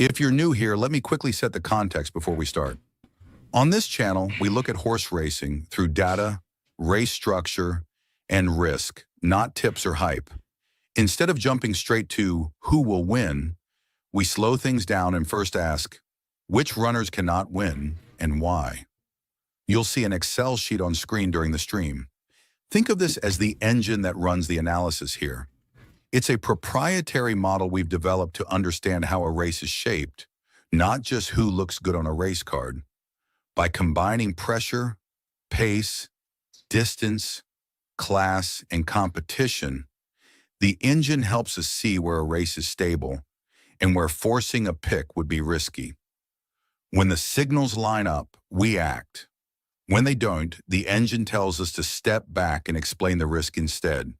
If you're new here, let me quickly set the context before we start. On this channel, we look at horse racing through data, race structure, and risk, not tips or hype. Instead of jumping straight to who will win, we slow things down and first ask, which runners cannot win and why? You'll see an Excel sheet on screen during the stream. Think of this as the engine that runs the analysis here. It's a proprietary model we've developed to understand how a race is shaped, not just who looks good on a race card. By combining pressure, pace, distance, class, and competition, the engine helps us see where a race is stable and where forcing a pick would be risky. When the signals line up, we act. When they don't, the engine tells us to step back and explain the risk instead.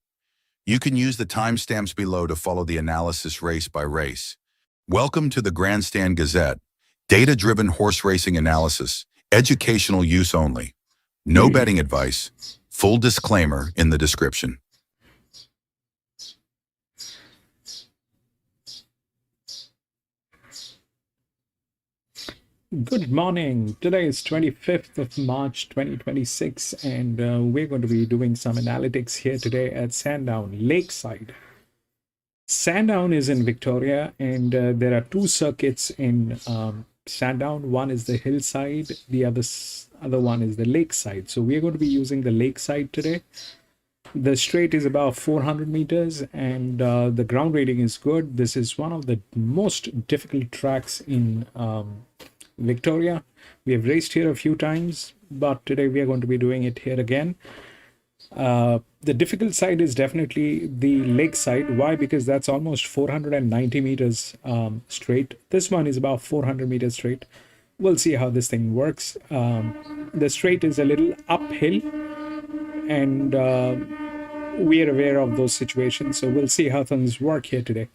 You can use the timestamps below to follow the analysis race by race. Welcome to the Grandstand Gazette, data-driven horse racing analysis, educational use only. No betting advice. Full disclaimer in the description. Good morning. Today is 25th of March 2026 and we're going to be doing some analytics here today at Sandown Lakeside. Sandown is in Victoria and there are two circuits in Sandown. One is the hillside, the other one is the lakeside. So we're going to be using the lakeside today. The straight is about 400 meters and the ground rating is good. This is one of the most difficult tracks in Victoria. We have raced here a few times, but today we are going to be doing it here again. The difficult side is definitely the lakeside. Why? Because that's almost 490 meters straight. This one is about 400 meters straight. We'll see how this thing works. The straight is a little uphill and we are aware of those situations, so we'll see how things work here today.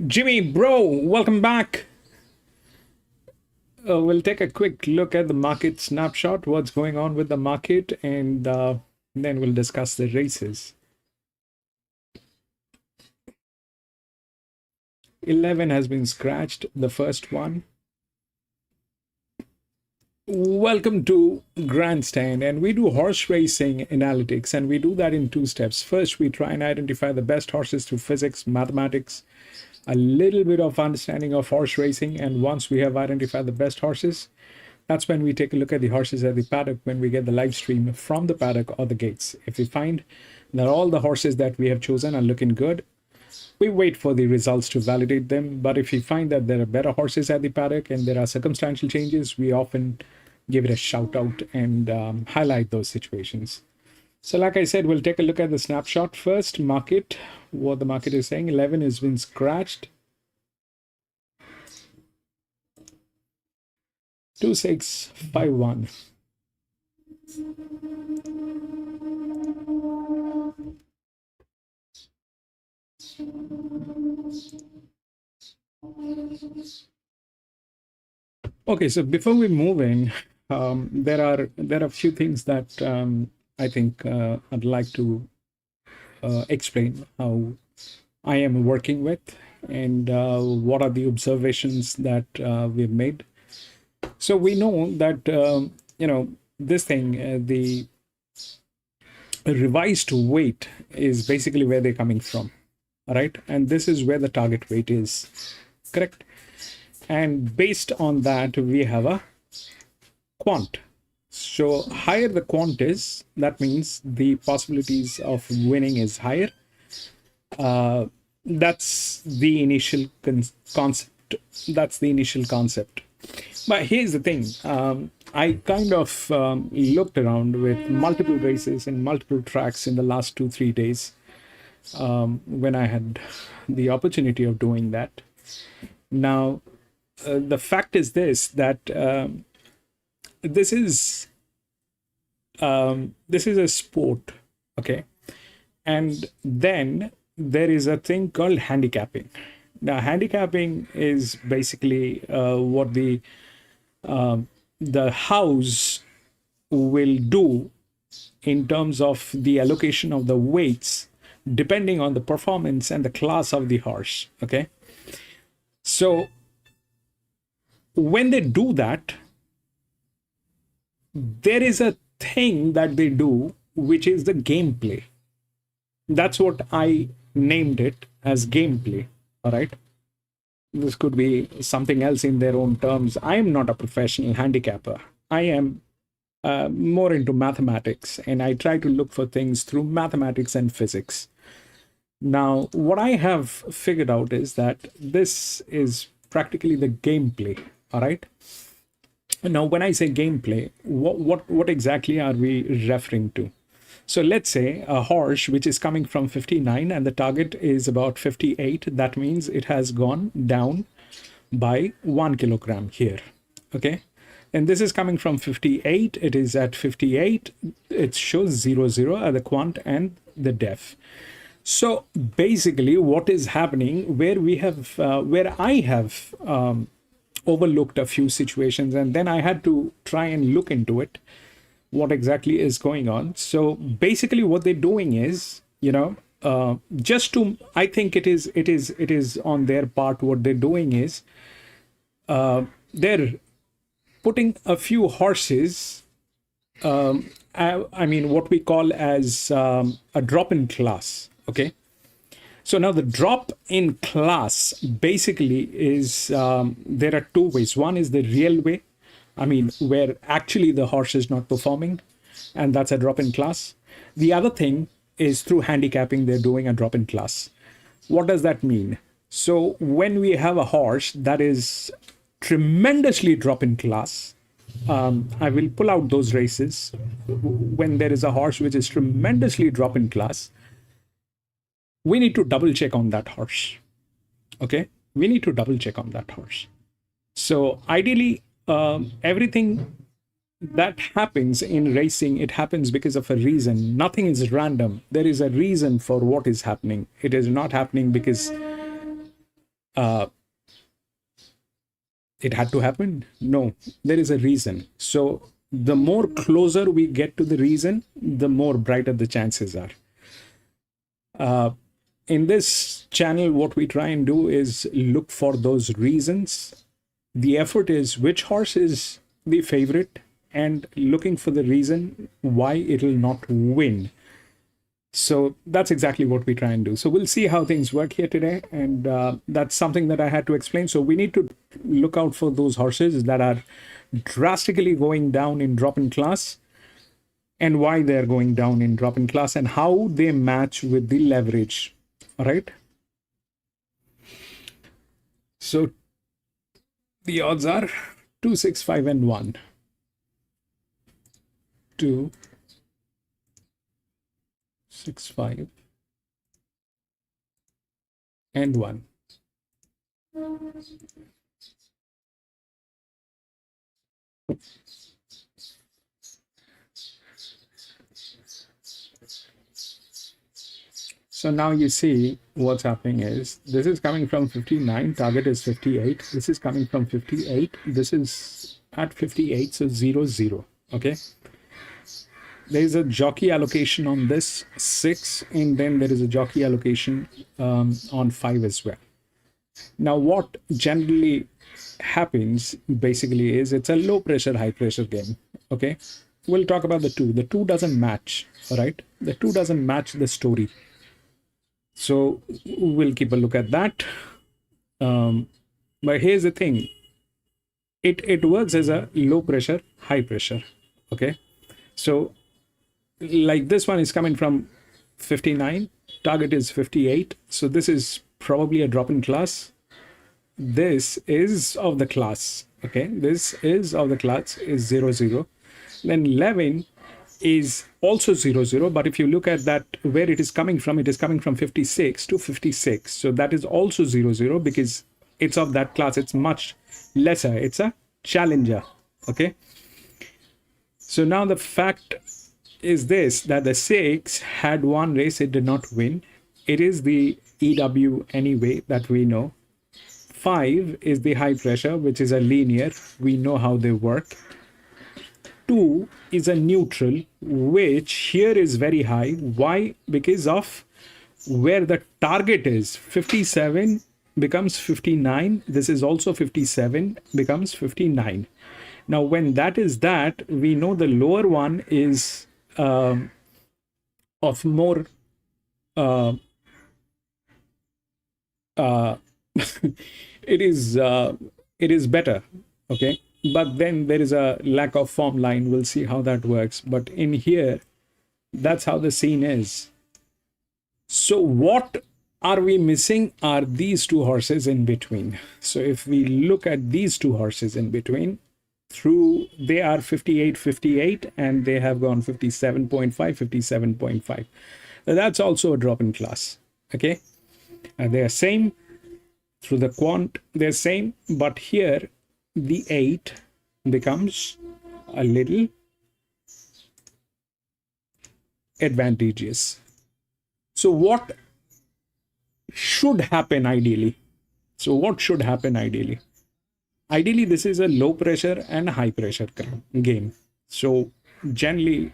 Jimmy, bro, welcome back. We'll take a quick look at the market snapshot, what's going on with the market, and then we'll discuss the races. 11 has been scratched, the first one. Welcome to Grandstand, and we do horse racing analytics, and we do that in two steps. First, we try and identify the best horses through physics, mathematics, a little bit of understanding of horse racing, and once we have identified the best horses, that's when we take a look at the horses at the paddock when we get the live stream from the paddock or the gates. If we find that all the horses that we have chosen are looking good, we wait for the results to validate them. But if we find that there are better horses at the paddock and there are circumstantial changes, we often give it a shout out and highlight those situations. So like I said, we'll take a look at the snapshot first. Market, what the market is saying. 11 has been scratched. 2651. Okay, so before we move in, there are a few things that I think I'd like to explain how I am working with and what are the observations that we've made. So we know that this thing, the revised weight is basically where they're coming from, all right? And this is where the target weight is, correct? And based on that, we have a quant. So higher the quant is, that means the possibilities of winning is higher. That's the initial concept. That's the initial concept. But here's the thing. I kind of looked around with multiple races and multiple tracks in the last 2-3 days when I had the opportunity of doing that. Now, the fact is this, that this is a sport, okay? And then there is a thing called handicapping. Now, handicapping is basically what the house will do in terms of the allocation of the weights depending on the performance and the class of the horse, okay? So when they do that, there is a thing that they do, which is the gameplay. That's what I named it as gameplay. All right. This could be something else in their own terms. I am not a professional handicapper. I am more into mathematics, and I try to look for things through mathematics and physics. Now, what I have figured out is that this is practically the gameplay. All right. Now, when I say gameplay, what exactly are we referring to? So let's say a horse which is coming from 59 and the target is about 58. That means it has gone down by 1 kilogram here. Okay. And this is coming from 58. It is at 58. It shows 00 at the quant and the def. So basically what is happening where I have overlooked a few situations, and then I had to try and look into it, what exactly is going on. So basically what they're doing is, I think it is on their part. What they're doing is they're putting a few horses, what we call as a drop-in class. Okay. So now the drop-in class basically is, there are two ways. One is the real way, where actually the horse is not performing, and that's a drop-in class. The other thing is through handicapping, they're doing a drop-in class. What does that mean? So when we have a horse that is tremendously drop-in class, I will pull out those races. When there is a horse which is tremendously drop-in class, we need to double check on that horse. Okay, we need to double check on that horse. So ideally, everything that happens in racing, it happens because of a reason. Nothing is random. There is a reason for what is happening. It is not happening because it had to happen. No, there is a reason. So the more closer we get to the reason, the more brighter the chances are. In this channel, what we try and do is look for those reasons. The effort is which horse is the favorite and looking for the reason why it will not win. So that's exactly what we try and do. So we'll see how things work here today. And that's something that I had to explain. So we need to look out for those horses that are drastically going down in drop-in class, and why they're going down in drop-in class, and how they match with the leverage. All right. So the odds are 2, 6, 5, and 1. 2, 6, 5, and 1. So now you see what's happening is this is coming from 59, target is 58. This is coming from 58. This is at 58, so 0, 0. Okay. There is a jockey allocation on this 6, and then there is a jockey allocation on 5 as well. Now, what generally happens basically is it's a low pressure, high pressure game. Okay. We'll talk about the 2. The 2 doesn't match. All right. The 2 doesn't match the story. So we'll keep a look at that. But here's the thing. It works as a low pressure, high pressure. Okay. So like this one is coming from 59, target is 58. So this is probably a drop-in class. This is of the class. Okay. This is of the class is 0, 0. Then 11 is also 0, 0. But if you look at that, where it is coming from 56 to 56. So that is also 0, 0 because it's of that class. It's much lesser. It's a challenger. Okay. So now the fact is this, that the 6 had one race, it did not win. It is the EW anyway that we know. 5 is the high pressure, which is a linear. We know how they work. 2 is a neutral, which here is very high. Why? Because of where the target is. 57 becomes 59. This is also 57, becomes 59. Now, when that is that, we know the lower one is of more uh, uh, it is better, okay, but then there is a lack of form line. We'll see how that works, but in here, that's how the scene is. So what are we missing are these two horses in between. So if we look at these two horses in between, through they are 58 58 and they have gone 57.5 57.5. That's also a drop in class, okay, and they are same through the quant, they're same, but here the 8 becomes a little advantageous. So what should happen ideally? So what should happen ideally? Ideally, this is a low pressure and high pressure game. So generally,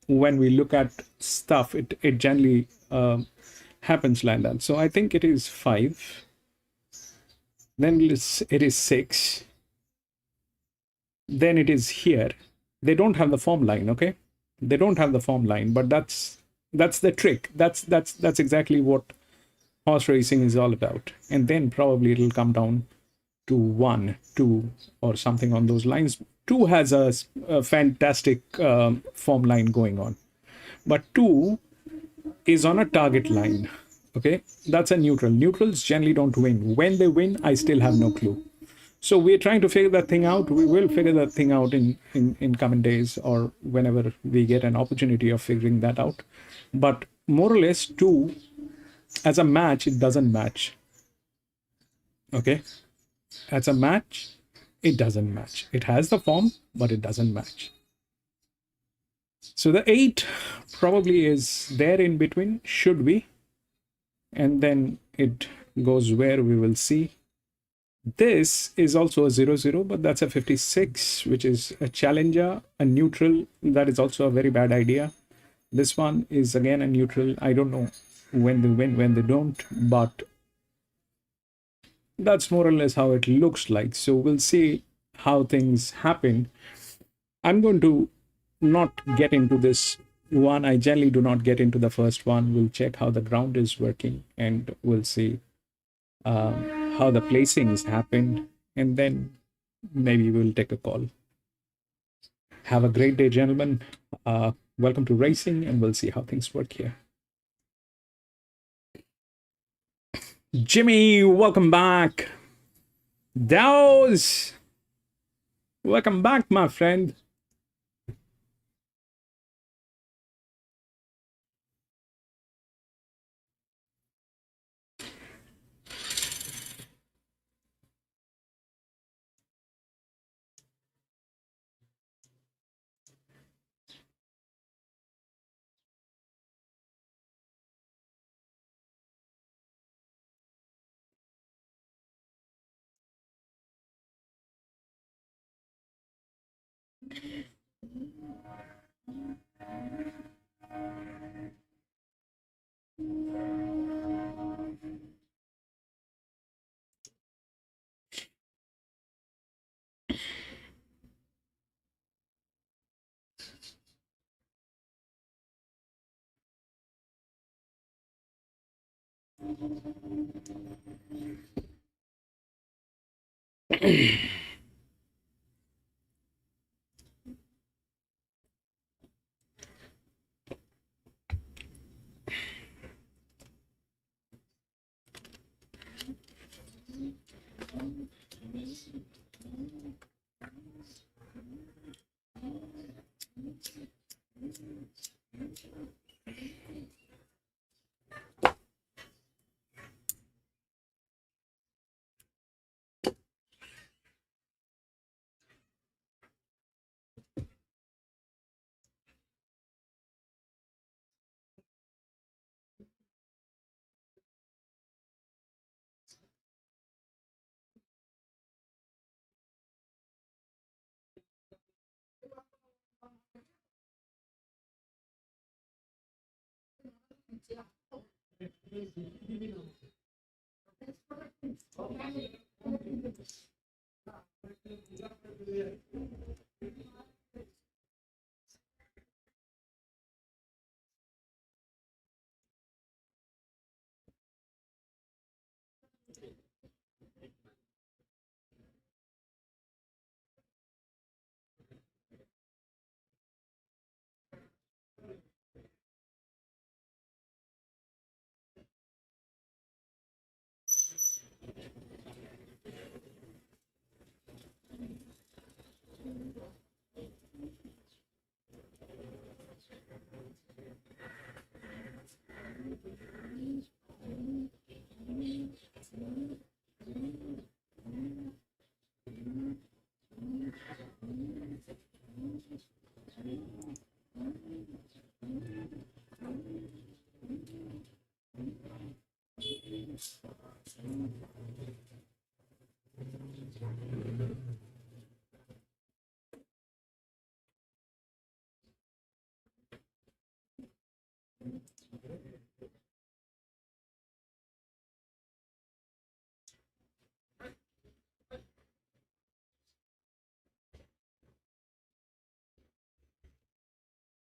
when we look at stuff, it generally happens like that. So I think it is 5. Then it is 6. Then it is here. They don't have the form line, okay? They don't have the form line, but that's the trick. That's exactly what horse racing is all about. And then probably it'll come down to 1, 2, or something on those lines. 2 has a fantastic form line going on, but 2 is on a target line. Okay, that's a neutral. Neutrals generally don't win. When they win, I still have no clue. So we're trying to figure that thing out. We will figure that thing out in coming days, or whenever we get an opportunity of figuring that out. But more or less, 2 as a match, it doesn't match. Okay, as a match, it doesn't match. It has the form, but it doesn't match. So the 8 probably is there in between, should be. And then it goes where we will see. This is also a 0-0, but that's a 56, which is a challenger, a neutral. That is also a very bad idea. This one is again a neutral. I don't know when they win, when they don't, but that's more or less how it looks like. So we'll see how things happen. I'm going to not get into this one. I generally do not get into the first one. We'll check how the ground is working, and we'll see how the placings happened, and then maybe we'll take a call. Have a great day, gentlemen. Welcome to racing, and we'll see how things work here. Jimmy, welcome back. Dow's, welcome back, my friend.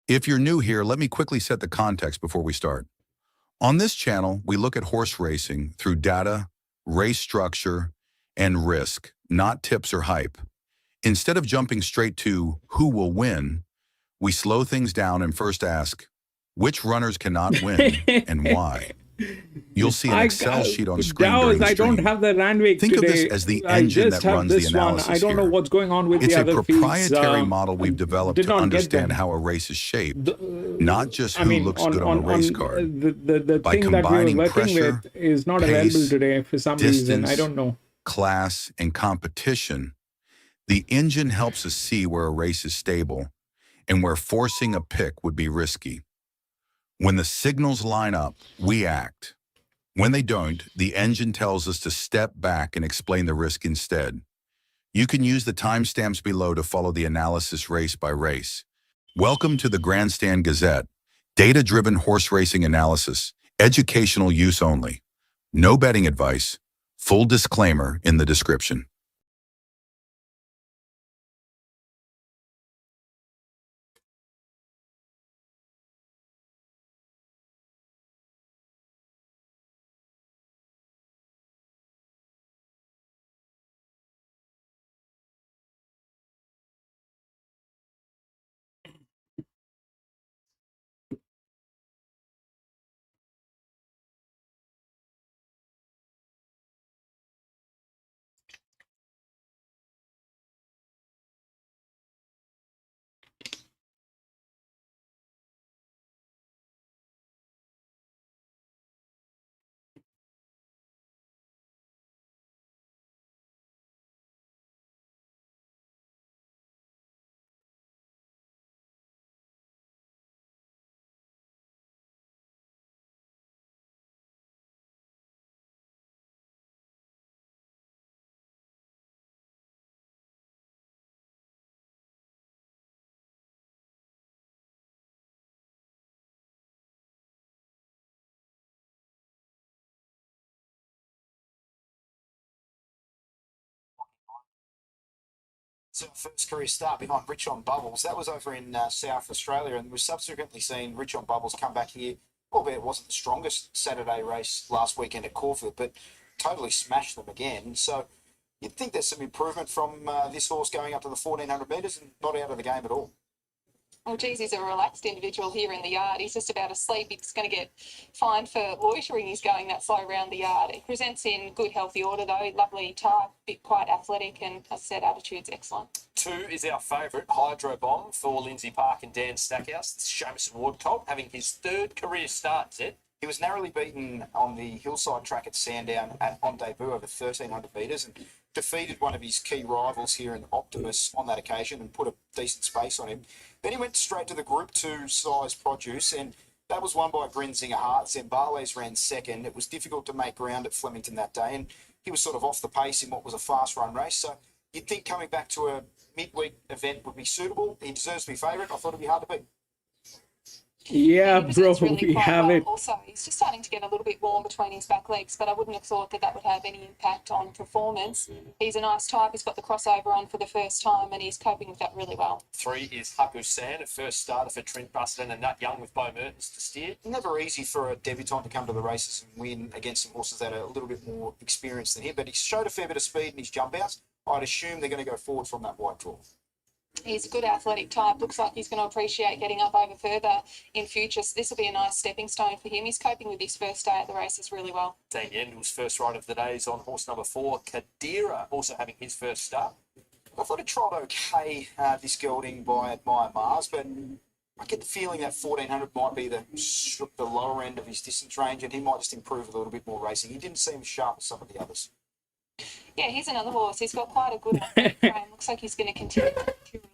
If you're new here, let me quickly set the context before we start. On this channel, we look at horse racing through data, race structure, and risk, not tips or hype. Instead of jumping straight to who will win, we slow things down and first ask, which runners cannot win and why? You'll see an Excel sheet on screen during the I stream. don't have the Randwick Think today. of this as the engine that runs the analysis I don't know here. what's going on with It's the a other proprietary feeds. model we've developed Did to not get understand them. how a race is shaped, not just who looks good on a race card. The By thing that we combining were working pressure, with is not pace, available today for some reason. I distance, don't know. class, and competition, the engine helps us see where a race is stable and where forcing a pick would be risky. When the signals line up, we act. When they don't, the engine tells us to step back and explain the risk instead. You can use the timestamps below to follow the analysis race by race. Welcome to the Grandstand Gazette, data-driven horse racing analysis, educational use only. No betting advice. Full disclaimer in the description. So first career start behind Rich on Bubbles. That was over in South Australia, and we've subsequently seen Rich on Bubbles come back here, albeit it wasn't the strongest Saturday race last weekend at Caulfield, but totally smashed them again. So you'd think there's some improvement from this horse going up to the 1400 metres and not out of the game at all. Well, geez, he's a relaxed individual here in the yard. He's just about asleep. He's going to get fined for loitering. He's going that slow around the yard. He presents in good, healthy order, though. Lovely type, bit quite athletic, and as I said, attitude's excellent. 2 is our favourite, Hydro Bomb, for Lindsay Park and Dan Stackhouse. It's Seamus Ward colt, having his third career start, Zed. He was narrowly beaten on the hillside track at Sandown on debut over 1,300 metres and defeated one of his key rivals here in Optimus on that occasion and put a decent space on him. Then he went straight to the Group 2 size produce, and that was won by Grinzinger Hart. Zembales ran second. It was difficult to make ground at Flemington that day, and he was sort of off the pace in what was a fast run race. So you'd think coming back to a midweek event would be suitable. He deserves to be favourite. I thought it'd be hard to beat. Yeah, He bro, presents really we quite have well. it. Also, he's just starting to get a little bit warm between his back legs, but I wouldn't have thought that that would have any impact on performance. He's a nice type. He's got the crossover on for the first time, and he's coping with that really well. 3 is Haku San, a first starter for Trent Buston and Nut Young with Bo Mertens to steer. Never easy for a debutant to come to the races and win against some horses that are a little bit more experienced than him, but he showed a fair bit of speed in his jump outs. I'd assume they're going to go forward from that white draw. He's a good athletic type. Looks like he's going to appreciate getting up over further in future. So this will be a nice stepping stone for him. He's coping with his first day at the races really well. Dan Yendel's first ride of the day is on horse number 4, Kadira, also having his first start. I thought it trialled okay this gelding by Admire Mars, but I get the feeling that 1400 might be the lower end of his distance range, and he might just improve a little bit more racing. He didn't seem sharp as some of the others. Yeah, here's another horse. He's got quite a good athletic frame. Looks like he's going to continue.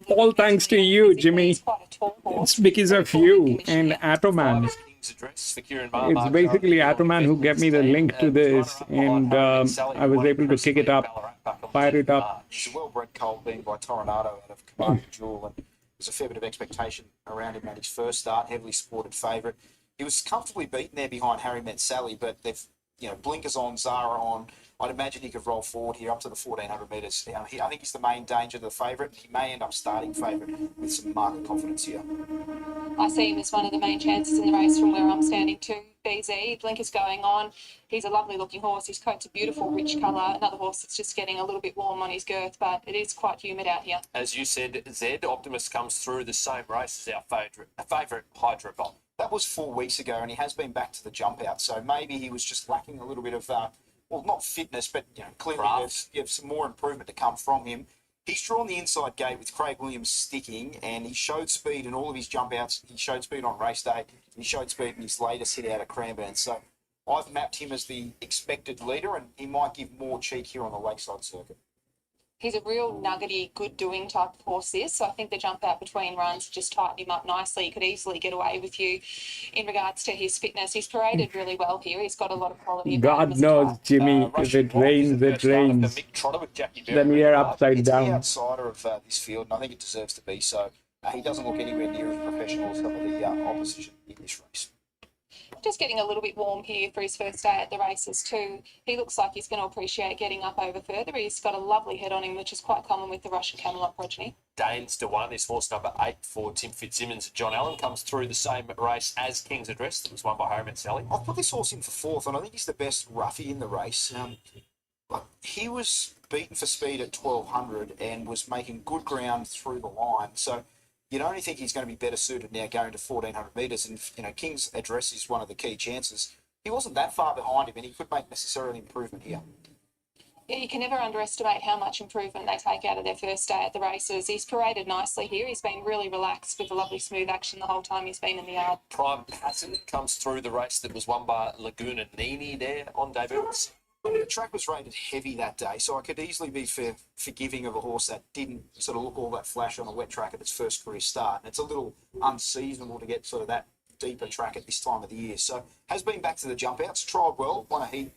All thanks to you, Jimmy. He's quite a tall horse. It's because of you and Atoman. King's Address for Kieran It's basically Atoman who gave me the link to this, and I was able to kick it up, fire it up. He's a well-bred colt being by Toronado out of Commanding Jewel, and there's a fair bit of expectation around him at his first start, heavily supported favourite. He was comfortably beaten there behind Harry Met Sally, but they've, blinkers on, Zara on. I'd imagine he could roll forward here up to the 1,400 metres. I think he's the main danger to the favourite. He may end up starting favourite with some market confidence here. I see him as one of the main chances in the race from where I'm standing too. BZ, blinkers going on. He's a lovely looking horse. His coat's a beautiful rich colour. Another horse that's just getting a little bit warm on his girth, but it is quite humid out here. As you said, Zed, Optimus comes through the same race as our favourite Hydro Bomb. That was 4 weeks ago, and he has been back to the jump out. So maybe he was just lacking a little bit of, not fitness, but clearly you have some more improvement to come from him. He's drawn the inside gate with Craig Williams sticking, and he showed speed in all of his jump outs. He showed speed on race day, and he showed speed in his latest hit out of Cranbourne. So I've mapped him as the expected leader, and he might give more cheek here on the Lakeside circuit. He's a real nuggety, good-doing type of horse, this. So I think the jump out between runs just tightened him up nicely. He could easily get away with you in regards to his fitness. He's paraded really well here. He's got a lot of quality. God knows, Jimmy, if it rains, it rains. Then we are upside It's down. the outsider of this field, and I think it deserves to be so. He doesn't look anywhere near as professional as some of the opposition in this race. Just getting a little bit warm here for his first day at the races too. He looks like he's going to appreciate getting up over further. He's got a lovely head on him, which is quite common with the Russian Camelot progeny. Danes to 1 is horse number 8 for Tim Fitzsimmons. John Allen comes through the same race as King's Address that was won by Harry Met Sally. I've put this horse in for 4th, and I think he's the best roughie in the race. He was beaten for speed at 1,200 and was making good ground through the line. So you'd only think he's going to be better suited now going to 1,400 metres. And, King's Address is one of the key chances. He wasn't that far behind him, and he could make necessarily improvement here. Yeah, you can never underestimate how much improvement they take out of their first day at the races. He's paraded nicely here. He's been really relaxed with a lovely smooth action the whole time he's been in the yard. Prime Pattern comes through the race that was won by Laguna Nini there on debut. The track was rated heavy that day, so I could easily be forgiving of a horse that didn't sort of look all that flash on a wet track at its first career start. And it's a little unseasonable to get sort of that deeper track at this time of the year. So has been back to the jump outs, trialled well, won a heat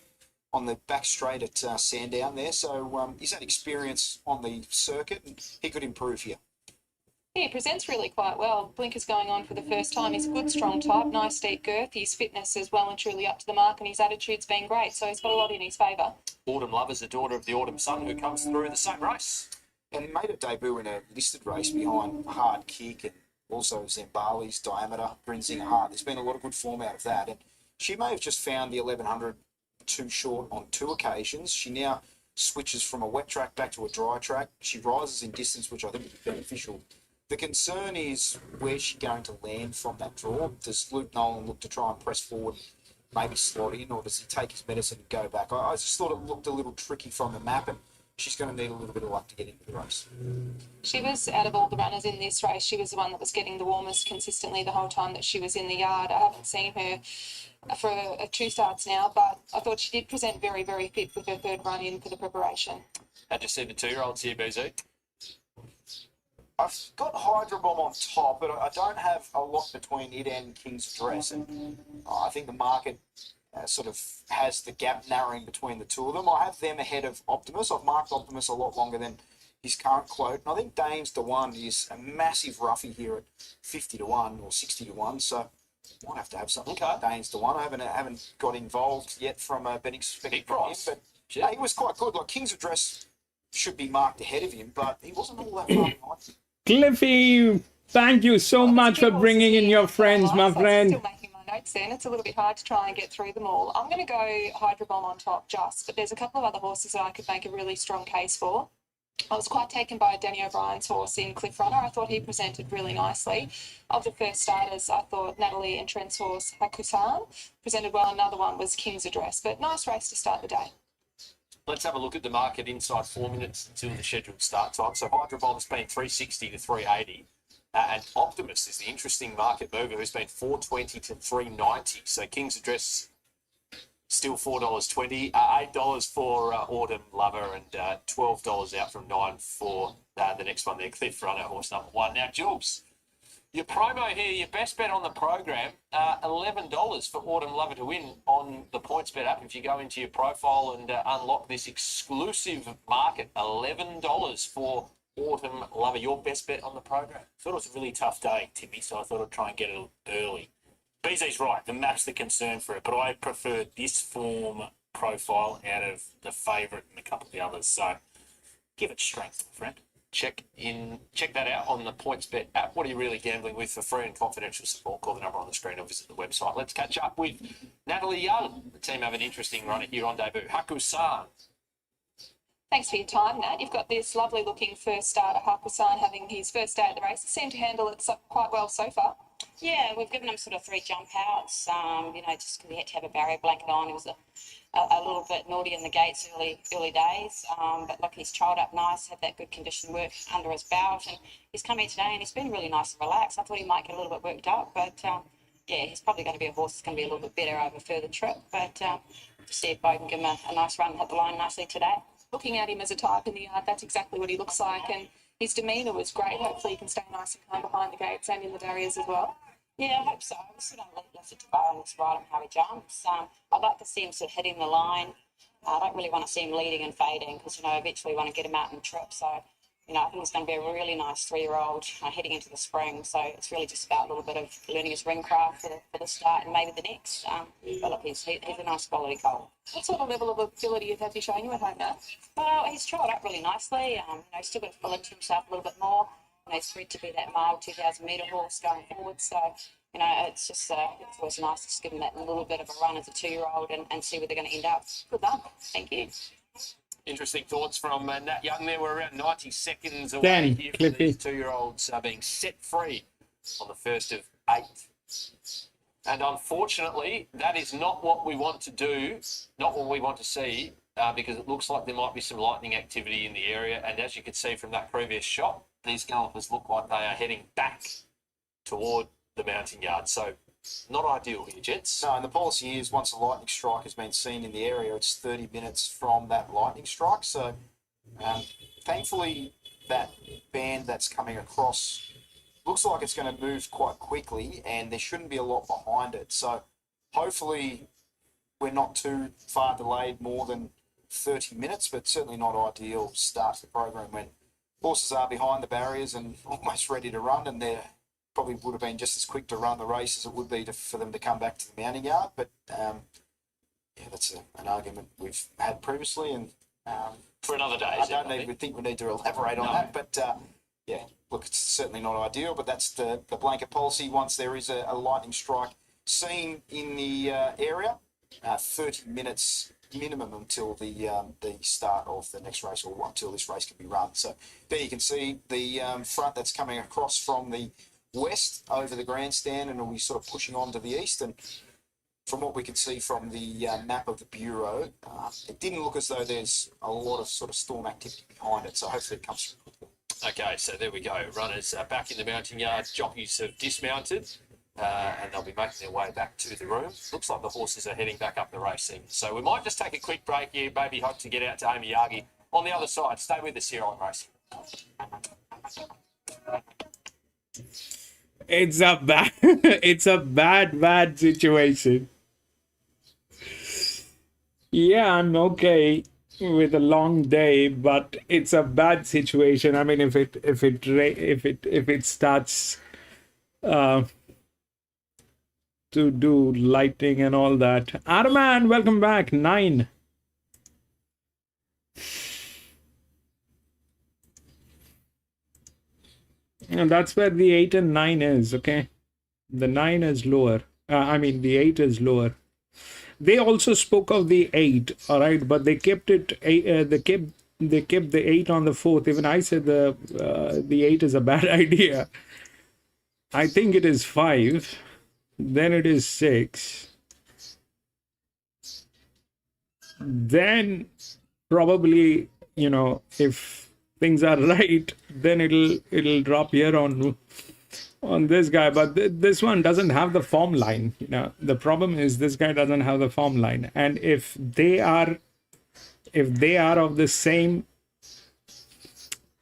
on the back straight at Sandown there. So he's had experience on the circuit, and he could improve here. Yeah, he presents really quite well. Blinkers going on for the first time. He's a good, strong type, nice deep girth. His fitness is well and truly up to the mark, and his attitude's been great, so he's got a lot in his favour. Autumn Lover's the daughter of the Autumn Sun, who comes through the same race. And he made a debut in a listed race behind Hard Kick and also Zambali's Diameter, Grinzinger Heart. There's been a lot of good form out of that. And she may have just found the 1,100 too short on 2 occasions. She now switches from a wet track back to a dry track. She rises in distance, which I think is beneficial. The concern is where's she going to land from that draw? Does Luke Nolan look to try and press forward, maybe slot in, or does he take his medicine and go back? I just thought it looked a little tricky from the map, and she's going to need a little bit of luck to get into the race. She was, out of all the runners in this race, she was the one that was getting the warmest consistently the whole time that she was in the yard. I haven't seen her for 2 starts now, but I thought she did present very, very fit with her 3rd run in for the preparation. How'd you see the 2-year-olds here, BZ? I've got Hydro Bomb on top, but I don't have a lot between it and King's Address. And I think the market sort of has the gap narrowing between the two of them. I have them ahead of Optimus. I've marked Optimus a lot longer than his current quote. And I think Dames to 1 is a massive roughie here at 50 to 1 or 60 to 1. So I might have to have something. Dames to 1. I haven't got involved yet from a betting perspective from him, but yeah, he was quite good. Like King's Address should be marked ahead of him, but he wasn't all that far behind. Cliffy, thank you so much for bringing in your friends, my friend. Still making my notes then. It's a little bit hard to try and get through them all. I'm going to go Hydro Bomb on top but there's a couple of other horses that I could make a really strong case for. I was quite taken by Danny O'Brien's horse in Cliff Runner. I thought he presented really nicely. Of the first starters, I thought Natalie and Trent's horse, Hakusan, presented well. Another one was King's Address, but nice race to start the day. Let's have a look at the market inside 4 minutes until the scheduled start time. So Hydro Bomb's been 360 to 380. And Optimus is the interesting market mover who's been 420 to 390. So King's Address still $4.20, $8 for Autumn Lover, and $12 out from 9 for the next one there, Cliff Runner, horse number 1. Now, Jules, Your promo here, your best bet on the program, $11 for Autumn Lover to win on the PointsBet app. If you go into your profile and unlock this exclusive market, $11 for Autumn Lover, your best bet on the program. Thought it was a really tough day, Timmy, so I thought I'd try and get it early. BZ's right, the map's the concern for it, but I prefer this form profile out of the favourite and a couple of the others, so give it strength, friend. Check that out on the PointsBet app. What are you really gambling with? For free and confidential support, call the number on the screen or visit the website. Let's catch up with Natalie Young. The team have an interesting run here on debut. Haku-san. Thanks for your time, Nat. You've got this lovely looking first starter, Haku-san, having his first day at the race. Seemed to handle it quite well so far. Yeah, we've given him sort of 3 jump outs, just because he had to have a barrier blanket on. He was a little bit naughty in the gates early days, but look, he's trialled up nice, had that good condition work under his belt, and he's come here today and he's been really nice and relaxed. I thought he might get a little bit worked up, but he's probably going to be a horse that's going to be a little bit better over a further trip, but to see if I can give him a nice run and hit the line nicely today. Looking at him as a type in the yard, that's exactly what he looks like, and his demeanour was great. Hopefully he can stay nice and calm behind the gates and in the barriers as well. Yeah, I hope so. I'm sort of left it to Bo and just ride him how he jumps. I'd like to see him sort of hitting the line. I don't really want to see him leading and fading because, eventually we want to get him out in the trip. So, I think it's going to be a really nice 3-year-old heading into the spring. So it's really just about a little bit of learning his ring craft for the start and maybe the next. But look, he's a nice quality colt. What sort of level of ability have you shown you at home now? Well, he's trialled up really nicely. He's still got to fill into himself a little bit more. He's bred to be that mile 2,000 metre horse going forward. So, it's just it's always nice to just give him that little bit of a run as a 2-year-old and see where they're going to end up. Good luck. Thank you. Interesting thoughts from Nat Young there. We're around 90 seconds away Danny, here from Cliffy. these 2-year-olds being set free on the 1st of 8. And unfortunately, that is not what we want to do, not what we want to see, because it looks like there might be some lightning activity in the area. And as you can see from that previous shot, these gallopers look like they are heading back toward the mounting yard. So not ideal here, gents. No, and the policy is once a lightning strike has been seen in the area, it's 30 minutes from that lightning strike. So thankfully that band that's coming across looks like it's going to move quite quickly and there shouldn't be a lot behind it. So hopefully we're not too far delayed, more than 30 minutes, but certainly not ideal start to the program when horses are behind the barriers and almost ready to run, and they're probably would have been just as quick to run the race as it would be for them to come back to the mounting yard. But that's an argument we've had previously, and For another day. I don't think we need to elaborate on that. But look, it's certainly not ideal, but that's the blanket policy. Once there is a lightning strike seen in the area, 30 minutes minimum until the start of the next race, or until this race can be run. So there you can see the front that's coming across from the west over the grandstand, and it'll be sort of pushing on to the east. And from what we can see from the map of the Bureau, it didn't look as though there's a lot of sort of storm activity behind it. So hopefully it comes through quickly. Okay, so there we go. Runners back in the mounting yard. Jockeys have dismounted, and they'll be making their way back to the room. Looks like the horses are heading back up the racing. So we might just take a quick break here. Maybe hope to get out to Amy Yagi on the other side. Stay with us here on Racing. It's a bad, it's a bad situation. Yeah, I'm okay with a long day, but it's a bad situation. I mean, if it starts to do lighting and all that. Arman, welcome back. 9. And that's where the 8 and 9 is, okay? The 9 is lower. The 8 is lower. They also spoke of the 8, all right, but they kept it. They kept the 8 on the 4th. Even I said the 8 is a bad idea. I think it is 5. Then it is 6. Then probably, if things are right, then it'll drop here on this guy. But this one doesn't have the form line. The problem is this guy doesn't have the form line, and if they are of the same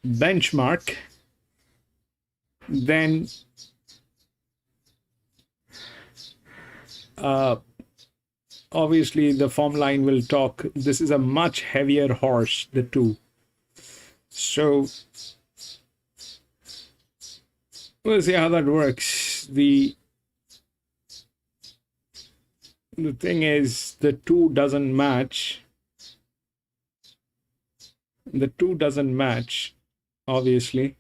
benchmark, then Obviously the form line will talk. This is a much heavier horse, the 2. So we'll see how that works. The thing is, the 2 doesn't match. The 2 doesn't match, obviously.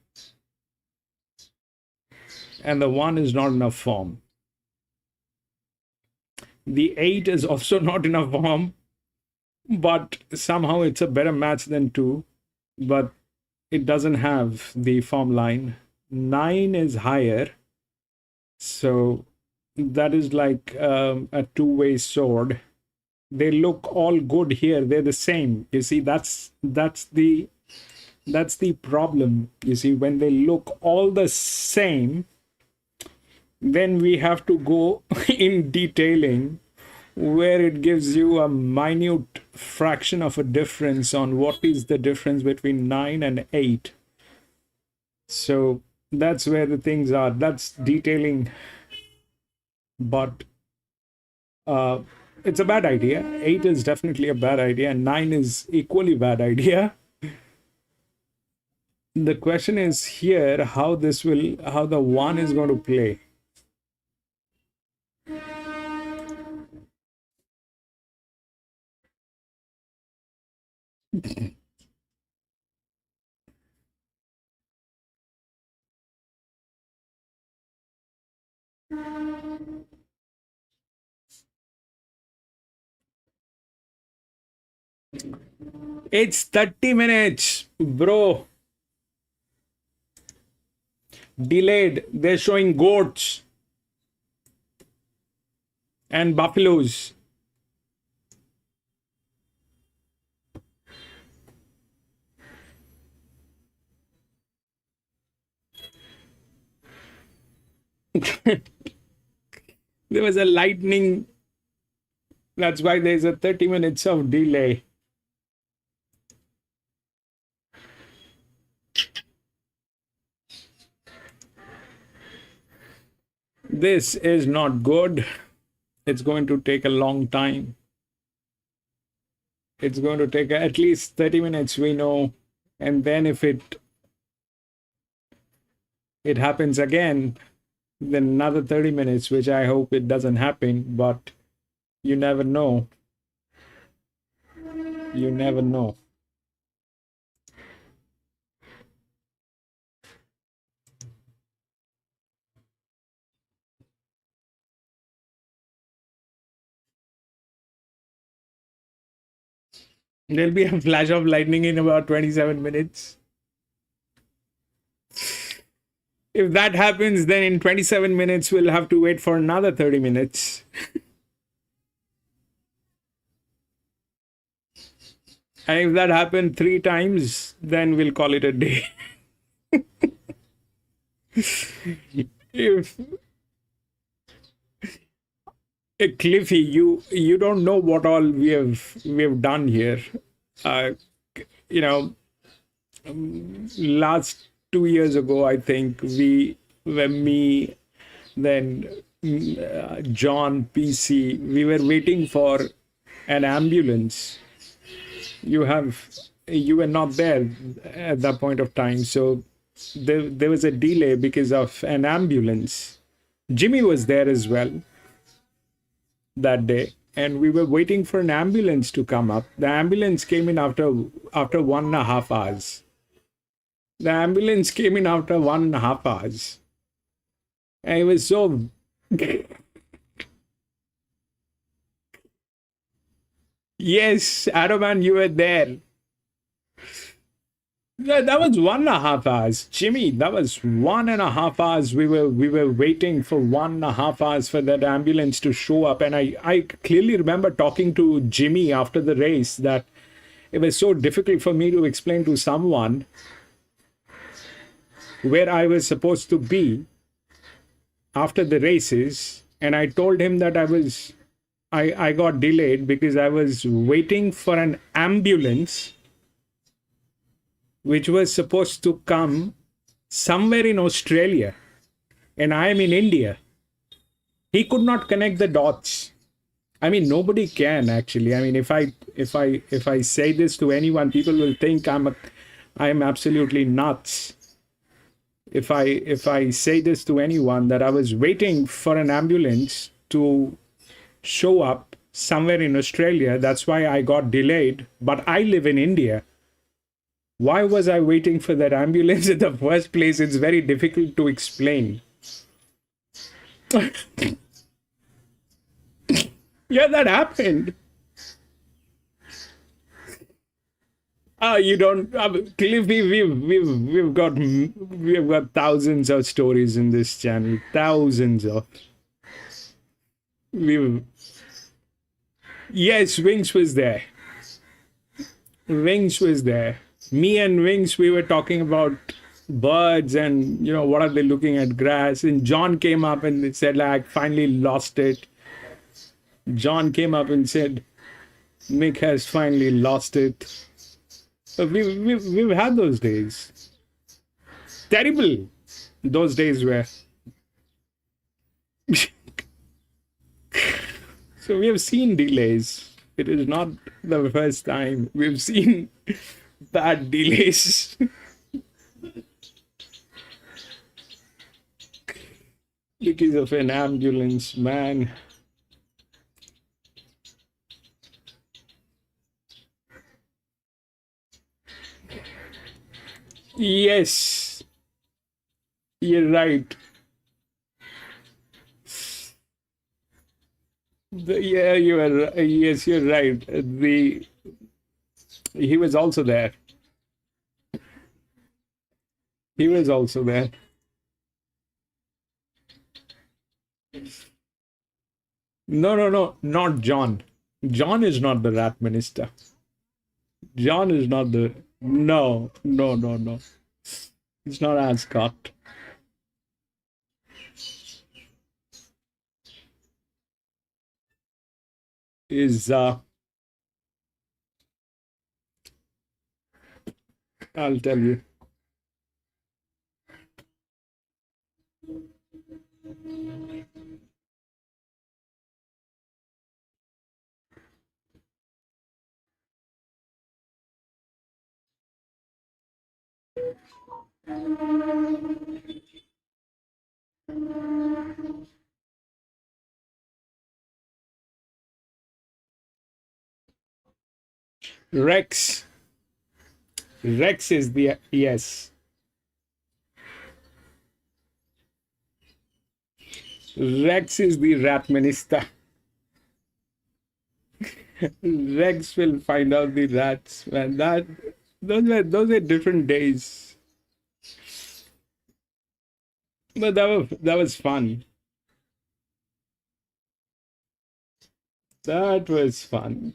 And the 1 is not enough form. The 8 is also not enough form, but somehow it's a better match than 2, but it doesn't have the form line. 9 is higher, so that is like a two-way sword. They look all good here. They're the same. You see, that's the problem. You see, when they look all the same, then we have to go in detailing where it gives you a minute fraction of a difference on what is the difference between 9 and 8. So that's where the things are. That's detailing, but it's a bad idea. 8 is definitely a bad idea, and 9 is equally bad idea. The question is here how the 1 is going to play. It's 30 minutes, bro. Delayed. They're showing goats and buffaloes. There was a lightning. That's why there's a 30 minutes of delay. This is not good. It's going to take a long time. It's going to take at least 30 minutes, we know. And then if it happens again, then another 30 minutes, which I hope it doesn't happen, but you never know. You never know. There'll be a flash of lightning in about 27 minutes. If that happens, then in 27 minutes, we'll have to wait for another 30 minutes. And if that happened 3 times, then we'll call it a day. If Cliffy, you don't know what all we have done here. Last 2 years ago, I think when me, then John, PC, we were waiting for an ambulance. You were not there at that point of time, so there was a delay because of an ambulance. Jimmy was there as well that day, and we were waiting for an ambulance to come up. The ambulance came in after 1.5 hours. The ambulance came in after 1.5 hours. And it was so... Yes, Araman, you were there. That was 1.5 hours. Jimmy, that was 1.5 hours. We were waiting for 1.5 hours for that ambulance to show up. And I clearly remember talking to Jimmy after the race that it was so difficult for me to explain to someone where I was supposed to be after the races. And I told him that I got delayed because I was waiting for an ambulance which was supposed to come somewhere in Australia, and I am in India. He could not connect the dots. I mean, nobody can actually. I mean, if I say this to anyone, people will think I'm absolutely nuts. If I say this to anyone that I was waiting for an ambulance to show up somewhere in Australia, that's why I got delayed. But I live in India. Why was I waiting for that ambulance in the first place? It's very difficult to explain. Yeah, that happened. You don't, Cliff, we've got thousands of stories in this channel. Thousands of. We've, yes, Wings was there. Wings was there. Me and Wings, we were talking about birds and, what are they looking at? Grass. And John came up and said, like, finally lost it. John came up and said, Mick has finally lost it. But we've had those days. Terrible. Those days were. So we have seen delays. It is not the first time. We've seen bad delays. Because of an ambulance, man. Yes, you're right. Yeah, you are. Yes, you're right. He was also there. He was also there. No, not John. John is not the rat minister. John is not the. No. It's not Ascot. Is I'll tell you. Rex. Rex is the yes. Rex is the rat minister. Rex will find out the rats. Man, those were different days. But that was fun. That was fun.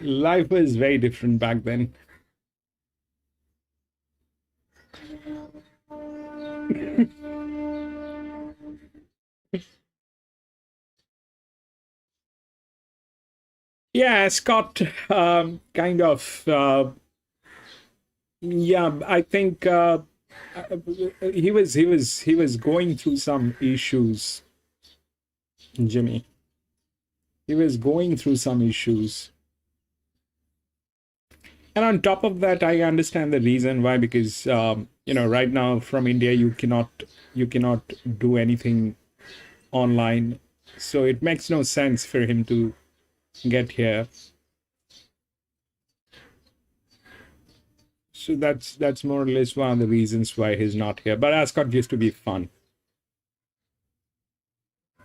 Life was very different back then. Yeah, Scott, kind of. Yeah, I think he was going through some issues, Jimmy. He was going through some issues. And on top of that, I understand the reason why, because right now from India you cannot do anything online, so it makes no sense for him to get here. So that's more or less one of the reasons why he's not here. But Ascot used to be fun.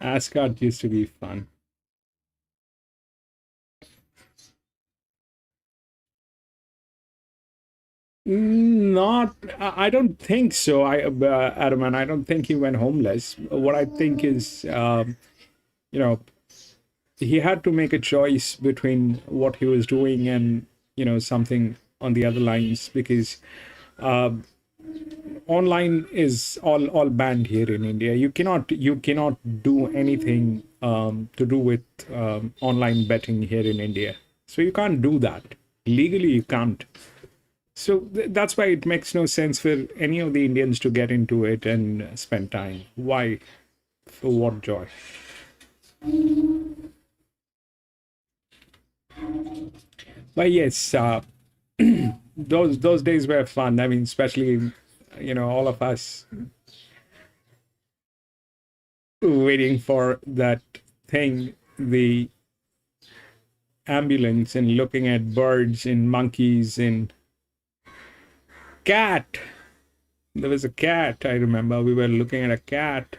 Ascot used to be fun. Not, I don't think so. Adam, and I don't think he went homeless. What I think is, he had to make a choice between what he was doing and, something on the other lines, because online is all banned here in India. You cannot do anything to do with online betting here in India. So you can't do that. Legally, you can't. So that's why it makes no sense for any of the Indians to get into it and spend time. Why? For what joy? But yes, those days were fun. I mean, especially, all of us waiting for that thing, the ambulance, and looking at birds and monkeys and cat. There was a cat, I remember. We were looking at a cat.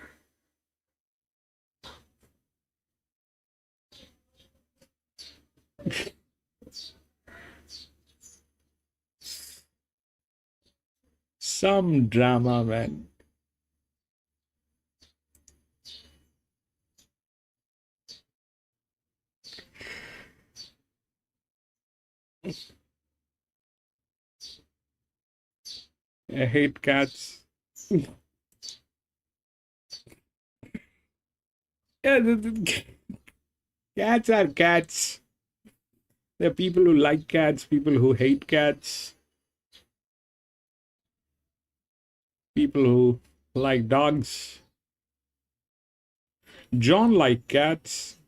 Some drama, man. I hate cats. Yeah, cats are cats. There are people who like cats, people who hate cats, people who like dogs. John liked cats.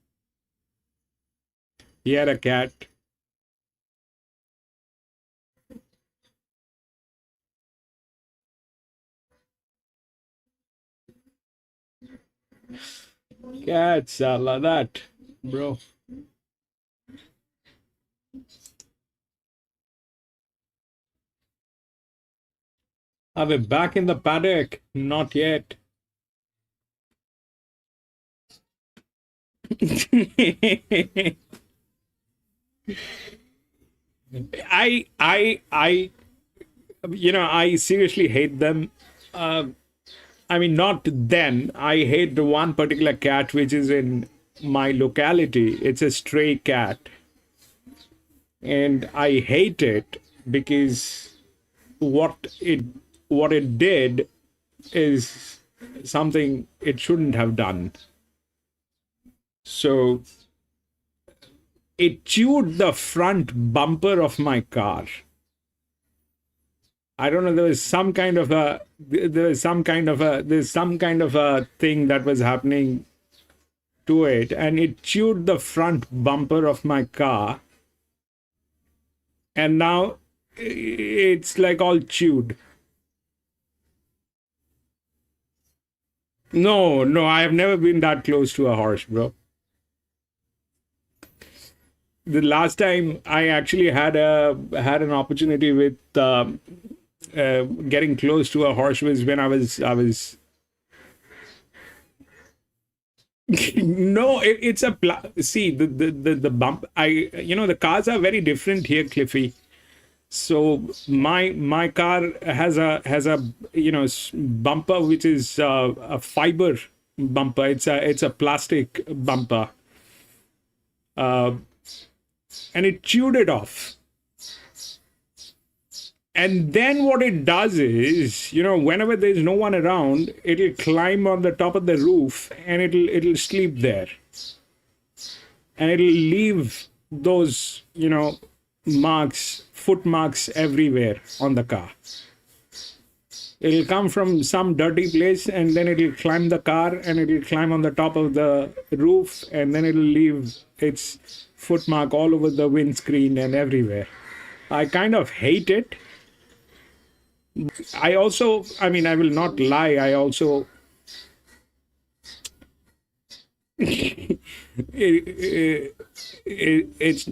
He had a cat. Cats are like that, bro. Are we back in the paddock? Not yet. I seriously hate them. I mean, not then. I hate the one particular cat which is in my locality. It's a stray cat. And I hate it because what it did is something it shouldn't have done. So it chewed the front bumper of my car. I don't know, there's some kind of a thing that was happening to it, and it chewed the front bumper of my car, and now it's like all chewed. No, I have never been that close to a horse, bro. The last time I actually had an opportunity with getting close to a horse was when I was no, it's a see the bump. The cars are very different here, Cliffy. So my car has a bumper which is a fiber bumper. It's a plastic bumper, and it chewed it off. And then what it does is, whenever there's no one around, it'll climb on the top of the roof and it'll sleep there. And it'll leave those, foot marks everywhere on the car. It'll come from some dirty place and then it'll climb the car and it'll climb on the top of the roof and then it'll leave its foot mark all over the windscreen and everywhere. I kind of hate it. I also, I will not lie, I also it's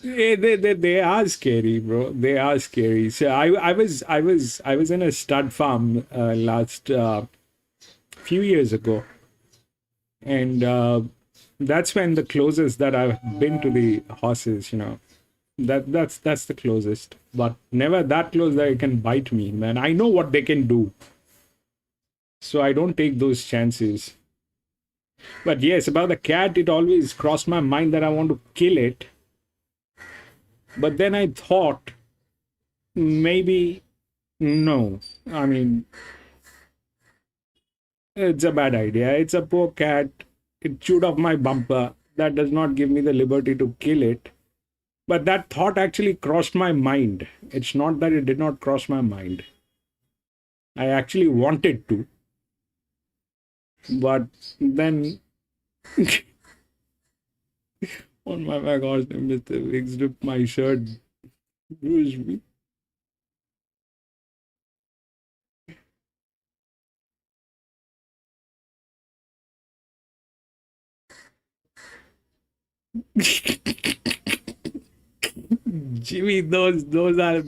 they are scary, bro. They are scary. So I was in a stud farm last few years ago, and that's when the closest that I've been to the horses, that's the closest, but never that close that it can bite me, man. I know what they can do, so I don't take those chances. But yes, about the cat, it always crossed my mind that I want to kill it. But then I thought, maybe no. It's a bad idea. It's a poor cat. It chewed off my bumper. that does not give me the liberty to kill it. But that thought actually crossed my mind. It's not that it did not cross my mind. I actually wanted to. But then, on my gosh, Mr. Wiggs ripped my shirt, bruised me. Jimmy, those are.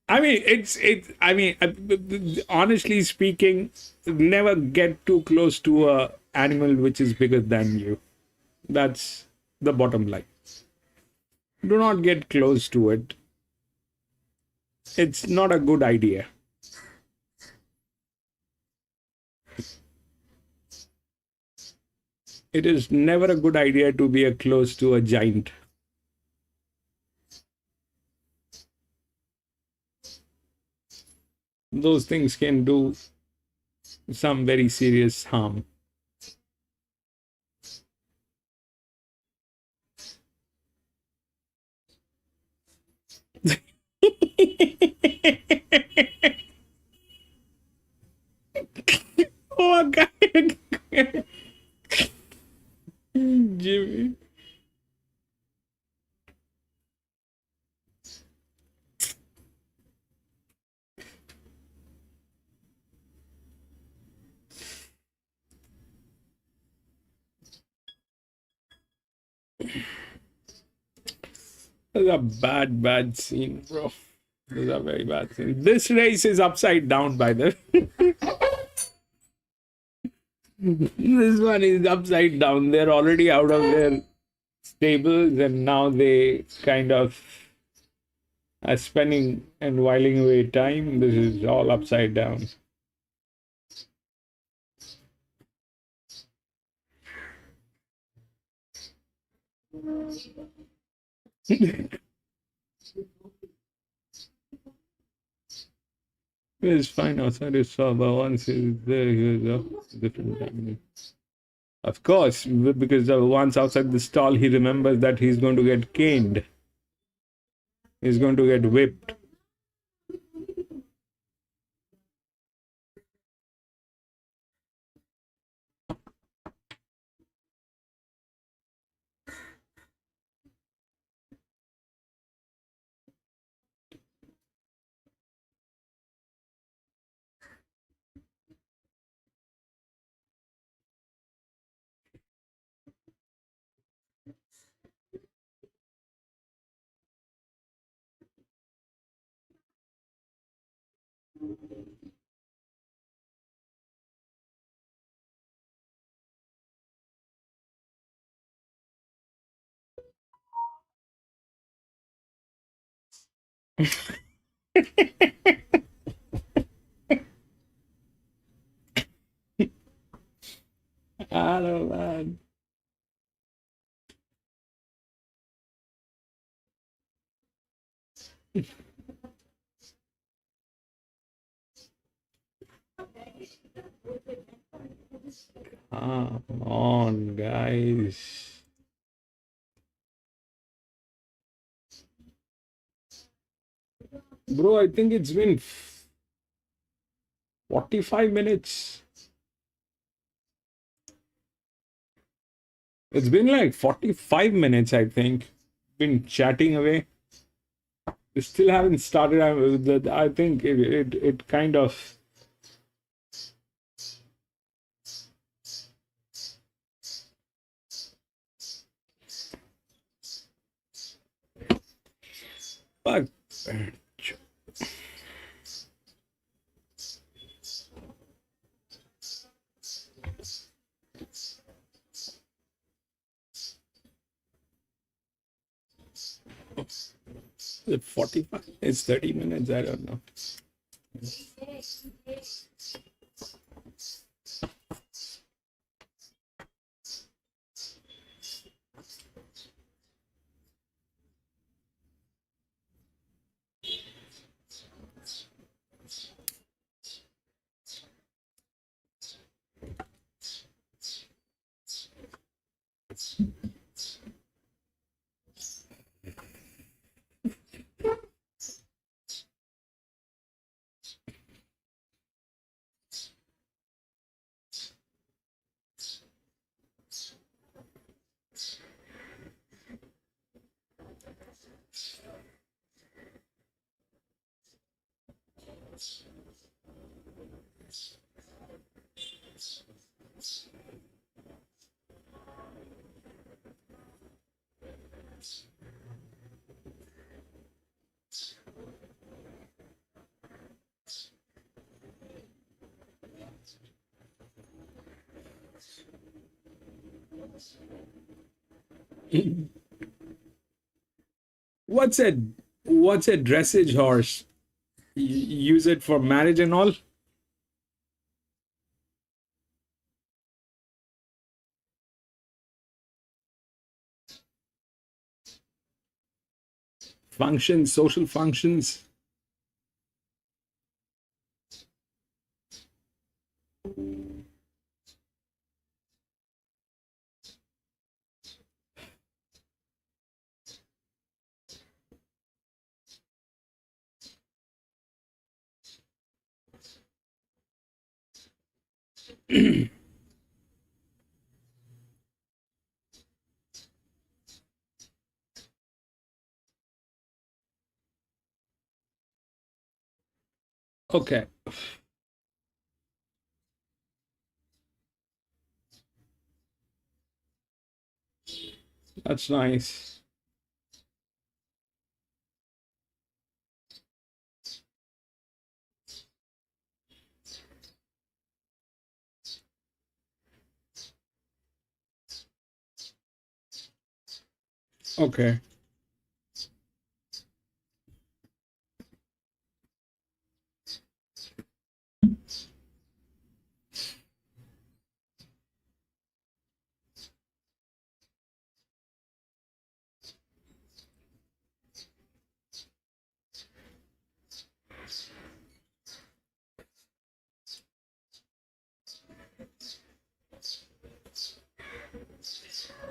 I mean, I mean, honestly speaking, never get too close to a animal which is bigger than you. That's the bottom line. Do not get close to it. It's not a good idea. It is never a good idea to be close to a giant. Those things can do some very serious harm. Oh, God. Jimmy. That's a bad scene, bro. This is a very bad scene. This race is upside down, by the way. This one is upside down. They're already out of their stables, and now they kind of are spending and whiling away time. This is all upside down. It's fine outside his saw, but once he's there, he was a different time. Of course, because once outside the stall, he remembers that he's going to get caned. He's going to get whipped. I don't know. Come on, guys. Bro, I think it's been 45 minutes. It's been like 45 minutes, I think. Been chatting away. We still haven't started. I think it kind of. Fuck. Is it 45? It's 30 minutes. I don't know. What's a dressage horse? Use it for marriage and all? Functions, social functions. Okay, that's nice. Okay.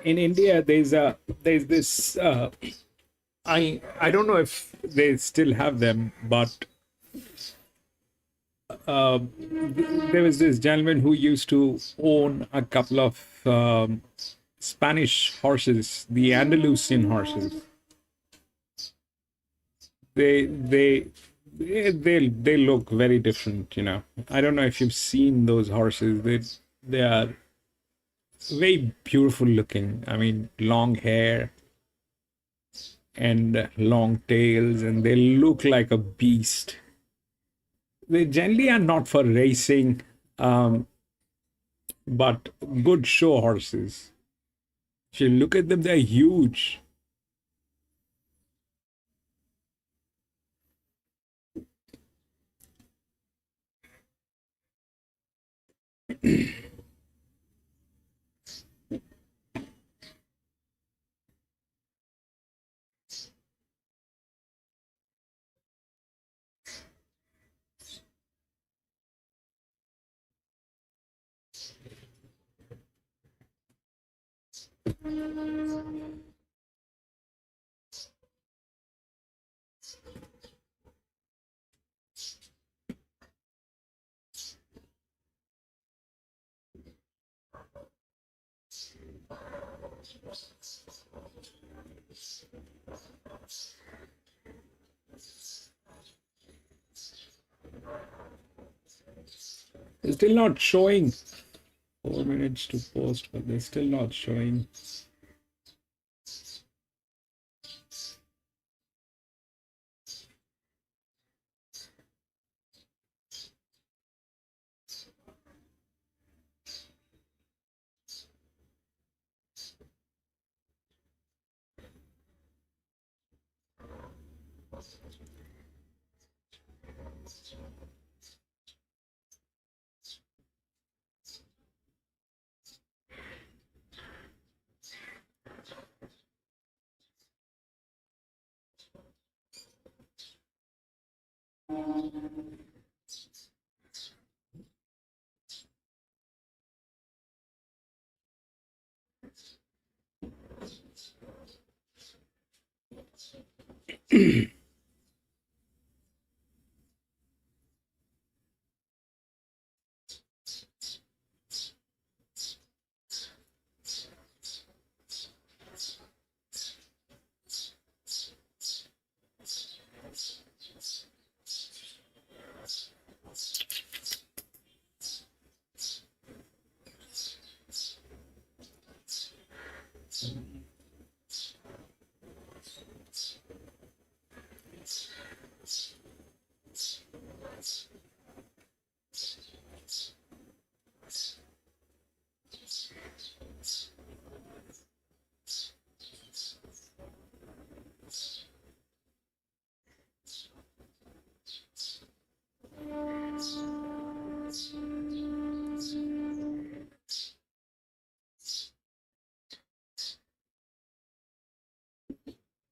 In India, there's this I don't know if they still have them, but there was this gentleman who used to own a couple of Spanish horses, the Andalusian horses. They they they look very different, you know. I don't know if you've seen those horses. They are very beautiful looking. I mean, long hair and long tails, and they look like a beast. They generally are not for racing, but good show horses. If you look at them, they're huge. They're still not showing. 4 minutes to post, but they're still not showing.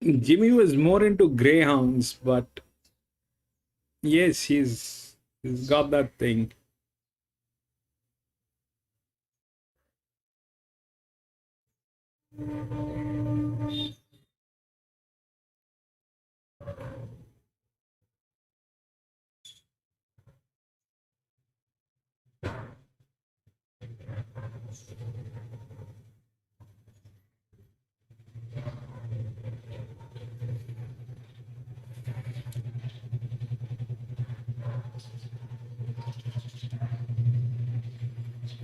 Jimmy was more into greyhounds, but yes, he's got that thing.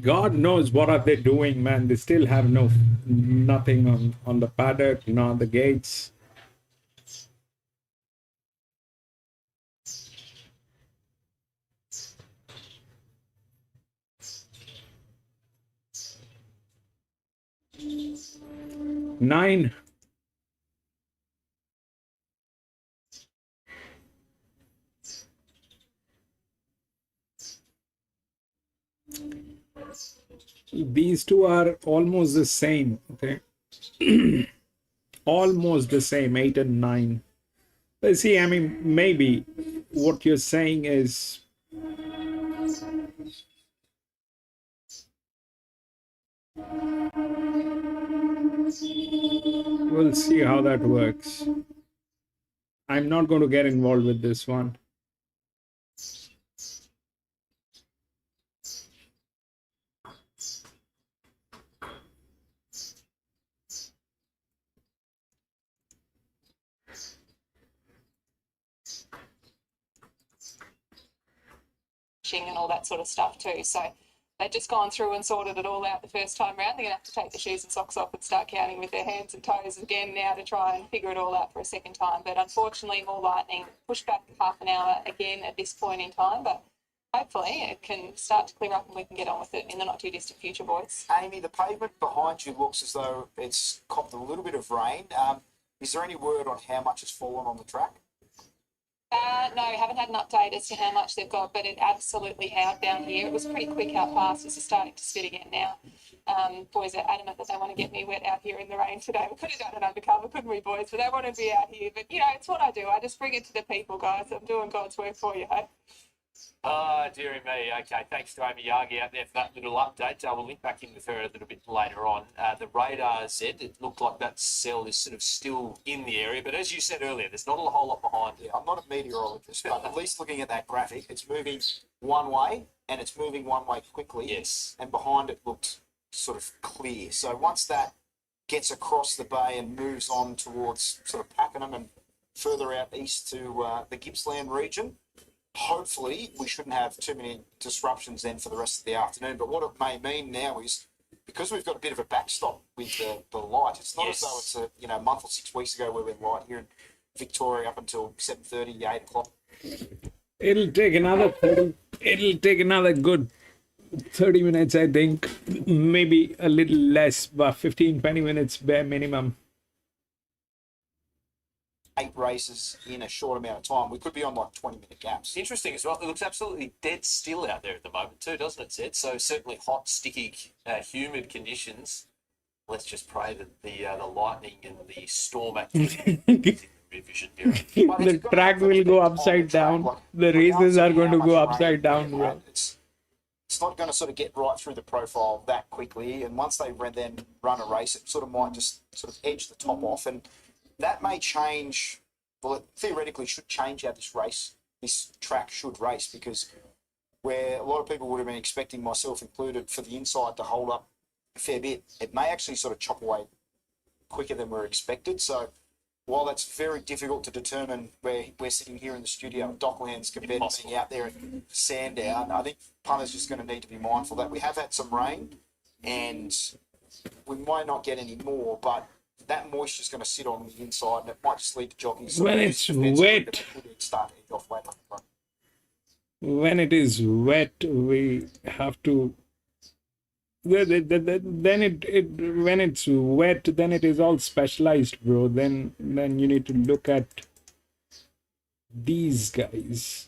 God knows what are they doing, man. They still have nothing on the paddock, nor the gates. Nine. These two are almost the same, okay? Almost the same, 8 and 9. But see, I mean, maybe what you're saying is we'll see how that works. I'm not going to get involved with this one. And all that sort of stuff too. So they've just gone through and sorted it all out the first time round. They're going to have to take the shoes and socks off and start counting with their hands and toes again now to try and figure it all out for a second time. But unfortunately, more lightning, pushed back half an hour again at this point in time. But hopefully it can start to clear up and we can get on with it in the not too distant future, boys. Amy, the pavement behind you looks as though it's copped a little bit of rain. Is there any word on how much has fallen on the track? No, haven't had an update as to how much they've got, but it absolutely howled down here. It was pretty quick how fast. This is starting to spit again now. Boys are adamant that they want to get me wet out here in the rain today. We could have done it undercover, couldn't we, boys? But they want to be out here. But, you know, it's what I do. I just bring it to the people, guys. I'm doing God's work for you, hey? Oh, dearie me. Okay, thanks to Amy Yagi out there for that little update. We'll link back in with her a little bit later on. The radar, Zed, it looked like that cell is sort of still in the area, but as you said earlier, there's not a whole lot behind it. I'm not a meteorologist, but at least looking at that graphic, it's moving one way, and it's moving one way quickly. Yes. And behind it looked sort of clear. So once that gets across the bay and moves on towards sort of Pakenham and further out east to the Gippsland region, hopefully we shouldn't have too many disruptions then for the rest of the afternoon. But what it may mean now is, because we've got a bit of a backstop with the light, it's not as though it's a month or 6 weeks ago where we're light here in Victoria up until 7:30, 8 o'clock. It'll take another good 30 minutes, I think. Maybe a little less, but 15, 20 minutes bare minimum. 8 races in a short amount of time. We could be on like 20-minute gaps. It's interesting as well. It looks absolutely dead still out there at the moment too, doesn't it, Zed? So certainly hot, sticky, humid conditions. Let's just pray that the lightning and the storm activity is in the rear vision mirror. The track will go upside down. The races are going to go upside down, bro. It's not going to sort of get right through the profile that quickly. And once they then run a race, it sort of might just sort of edge the top off. And that may change, well, it theoretically should change how this track should race, because where a lot of people would have been expecting, myself included, for the inside to hold up a fair bit, it may actually sort of chop away quicker than we're expected. So while that's very difficult to determine where we're sitting here in the studio at Docklands compared to being out there at Sandown, I think punters just going to need to be mindful that we have had some rain and we might not get any more, but that moisture is going to sit on the inside and it might just lead to jockeys. When it's wet, start to edge off later. when it is wet, we have to. Then when it's wet, then it is all specialized, bro. Then you need to look at these guys.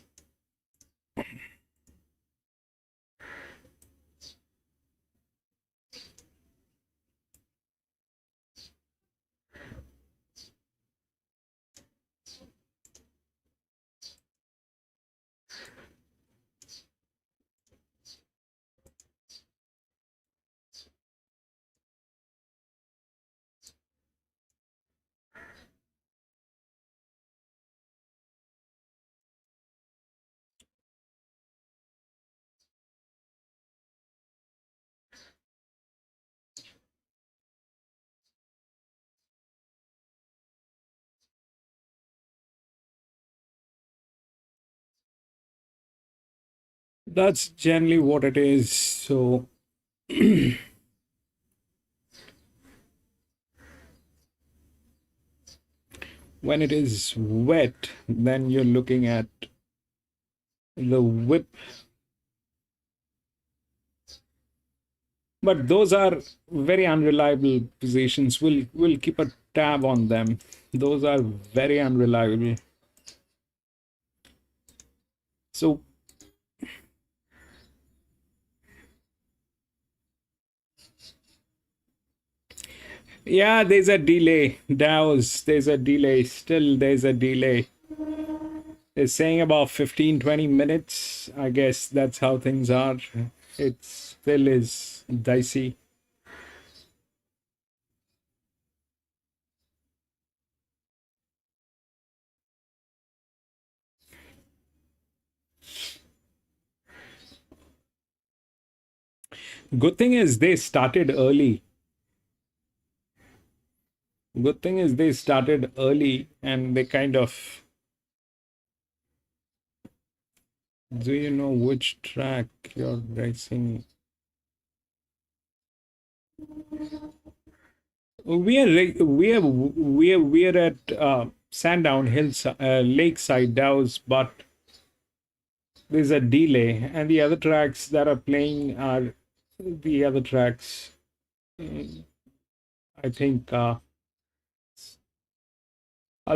That's generally what it is. So when it is wet, then you're looking at the whip. But those are very unreliable positions. We'll keep a tab on them. Those are very unreliable. So yeah, there's a delay. Dows, there's a delay. Still, there's a delay. They're saying about 15-20 minutes. I guess that's how things are. It still is dicey. Good thing is they started early. Good thing is they started early and they kind of. Do you know which track you're racing? We're at Sandown Hills, Lakeside Dows, but there's a delay, and the other tracks that are playing are the other tracks. I think I'll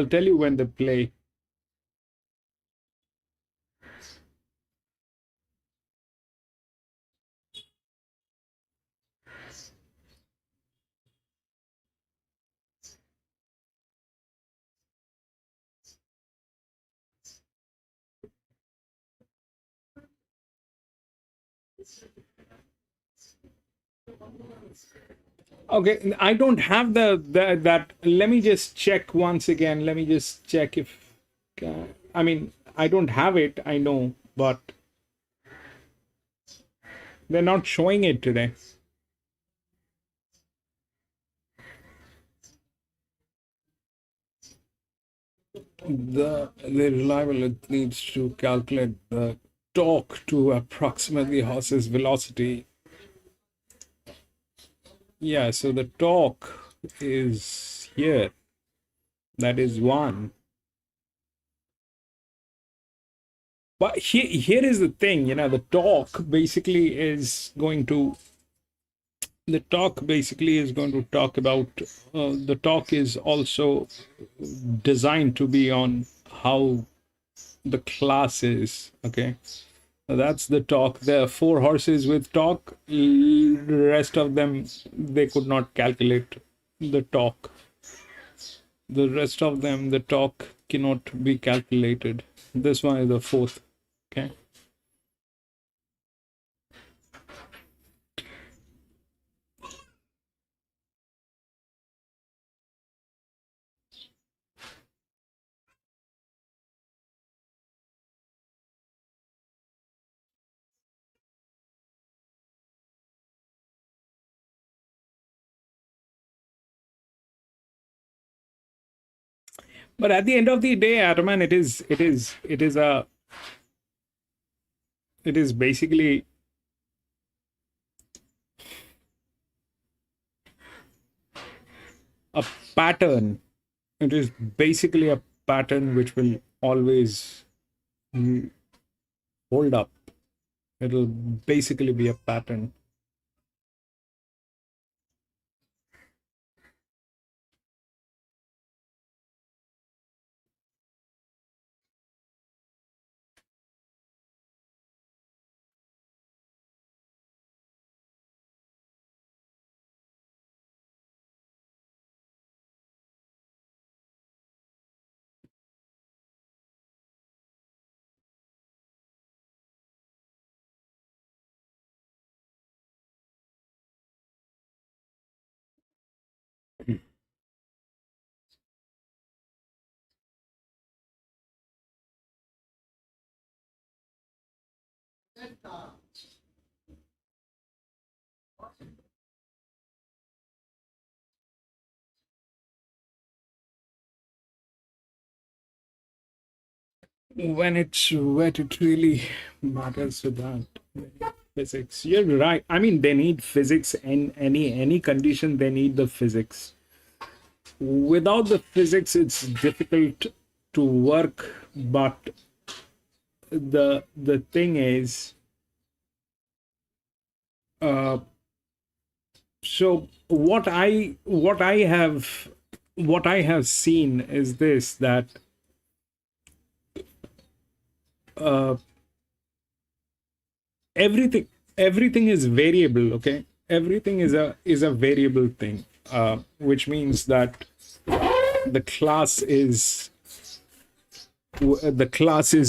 tell you when they play. Okay, I don't have the that. Let me just check once again. Let me just check if. I mean, I don't have it. I know, but they're not showing it today. The reliable it needs to calculate the torque to approximate the horse's velocity. Yeah, so the torque is here. That is one. But here is the thing, the torque basically is going to talk about the torque is also designed to be on how the class is. Okay, so that's the torque. There are 4 horses with torque. The rest of them, they could not calculate the torque. The rest of them, the torque cannot be calculated. This one is the 4th. Okay. But at the end of the day, Atman, it is basically a pattern. It is basically a pattern which will always hold up. It'll basically be a pattern. when it's wet, it really matters to that. Physics. You're right. I mean, they need physics in any condition. They need the physics. Without the physics, it's difficult to work. But the thing is, so what I have seen is this, that everything is variable. Okay, everything is a variable thing, which means that the class is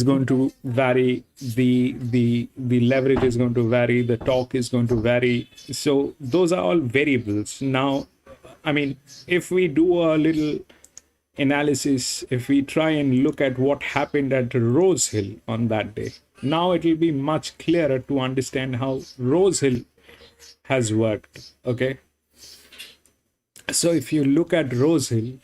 going to vary, the leverage is going to vary, the torque is going to vary. So those are all variables. Now, I mean, if we do a little analysis, if we try and look at what happened at Rose Hill on that day, now it will be much clearer to understand how Rose Hill has worked. Okay, so if you look at Rose Hill,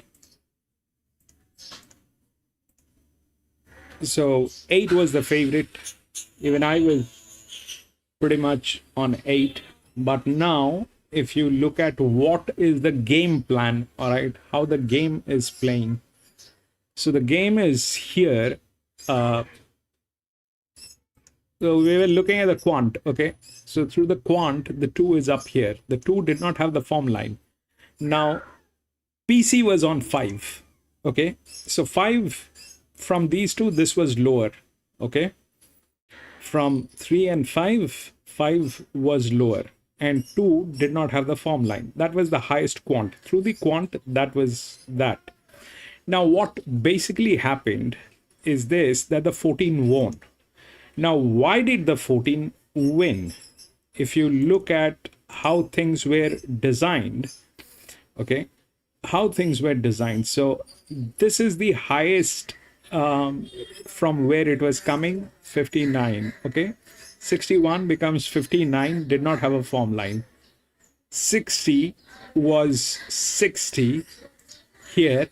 so 8 was the favorite. Even I was pretty much on 8. But now, if you look at what is the game plan, all right, how the game is playing. So the game is here. So we were looking at the quant, okay? So through the quant, the 2 is up here. The 2 did not have the form line. Now, PC was on 5, okay? So 5, from these two, this was lower, okay? From 3 and 5, 5 was lower. And 2 did not have the form line. That was the highest quant. Through the quant, that was that. Now, what basically happened is this, that the 14 won. Now, why did the 14 win? If you look at how things were designed, okay, how things were designed. So this is the highest from where it was coming, 59, okay. 61 becomes 59, did not have a form line. 60 was 60 here,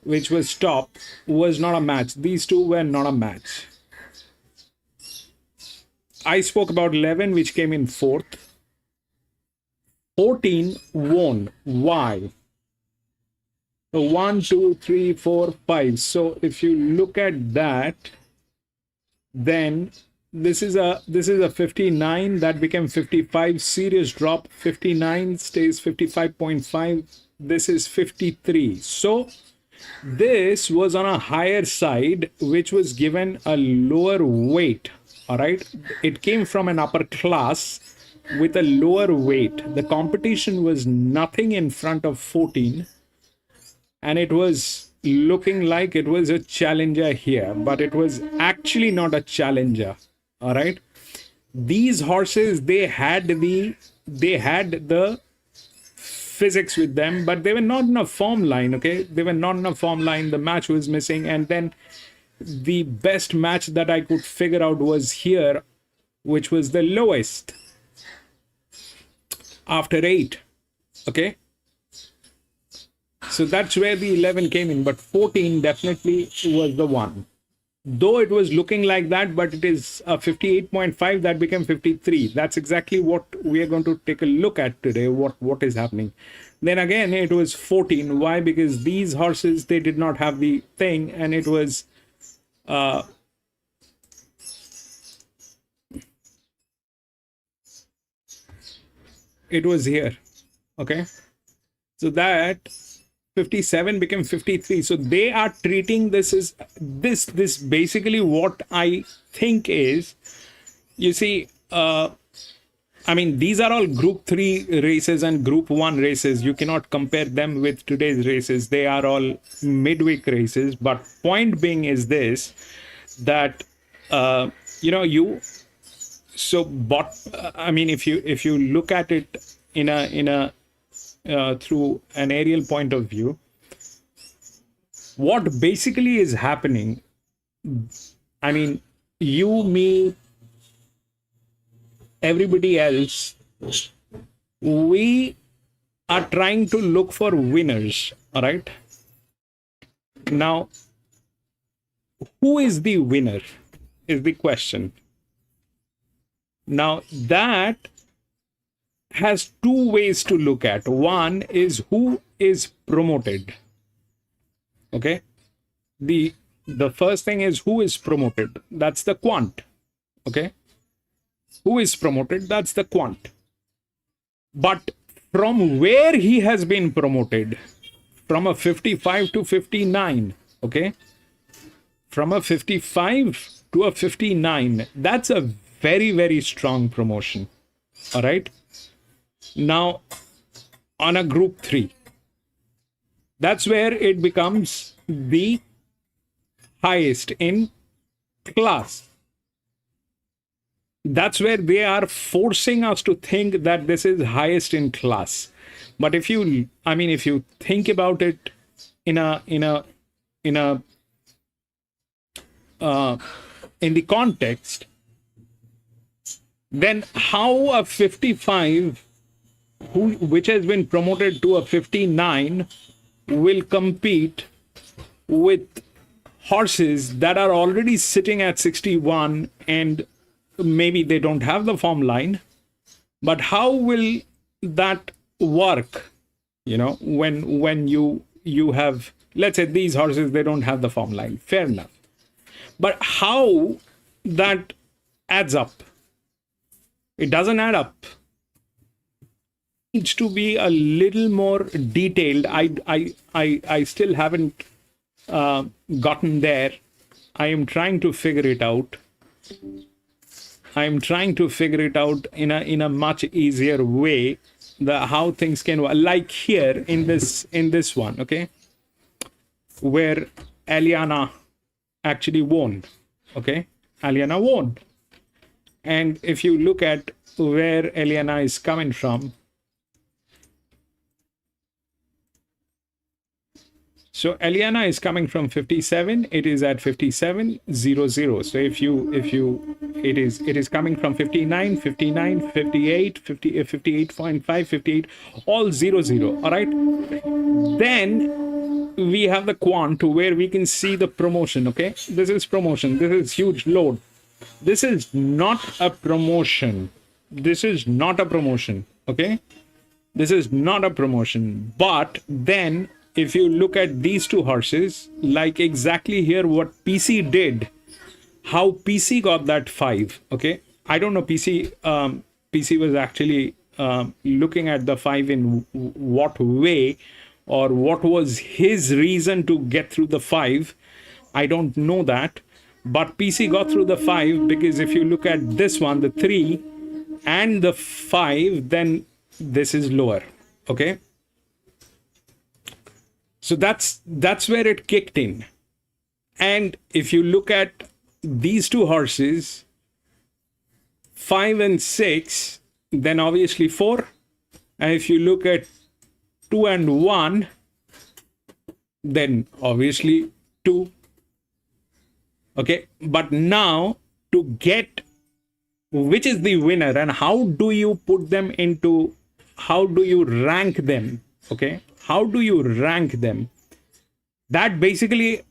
which was top, was not a match. These two were not a match. I spoke about 11, which came in 4th. 14 won. Why? 1, 2, 3, 4, 5. So if you look at that, then this is a 59 that became 55. Serious drop. 59 stays 55.5. This is 53. So this was on a higher side, which was given a lower weight. All right, it came from an upper class with a lower weight. The competition was nothing in front of 14, and it was looking like it was a challenger here, but it was actually not a challenger. All right, these horses, they had the physics with them, but they were not in a form line. Okay, they were not in a form line. The match was missing, and then the best match that I could figure out was here, which was the lowest after 8. Okay, so that's where the 11 came in, but 14 definitely was the one. Though it was looking like that, but it is a 58.5 that became 53. That's exactly what we are going to take a look at today, what is happening. Then again, it was 14. Why? Because these horses, they did not have the thing, and it was it was here. Okay, so that 57 became 53. So they are treating this as this basically what I think is, you see, I mean, these are all group 3 races and group 1 races. You cannot compare them with today's races. They are all midweek races. But point being is this, that I mean, if you look at it in a through an aerial point of view, what basically is happening, I mean, you, me, everybody else, we are trying to look for winners. All right, now who is the winner is the question. Now that has two ways to look at. One is who is promoted. Okay. The first thing is who is promoted. That's the quant. Okay. Who is promoted? That's the quant. But from where he has been promoted, from a 55 to 59, okay? From a 55 to a 59, that's a very, very strong promotion. All right. Now, on a group 3, that's where it becomes the highest in class. That's where they are forcing us to think that this is highest in class. But if you think about it in the context, then how a 55 which has been promoted to a 59 will compete with horses that are already sitting at 61 and maybe they don't have the form line, but how will that work, when you have, let's say these horses, they don't have the form line, fair enough, but how that adds up? It doesn't add up. It needs to be a little more detailed. I still haven't gotten there. I am trying to figure it out. I'm trying to figure it out in a much easier way, how things can work. Like here in this one, okay, where Aliana actually won, okay, Aliana won. And if you look at where Aliana is coming from, so Aliana is coming from 57, it is at 57.00. So it is coming from 59, 59, 58, 50, 58.5, 58, all 00. All right. Then we have the quant where we can see the promotion. Okay. This is promotion. This is huge load. This is not a promotion. This is not a promotion. Okay. This is not a promotion. But then if you look at these two horses, like exactly here what PC did, how PC got that 5, okay? I don't know, PC was actually looking at the 5 in what way, or what was his reason to get through the 5. I don't know that, but PC got through the 5 because if you look at this one, the 3 and the 5, then this is lower, okay? So that's where it kicked in. And if you look at these two horses, 5 and 6, then obviously 4. And if you look at 2 and 1, then obviously 2. Okay, but now to get which is the winner and how do you put them into, how do you rank them? Okay. How do you rank them? That basically,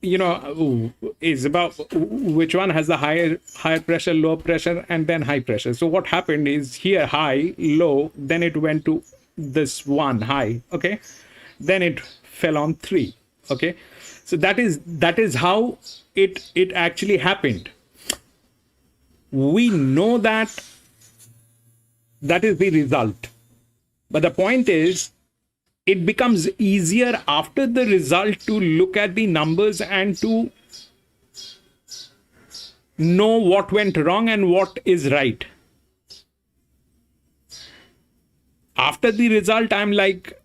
is about which one has the higher pressure, low pressure, and then high pressure. So what happened is here high, low, then it went to this one high, okay? Then it fell on 3, okay? So that is how it actually happened. We know that is the result. But the point is, it becomes easier after the result to look at the numbers and to know what went wrong and what is right. After the result, I'm like,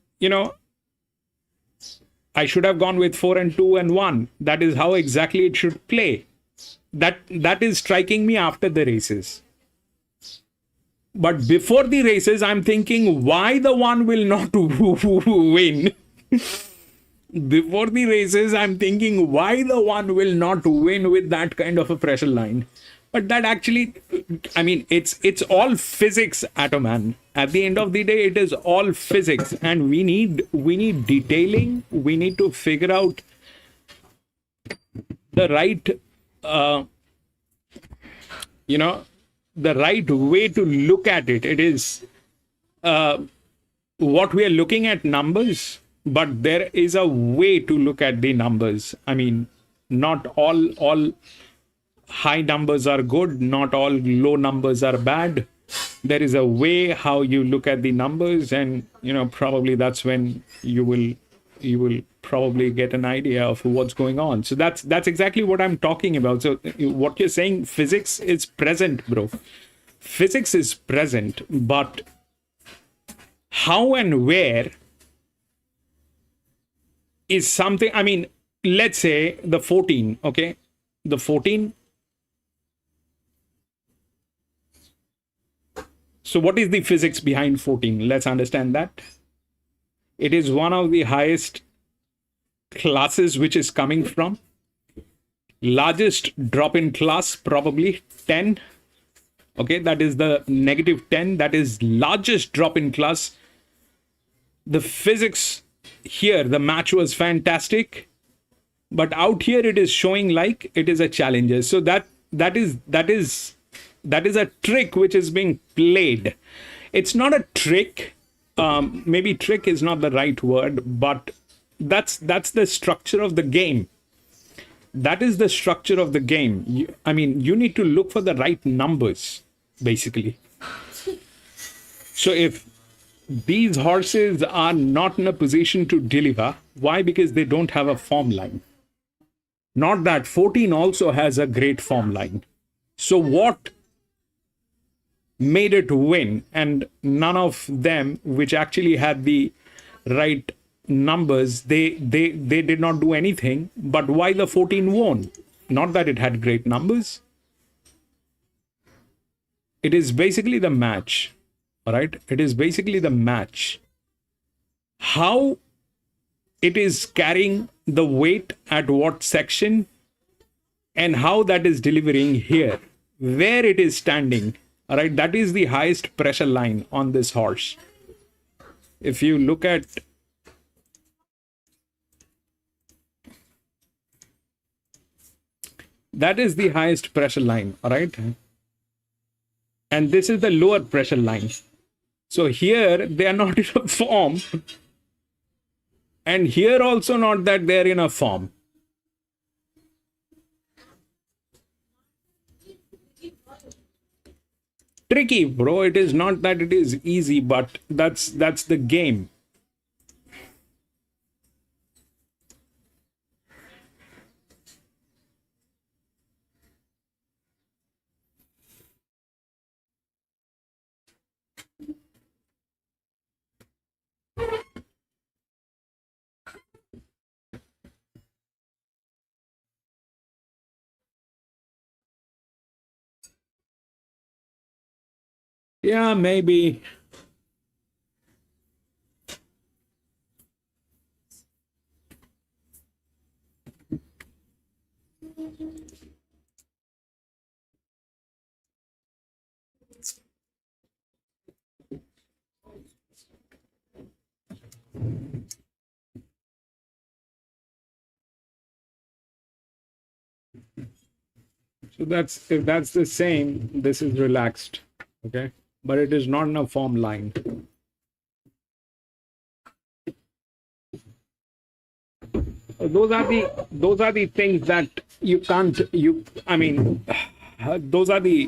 I should have gone with 4 and 2 and 1. That is how exactly it should play. That is striking me after the races. But before the races, I'm thinking, why the one will not win? Before the races, I'm thinking, why the one will not win with that kind of a pressure line? But that actually, it's all physics, Atoman. At the end of the day, it is all physics. And we need detailing. We need to figure out the right you know, the right way to look at it. It is what we are looking at numbers, but there is a way to look at the numbers. I mean, not all high numbers are good, not all low numbers are bad. There is a way how you look at the numbers, and probably that's when you will probably get an idea of what's going on. So that's exactly what I'm talking about. So what you're saying, physics is present, bro. Physics is present, but how and where is something. I mean, let's say the 14, okay? The 14. So what is the physics behind 14? Let's understand that. It is one of the highest classes which is coming from. Largest drop in class, probably 10. Okay, that is the -10. That is largest drop in class. The physics here, the match was fantastic. But out here it is showing like it is a challenger. So that is a trick which is being played. It's not a trick. Maybe trick is not the right word, but that's the structure of the game. That is the structure of the game. You need to look for the right numbers, basically. So if these horses are not in a position to deliver, why? Because they don't have a form line. Not that 14 also has a great form line. So what made it win? And none of them which actually had the right numbers, they did not do anything. But why the 14 won? Not that it had great numbers. It is basically the match. All right, it is basically the match. How it is carrying the weight at what section, and how that is delivering here, where it is standing. All right, that is the highest pressure line on this horse. If you look at that, is the highest pressure line. All right, and this is the lower pressure line. So here they are not in a form, and here also not that they are in a form. Tricky, bro. It is not that it is easy, but that's the game. Yeah, maybe. So if that's the same, this is relaxed, okay? But it is not in a form line. Those are the things that you can't, those are the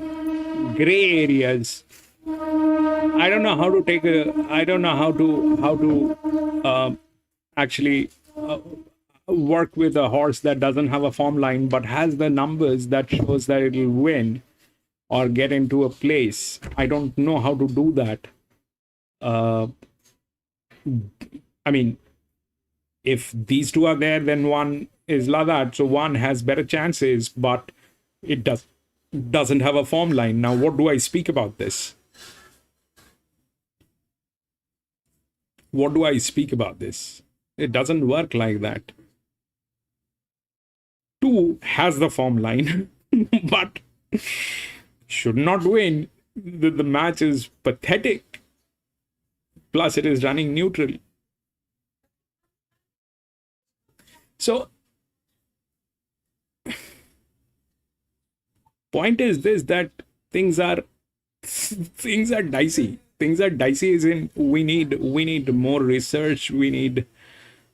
gray areas. I don't know how to actually work with a horse that doesn't have a form line but has the numbers that shows that it will win or get into a place. I don't know how to do that. If these two are there, then one is Ladat, so one has better chances, but it doesn't have a form line. Now, what do I speak about this? What do I speak about this? It doesn't work like that. 2 has the form line, but should not win. The match is pathetic. Plus, it is running neutral. So, Point is this, that things are dicey. Things are dicey as in we need more research, we need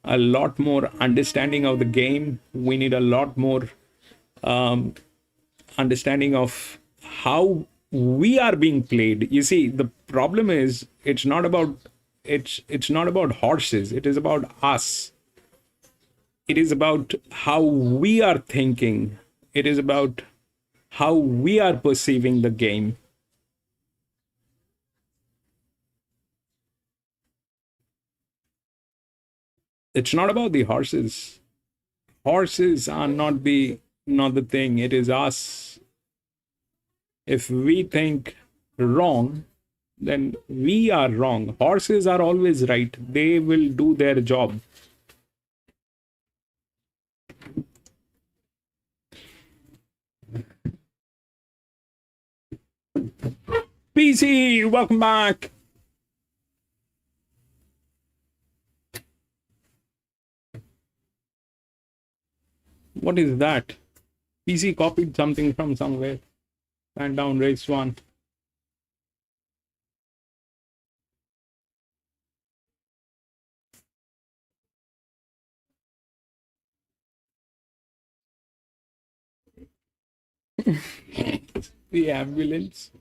a lot more understanding of the game, we need a lot more understanding of how we are being played. You see, the problem is it's not about horses, it is about us. It is about how we are thinking, it is about how we are perceiving the game. It's not about the horses. Horses are not the thing. It is us. If we think wrong, then we are wrong. Horses are always right. They will do their job. PC, welcome back. What is that? PC copied something from somewhere. Sandown race 1. The ambulance.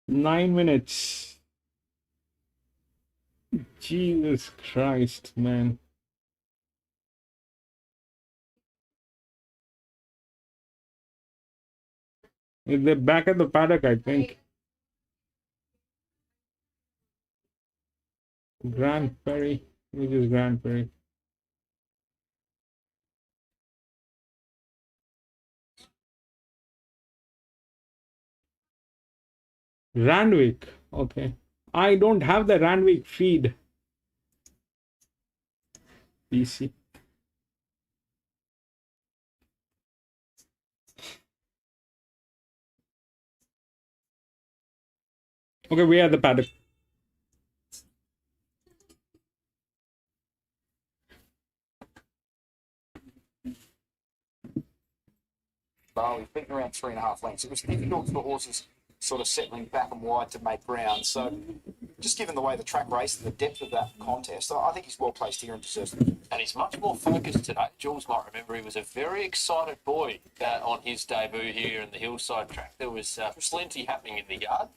Nine minutes. Jesus Christ, man. They're back at the paddock, I think. Grand Ferry. Which is Grand Ferry? Randwick. Okay. I don't have the Randwick feed. PC. Okay, we are at the paddock. He's beaten around 3.5 lengths. It was difficult for the horses sort of settling back and wide to make ground. So just given the way the track raced and the depth of that contest, I think he's well placed here and deserves it. And he's much more focused today. Jules might remember he was a very excited boy on his debut here in the hillside track. There was plenty happening in the yard.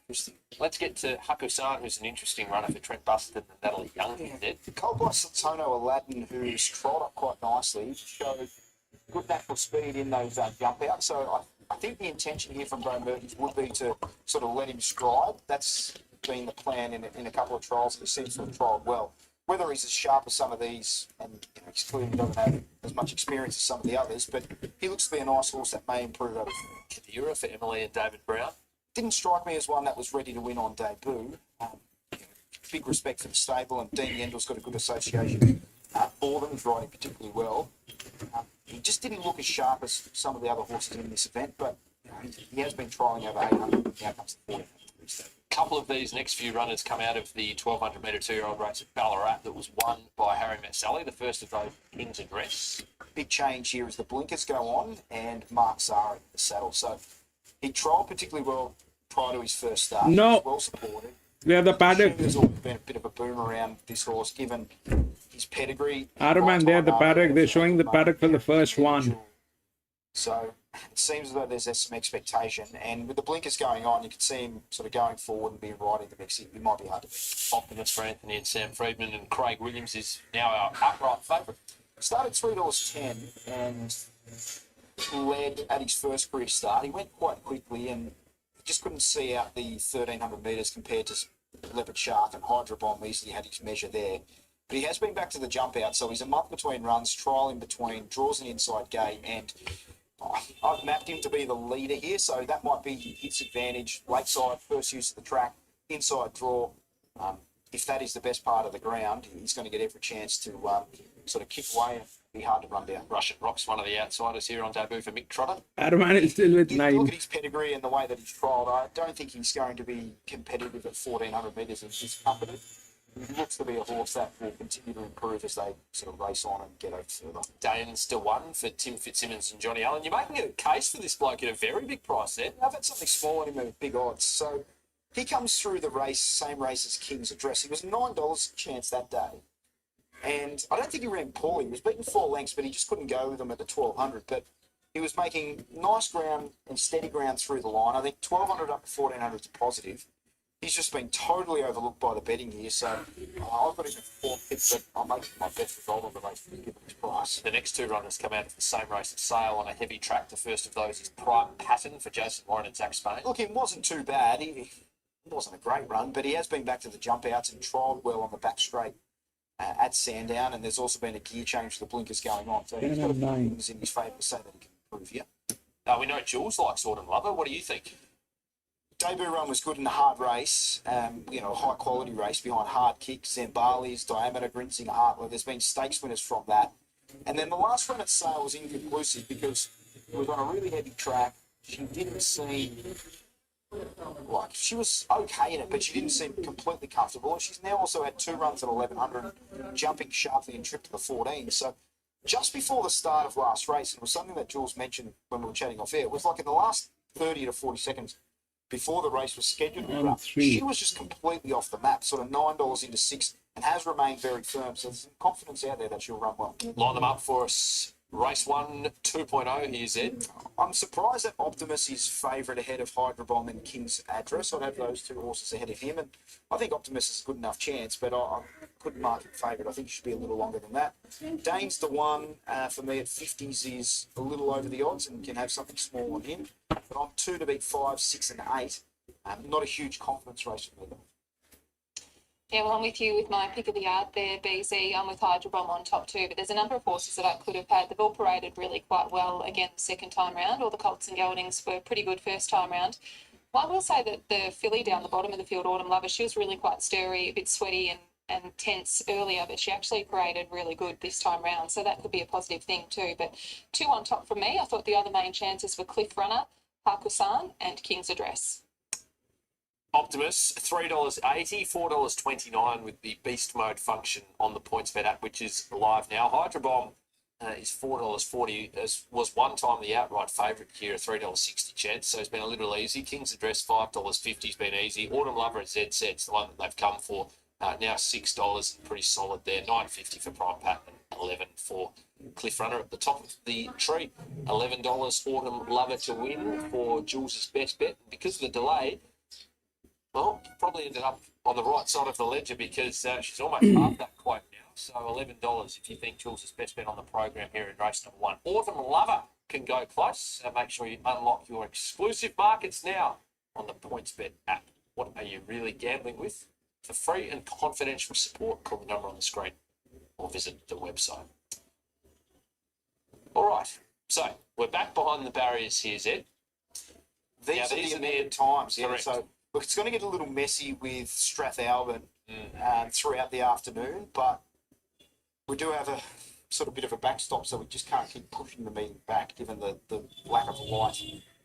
Let's get to Hakusan, who's an interesting runner for Trent Buston and Natalie Young. Cold by Satono Aladdin, who's trod up quite nicely, showed good natural speed in those jump outs. So I think the intention here from Bo Mertens would be to sort of let him stride. That's been the plan in a couple of trials. He seems to have trialled well. Whether he's as sharp as some of these, and he clearly doesn't have as much experience as some of the others, but he looks to be a nice horse that may improve over Kadira for Emily and David Brown. Didn't strike me as one that was ready to win on debut. Big respect for the stable, and Dean Yendel's got a good association for them. He's riding particularly well. He just didn't look as sharp as some of the other horses in this event, but he has been trialling over 800. Now comes the 1400. A couple of these next few runners come out of the 1200 metre two-year-old race at Ballarat that was won by Harry Met-Sally, the first of those Kings and Dress. Big change here as the blinkers go on and Mark Zara in the saddle. So he trialled particularly well prior to his first start. No. He was well supported. We are the paddock. There's all been a bit of a boom around this horse, given his pedigree. Arman, they're the paddock. They're showing the paddock for the first one. So it seems as though there's some expectation. And with the blinkers going on, you can see him sort of going forward and being right in the mix. He might be hard to beat. Optimus for Anthony and Sam Friedman, and Craig Williams is now our outright favourite. Started $3.10 and led at his first career start. He went quite quickly and just couldn't see out the 1,300 metres compared to Leopard Shark, and Hydra Bomb easily had his measure there. But he has been back to the jump out, so he's a month between runs, trial in between, draws an inside game, and I've mapped him to be the leader here, so that might be his advantage. Lakeside, first use of the track, inside draw. If that is the best part of the ground, he's going to get every chance to sort of kick away and be hard to run down. Russian Rock's one of the outsiders here on debut for Mick Trotter. Arman is still with You look 9. at his pedigree and the way that he's trialled, I don't think he's going to be competitive at 1,400 metres in this company. He looks to be a horse that will continue to improve as they sort of race on and get over further. Dane's still one for Tim Fitzsimmons and Johnny Allen. You're making a case for this bloke at a very big price there. I've had something small on him with big odds. So he comes through the race, same race as King's Address. He was $9 chance that day. And I don't think he ran poorly. He was beaten 4 lengths, but he just couldn't go with them at the 1200. But he was making nice ground and steady ground through the line. I think 1200 up to 1400 is positive. He's just been totally overlooked by the betting here. So I've got him at 4 picks, but I'm making my best result on the race given his price. The next 2 runners come out of the same race at Sale on a heavy track. The first of those is Prime Pattern for Jason Warren and Zach Spain. Look, it wasn't too bad. It wasn't a great run, but he has been back to the jump outs and trialled well on the back straight at Sandown, and there's also been a gear change to the blinkers going on. So he's got a few things in his favour to say that he can improve here. We know Jules likes Autumn Lover. What do you think? Debut run was good in a hard race, a high quality race behind Hard Kick, Zambali's, Diameter, Grinsing, Hartler. There's been stakes winners from that. And then the last run at Sale was inconclusive because it was on a really heavy track. She didn't seem like she was okay in it, but she didn't seem completely comfortable. And she's now also had 2 runs at 1100, jumping sharply and tripped to the 14. So just before the start of last race, and it was something that Jules mentioned when we were chatting off air, it was like in the last 30 to 40 seconds before the race was scheduled to run, she was just completely off the map, sort of $9 into 6, and has remained very firm. So there's some confidence out there that she'll run well. Line them up for us. Race 1 2.0, here's Ed. I'm surprised that Optimus is favourite ahead of Hydra Bomb and King's Address. I'd have those 2 horses ahead of him, and I think Optimus is a good enough chance, but I couldn't mark him favourite. I think he should be a little longer than that. Dane's the one for me at 50s is a little over the odds and can have something small on him. But I'm 2 to beat 5, 6 and 8. Not a huge confidence race for me though. Yeah, well, I'm with you with my pick of the yard there, BZ. I'm with Hydra Bomb on top 2, but there's a number of horses that I could have had. They've all paraded really quite well again the second time round. All the Colts and Geldings were pretty good first time round. Well, I will say that the filly down the bottom of the field, Autumn Lover, she was really quite stirry, a bit sweaty and tense earlier, but she actually paraded really good this time round, so that could be a positive thing too. But 2 on top from me. I thought the other main chances were Cliff Runner, Hakusan and King's Address. Optimus, $3.80, $4.29 with the beast mode function on the PointsBet app, which is live now. Hydra Bomb is $4.40, was one time the outright favourite here, a $3.60 chance, so it's been a little easy. King's Address, $5.50 has been easy. Autumn Lover, as Ed said, it's the one that they've come for. Now $6, pretty solid there. $9.50 for Prime Pattern, $11 for Cliff Runner. At the top of the tree, $11 Autumn Lover to win for Jules's best bet. Because of the delay, well, probably ended up on the right side of the ledger because she's almost half that quote now. So $11 if you think Jules is best bet on the program here in race number 1. Autumn Lover can go close. Make sure you unlock your exclusive markets now on the PointsBet app. What are you really gambling with? For free and confidential support, call the number on the screen or visit the website. All right, so we're back behind the barriers here, Zed. These are the end times, yeah. Correct. So look, it's going to get a little messy with Strathalbyn throughout the afternoon, but we do have a sort of bit of a backstop, so we just can't keep pushing the meeting back given the lack of light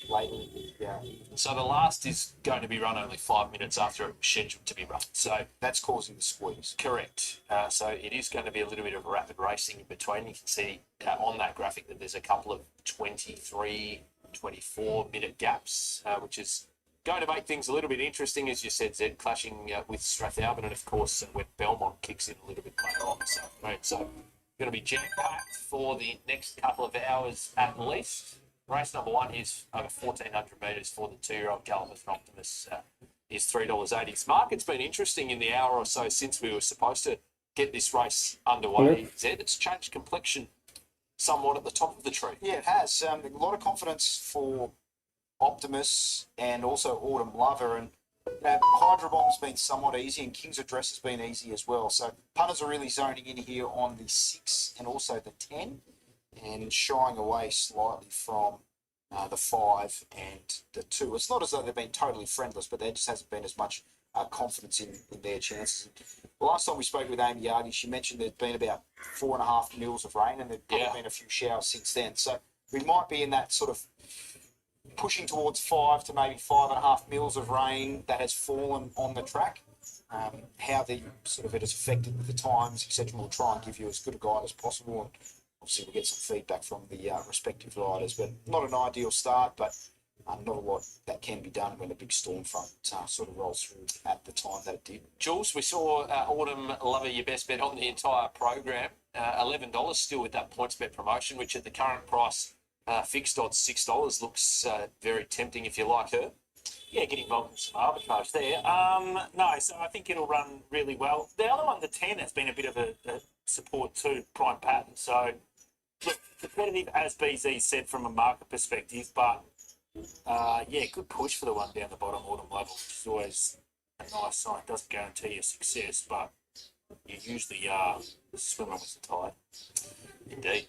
later. Yeah. So the last is going to be run only 5 minutes after it was scheduled to be run. So that's causing the squeeze. Correct. So it is going to be a little bit of rapid racing in between. You can see on that graphic that there's a couple of 23, 24-minute gaps, which is going to make things a little bit interesting, as you said, Zed, clashing with Strathalbyn, and of course when Belmont kicks in a little bit later on this afternoon. So going to be jam-packed for the next couple of hours at least. Race number 1 is over 1,400 metres for the 2-year-old Gallivers and Optimus is $3.80. This market's been interesting in the hour or so since we were supposed to get this race underway. Zed, it's changed complexion somewhat at the top of the tree. Yeah, it has. A lot of confidence for Optimus and also Autumn Lover, and Hydra Bomb's been somewhat easy, and King's Address has been easy as well. So punters are really zoning in here on the 6 and also the 10, and shying away slightly from the 5 and the 2. It's not as though they've been totally friendless, but there just hasn't been as much confidence in their chances. The last time we spoke with Amy Yardy, she mentioned there's been about 4.5 mils of rain, and there've probably been a few showers since then. So we might be in that sort of pushing towards 5 to maybe 5.5 mils of rain that has fallen on the track. how the sort of it is affected with the times, etc. We'll try and give you as good a guide as possible, and obviously we'll get some feedback from the respective riders. But not an ideal start, but not a lot that can be done when a big storm front sort of rolls through at the time that it did. Jules, we saw Autumn Lover, your best bet on the entire program. $11 still with that points bet promotion, which at the current price, fixed odds $6, looks very tempting if you like her. Yeah, get involved in some arbitrage there. No, so I think it'll run really well. The other one, the 10, has been a bit of a support too, prime pattern. So, look, competitive as BZ said from a market perspective, but yeah, good push for the one down the bottom, Autumn level, which is always a nice sign. It doesn't guarantee you success, but you usually are swimming with the tide. Indeed.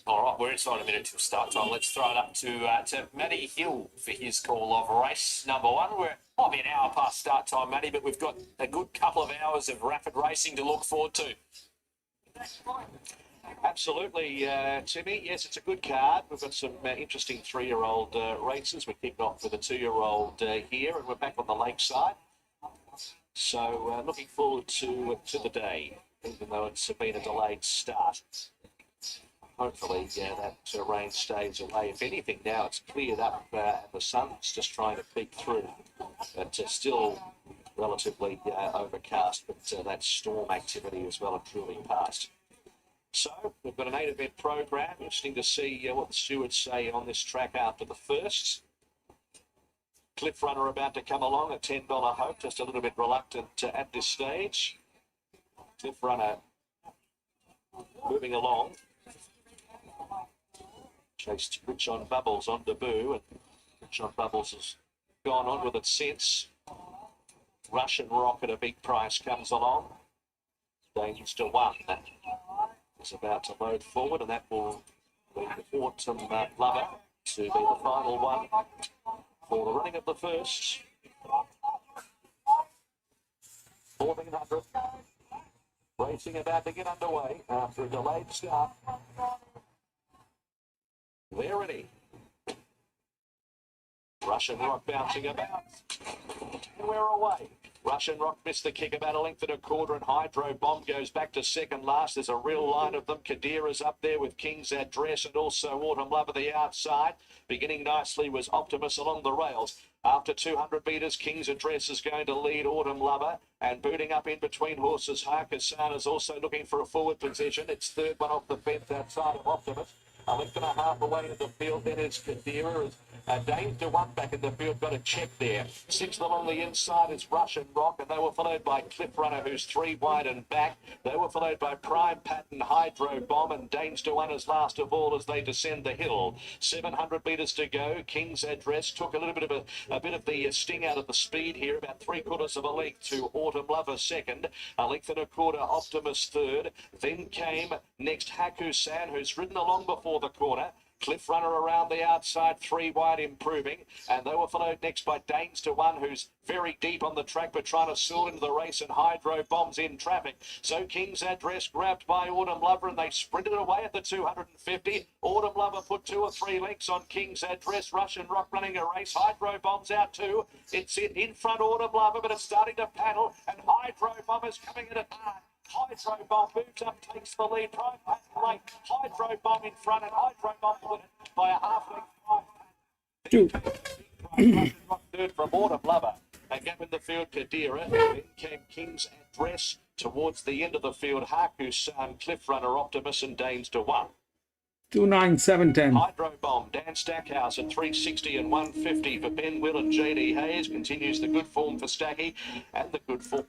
All right, we're inside a minute till start time. Let's throw it up to Matty Hill for his call of race number one. Might be an hour past start time, Matty, but we've got a good couple of hours of rapid racing to look forward to. Absolutely, Timmy. Yes, it's a good card. We've got some interesting 3-year-old races. We're kicking off with a 2-year-old here, and we're back on the lakeside. So looking forward to the day, even though it's been a delayed start. Hopefully, that rain stays away. If anything, now it's cleared up and the sun's just trying to peek through. But still relatively overcast, but that storm activity as well and truly past. So we've got an 8-event program. Interesting to see what the stewards say on this track after the first. Cliff Runner about to come along, a $10 hope, just a little bit reluctant at this stage. Cliff Runner moving along. Chased Rich on Bubbles on debut, and Rich on Bubbles has gone on with it since. Russian Rock at a big price comes along. Dangerous to one. Is about to load forward, and that will be the Autumn Lover to be the final one for the running of the first. 1400. Racing about to get underway after a delayed start. They're ready. Russian Rock bouncing about. We're away. Russian Rock missed the kick about a length and a quarter, and Hydro Bomb goes back to second last. There's a real line of them. Kadira's up there with King's Address and also Autumn Lover the outside. Beginning nicely was Optimus along the rails. After 200 metres, King's Address is going to lead Autumn Lover, and booting up in between horses, Harkissan is also looking for a forward position. It's third one off the fence outside of Optimus. A length and a half away in the field, then is Kadira. Dame to one back in the field, got a check there. Sixth along the inside is Russian Rock, and they were followed by Cliff Runner, who's 3 wide and back. They were followed by Prime Pattern, Hydro Bomb, and Danes to one as last of all as they descend the hill. 700 metres to go. King's Address took a little bit of a bit of the sting out of the speed here, about 3/4 of a length to Autumn Lover second. A length and a quarter, Optimus third. Then came next Haku-san, who's ridden along before the corner. Cliff Runner around the outside, 3 wide improving, and they were followed next by Danes to one, who's very deep on the track but trying to soar into the race, and Hydro Bombs in traffic. So King's Address grabbed by Autumn Lover, and they sprinted away at the 250. Autumn Lover put 2 or 3 lengths on King's Address. Russian Rock running a race. Hydro Bombs out too. It's in front Autumn Lover, but it's starting to paddle, and Hydro Bomb is coming in at hard. Hydro Bomb moves up, takes the lead. Prime Pattern late. Hydro Bomb in front, and Hydro Bomb won it by a half length. Russian Rock third from Autumn Lover. A gap in the field, Kadira. Then came King's Address towards the end of the field. Haku-san, Cliff Runner, Optimus, and Danes to one. 29710. Hydro Bomb, Dan Stackhouse at 360 and 150 for Ben Will and JD Hayes. Continues the good form for Stacky and the good form.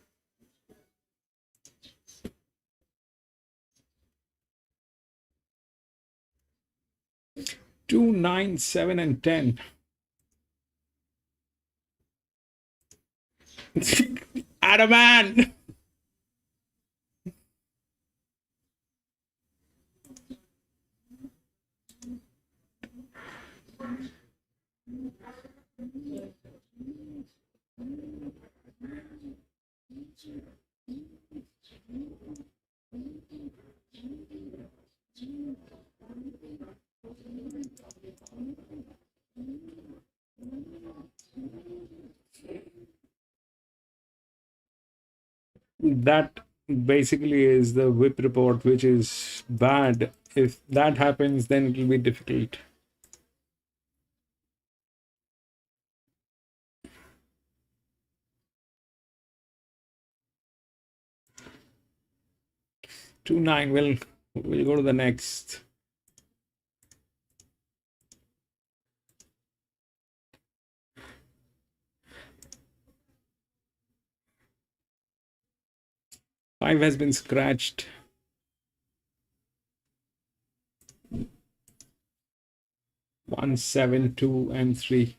2, 9, 7, and 10. Adaman! that basically is the whip report, which is bad. If that happens, then it will be difficult. Two nine. We'll go to the next. Five has been scratched. One, seven, two, and three.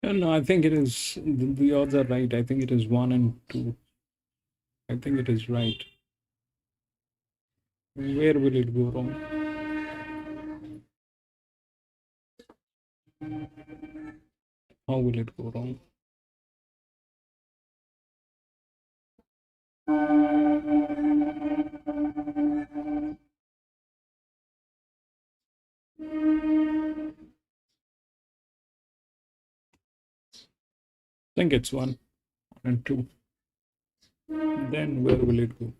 No, I think it is, the odds are right. I think it is 1 and 2. I think it is right. Where will it go wrong? How will it go wrong? I think it's 1 and 2. Then where will it go?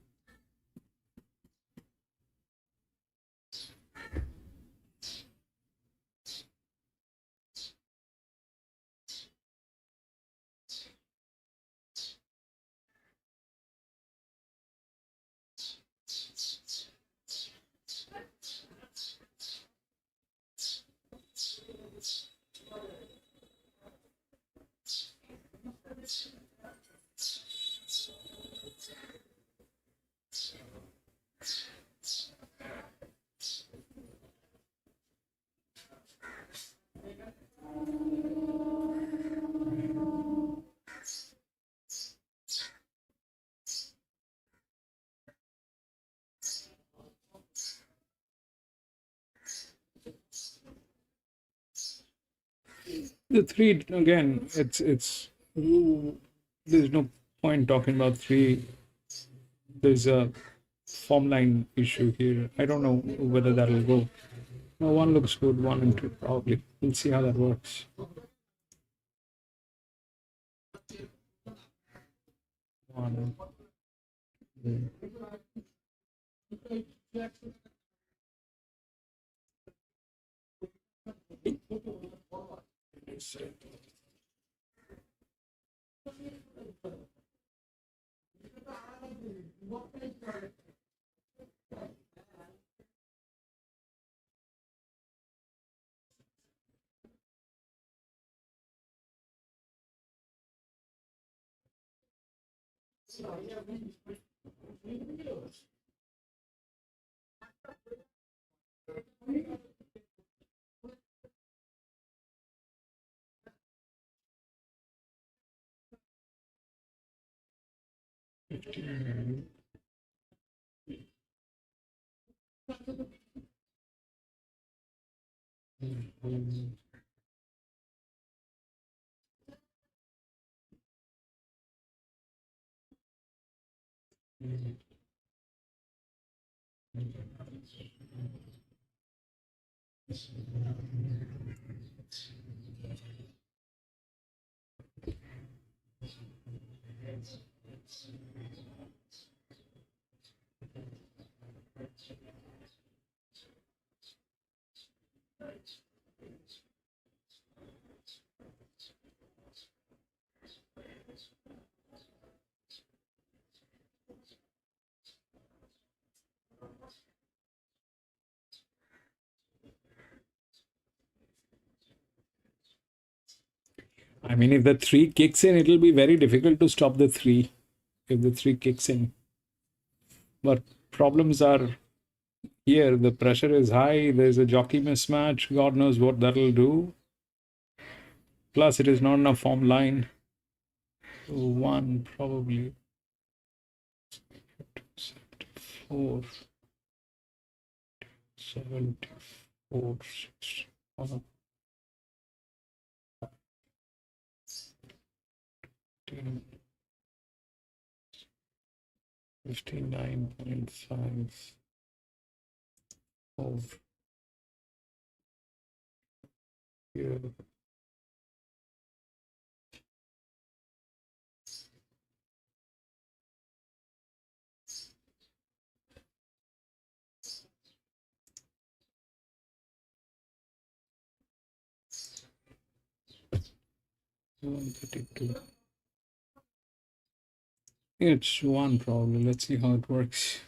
The 3 again, it's there's no point talking about 3. There's a form line issue here. I don't know whether that'll go. No, 1 looks good, 1 and 2 probably. We'll see how that works. 1 and 2. I mean, if the 3 kicks in, it'll be very difficult to stop the 3 if the 3 kicks in. But problems are here. The pressure is high. There's a jockey mismatch. God knows what that'll do. Plus, it is not enough form line. 1 probably. 74. 74. 59.5 of here. $132. It's 1 probably. Let's see how it works.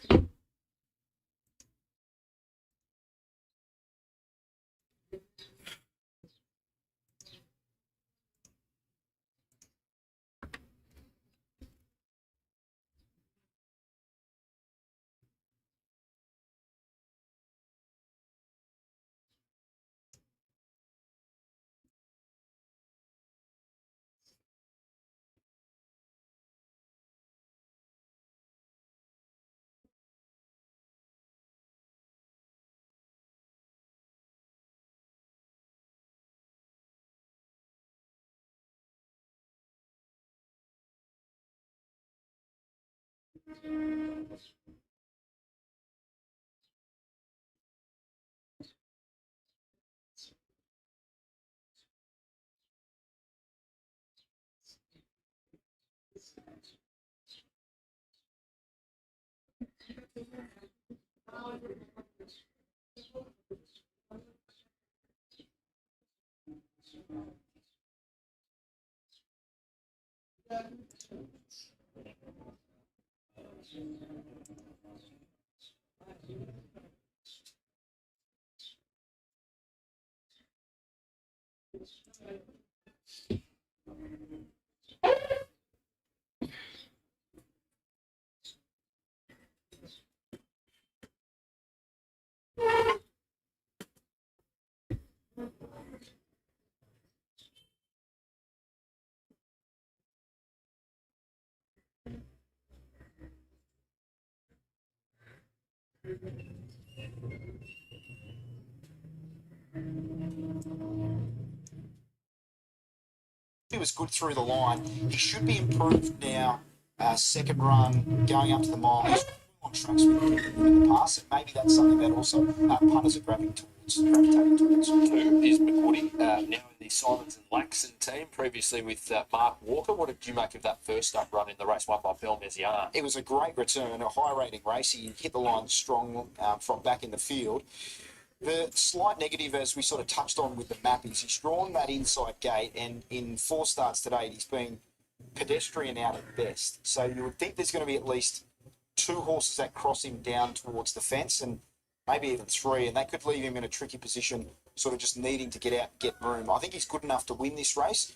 He was good through the line. He should be improved now. Second run, going up to the mile. He's on tracks with him in the past, and maybe that's something that also punters are gravitating towards. Two is McWoody, now in the Simons and Laxon team, previously with Mark Walker. What did you make of that first up run in the race won by Bill Messiaen? It was a great return, a high rating race. He hit the line strong from back in the field. The slight negative, as we sort of touched on with the map, is he's drawn that inside gate, and in 4 starts to date, he's been pedestrian out at best. So you would think there's going to be at least 2 horses that cross him down towards the fence, and maybe even 3, and that could leave him in a tricky position, sort of just needing to get out and get room. I think he's good enough to win this race.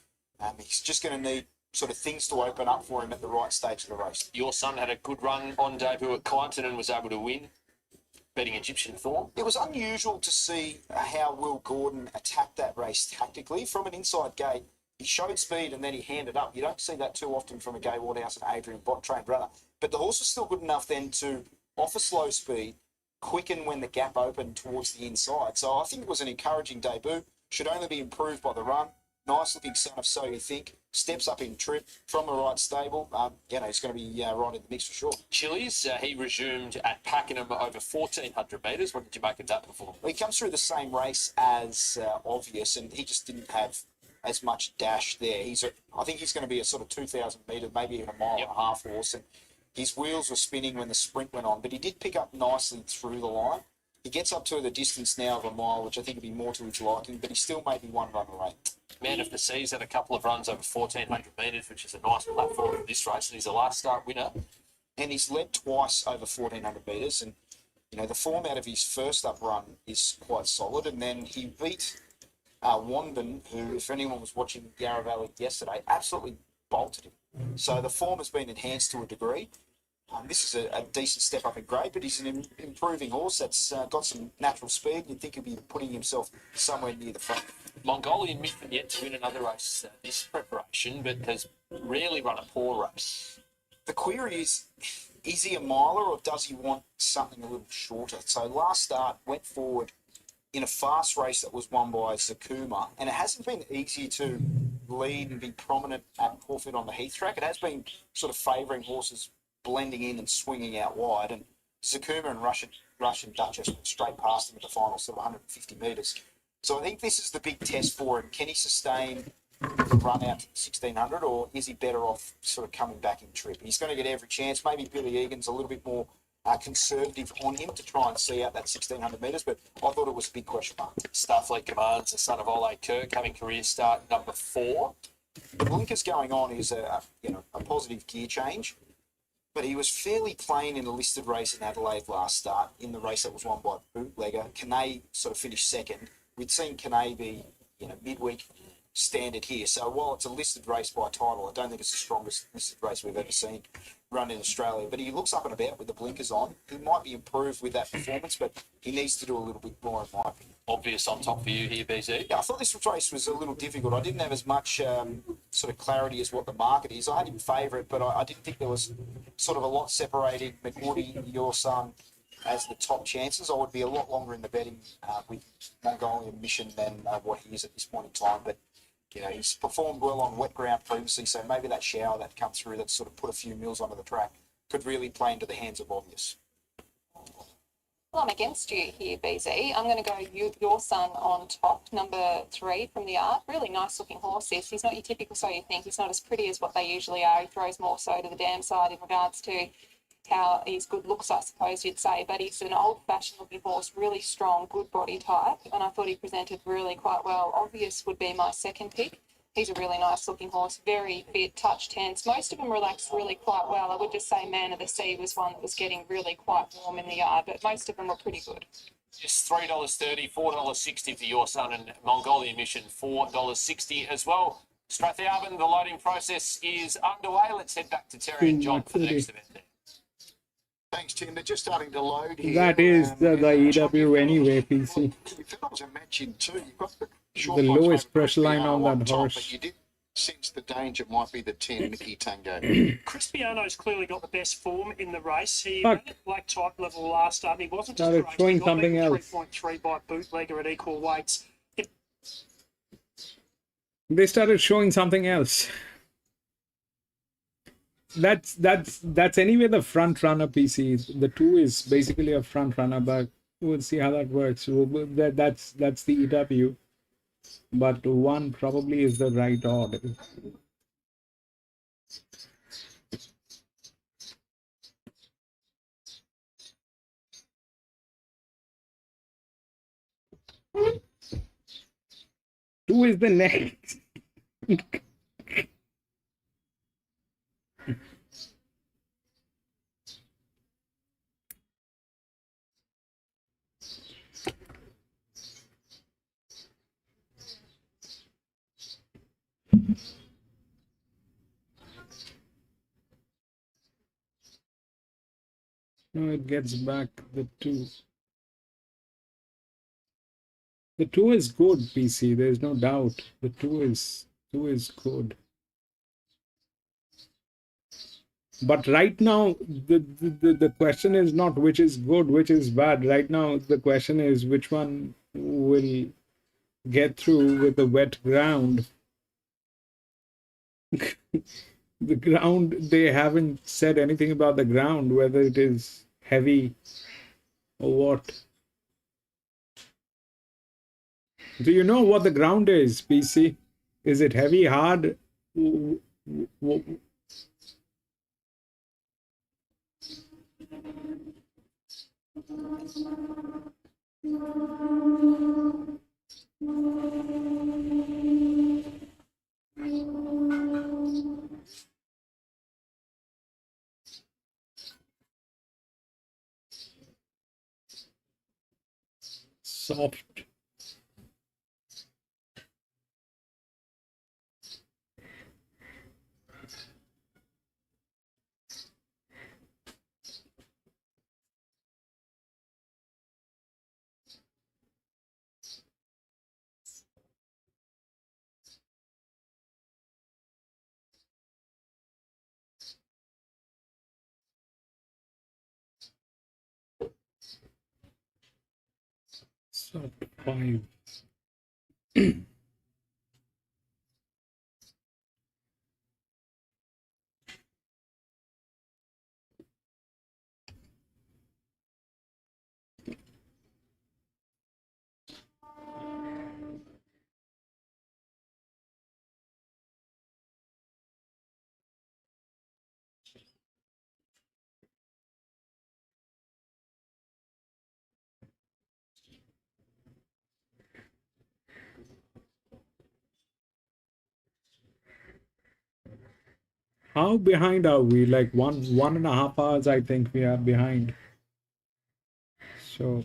He's just going to need sort of things to open up for him at the right stage of the race. Your son had a good run on debut at Kyneton and was able to win, beating Egyptian form. It was unusual to see how Will Gordon attacked that race tactically. From an inside gate, he showed speed and then he handed up. You don't see that too often from a Gai Waterhouse and Adrian Bott-trained runner. But the horse was still good enough then to offer slow speed, quicken when the gap opened towards the inside. So I think it was an encouraging debut. Should only be improved by the run. Nice looking son of So You Think. Steps up in trip from the right stable. He's going to be right in the mix for sure. Chili's, he resumed at Pakenham over 1,400 metres. What did you make of that performance? Well, he comes through the same race as Obvious, and he just didn't have as much dash there. I think he's going to be a sort of 2,000 metre, maybe even a mile and a half horse, and his wheels were spinning when the sprint went on, but he did pick up nicely through the line. He gets up to the distance now of a mile, which I think would be more to his liking, but he still may be 1 run away. Man of the Seas had a couple of runs over 1,400 metres, which is a nice platform for this race, and he's a last start winner. And he's led twice over 1,400 metres, and the form out of his first up run is quite solid. And then he beat Wanban, who, if anyone was watching Yarra Valley yesterday, absolutely bolted him. So the form has been enhanced to a degree. This is a decent step up in grade, but he's an improving horse that's got some natural speed. You'd think he'd be putting himself somewhere near the front. Mongolian Myth yet to win another race this preparation, but has rarely run a poor race. The query is he a miler or does he want something a little shorter? So last start went forward in a fast race that was won by Zakuma, and it hasn't been easy to lead and be prominent at Caulfield on the Heath track. It has been sort of favouring horses blending in and swinging out wide, and Zakuma and Russian Duchess went straight past him at the final sort of 150 metres. So I think this is the big test for him. Can he sustain the run out to 1,600, or is he better off sort of coming back in trip? He's going to get every chance. Maybe Billy Egan's a little bit more conservative on him to try and see out that 1,600 metres, but I thought it was a big question mark. Starfleet Commands, the son of Ole Kirk, having career start number 4. The blinkers going on is a positive gear change, but he was fairly plain in a listed race in Adelaide last start, in the race that was won by Bootlegger. Canay sort of finished second. We'd seen Canay be, midweek standard here. So while it's a listed race by title, I don't think it's the strongest listed race we've ever seen run in Australia. But he looks up and about with the blinkers on. He might be improved with that performance, but he needs to do a little bit more, in my opinion. Obvious on top for you here, BZ. Yeah, I thought this race was a little difficult. I didn't have as much sort of clarity as what the market is. I had him favourite, but I didn't think there was sort of a lot separating McWoody, Your Son, as the top chances. I would be a lot longer in the betting with Mongolian Mission than what he is at this point in time. But, he's performed well on wet ground previously, so maybe that shower that come through that sort of put a few mils onto the track could really play into the hands of obvious. Well, I'm against you here, BZ. I'm going to go your son on top, number 3 from the art. Really nice looking horse this. He's not your typical So You Think. He's not as pretty as what they usually are. He throws more so to the damn side in regards to how he's good looks, I suppose you'd say. But he's an old-fashioned looking horse, really strong, good body type. And I thought he presented really quite well. Obvious would be my second pick. He's a really nice looking horse, very fit, touch tense. Most of them relaxed really quite well. I would just say Man of the Sea was one that was getting really quite warm in the yard, but most of them were pretty good. Just $3.30, $4.60 for your son, and Mongolian Mission $4.60 as well. Strathalbyn, the loading process is underway. Let's head back to Terry and John for the next event there. Thanks, Tim. They're just starting to load here. That is the EW anyway, PC. We felt it was a match in 2. You've got the The lowest pressure line on that top, horse. but you did sense the danger might be the 10, Mickey Tango. Cristiano's clearly got the best form in the race. He Fuck. made it black type level last start. He wasn't just Started great. showing He got something beaten else. 3.3 by Bootlegger at equal weights. They started showing something else. That's anyway the front runner, PC. The 2 is basically a front runner, but we'll see how that works. That's the EW, but 1 probably is the right order. Two is the next. No, it gets back the 2. The 2 is good, PC. There's no doubt. The 2 is good. But right now, the question is not which is good, which is bad. Right now, the question is which one will get through with the wet ground. The ground, they haven't said anything about the ground, whether it is heavy or what. Do you know what the ground is, PC? Is it heavy, hard? Soft. Soft 5. How behind are we? Like 1.5 hours, I think we are behind. So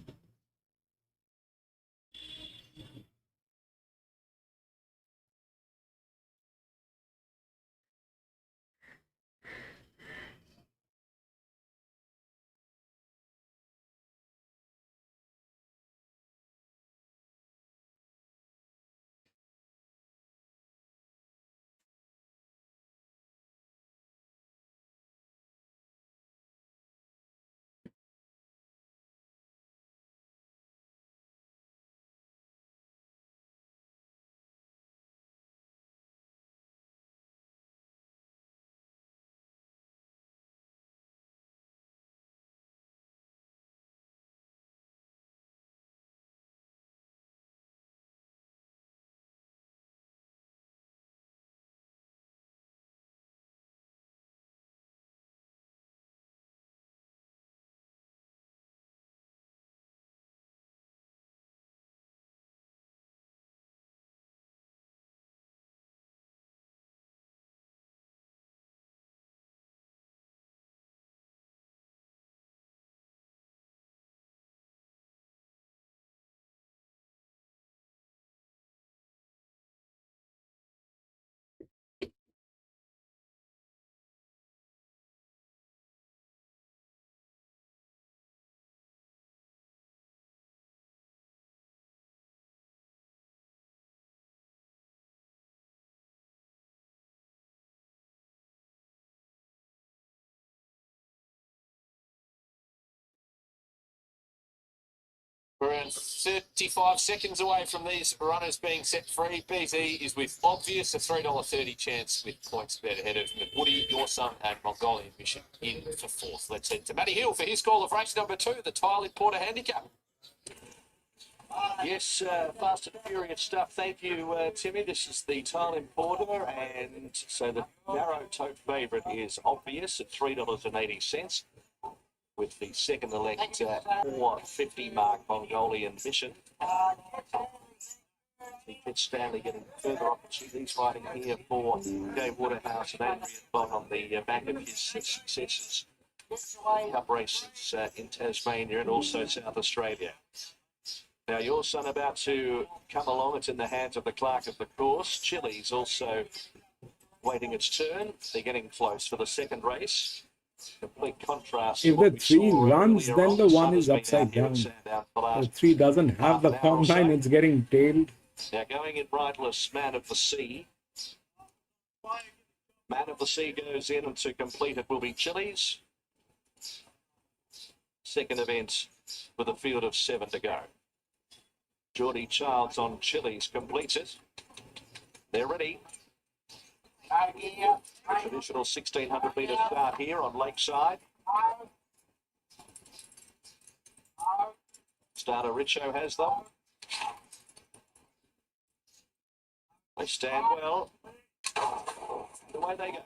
We're around 35 seconds away from these runners being set free. BZ is with Obvious, a $3.30 chance with points bet ahead of Woody, Your Son and Mongolian Mission in for fourth. Let's head to Matty Hill for his call of race number 2, the Tile Importer Handicap. Yes, fast and furious stuff. Thank you, Timmy. This is the Tile Importer, and so the narrow tote favourite is Obvious at $3.80. With the second elect 450 mark Mongolian Mission. Pitt Stanley getting further opportunities riding here for Jay Waterhouse and Adrian Bott on the back of his successes. Cup races in Tasmania and also South Australia. Now, Your Son about to come along. It's in the hands of the clerk of the course. Chili's also waiting its turn. They're getting close for the second race. Complete contrast. If the 3 runs, then the 1 is upside down. The 3 doesn't have the form line, it's getting tailed. Now going in riderless, Man of the Sea. Man of the Sea goes in, and to complete it will be Chili's. Second event with a field of 7 to go. Geordie Childs on Chili's completes it. They're ready. The traditional 1600 metre start here on Lakeside. Starter Richo has them. They stand well. Away they go.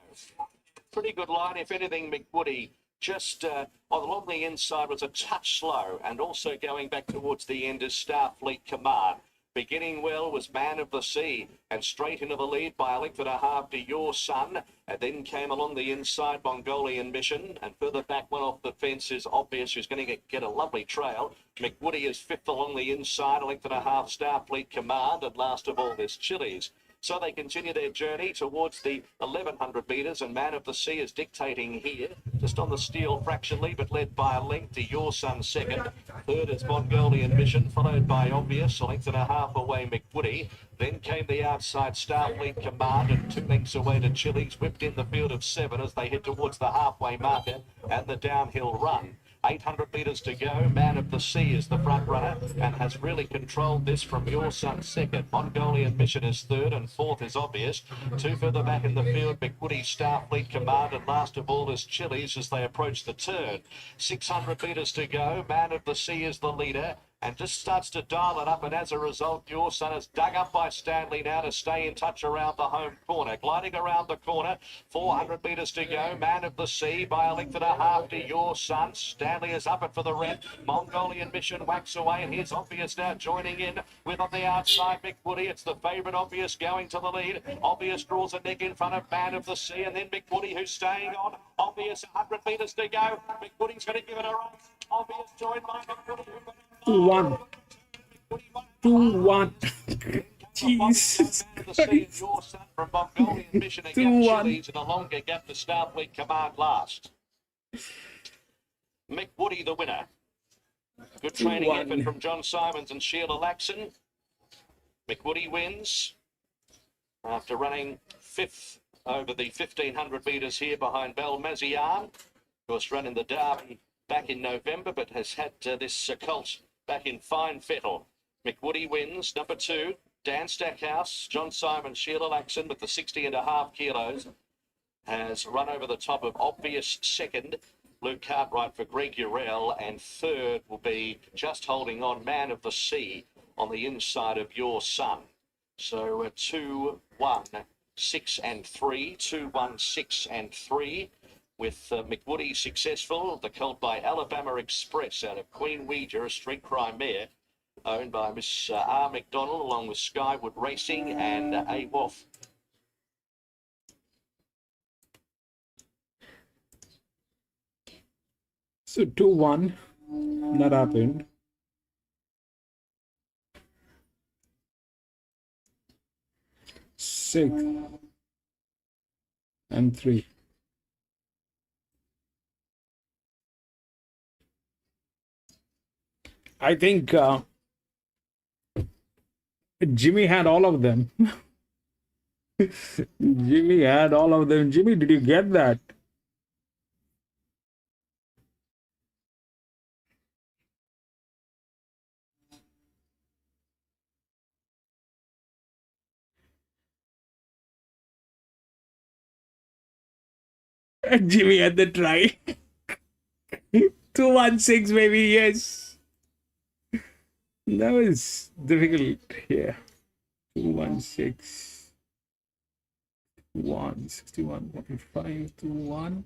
Pretty good line. If anything, McWoody just along the inside was a touch slow, and also going back towards the end is Starfleet Command. Beginning well was Man of the Sea, and straight into the lead by a length and a half to Your Son, and then came along the inside Mongolian Mission, and further back one off the fence is Obvious, who's going to get a lovely trail. McWoody is fifth along the inside, a length and a half Starfleet Command, and last of all this Chili's. So they continue their journey towards the 1100 metres, and Man of the Sea is dictating here, just on the steel fractionally, but led by a length to Your Son second. Third is Mongolian Mission, followed by Obvious, a length and a half away McWoody. Then came the outside Starfleet Command, and 2 lengths away to Chili's, whipped in the field of 7 as they head towards the halfway marker and the downhill run. 800 metres to go. Man of the Sea is the front runner and has really controlled this from Your Son second. Mongolian Mission is third, and fourth is Obvious. 2 further back in the field, McWoody, Starfleet Command, and last of all is Chili's as they approach the turn. 600 metres to go. Man of the Sea is the leader and just starts to dial it up, and as a result, Your Son is dug up by Stanley now to stay in touch around the home corner. Gliding around the corner, 400 metres to go. Man of the Sea by a length and a half to Your Son. Stanley is up it for the red. Mongolian Mission whacks away, and here's Obvious now joining in with on the outside McWoody. It's the favourite Obvious going to the lead. Obvious draws a neck in front of Man of the Sea, and then McWoody who's staying on. Obvious 100 metres to go. McWoody's going to give it a run. Obvious joined by McWoody. 2-1. 2-1. Jesus Christ. Your Son from Mongolian Mission against Chili's, and a longer gap to Starfleet Command last. McWoody the winner. Good training effort from John Simons and Sheila Laxon. McWoody wins after running 5th over the 1500 metres here behind Bel Mazian. Of course, running the Derby back in November, but has had this colt back in fine fettle. McWoody wins. Number 2, Dan Stackhouse, John Simon, Sheila Laxon with the 60.5 kilos, has run over the top of Obvious second. Luke Cartwright for Greg Urell, and third will be just holding on Man of the Sea on the inside of Your Son. So 2, 1, 6 and 3, 2, 1, 6 and 3. With McWoody successful, the colt by Alabama Express out of Queen Ouija, a street crime mare, owned by Miss R. McDonald, along with Skywood Racing and A. Wolf. So 2-1, that happened. Six and 3. I think Jimmy had all of them. Jimmy had all of them. Jimmy, did you get that? Jimmy had the try. 216, baby, yes. That was difficult. Yeah. 216. 161.5 to 1.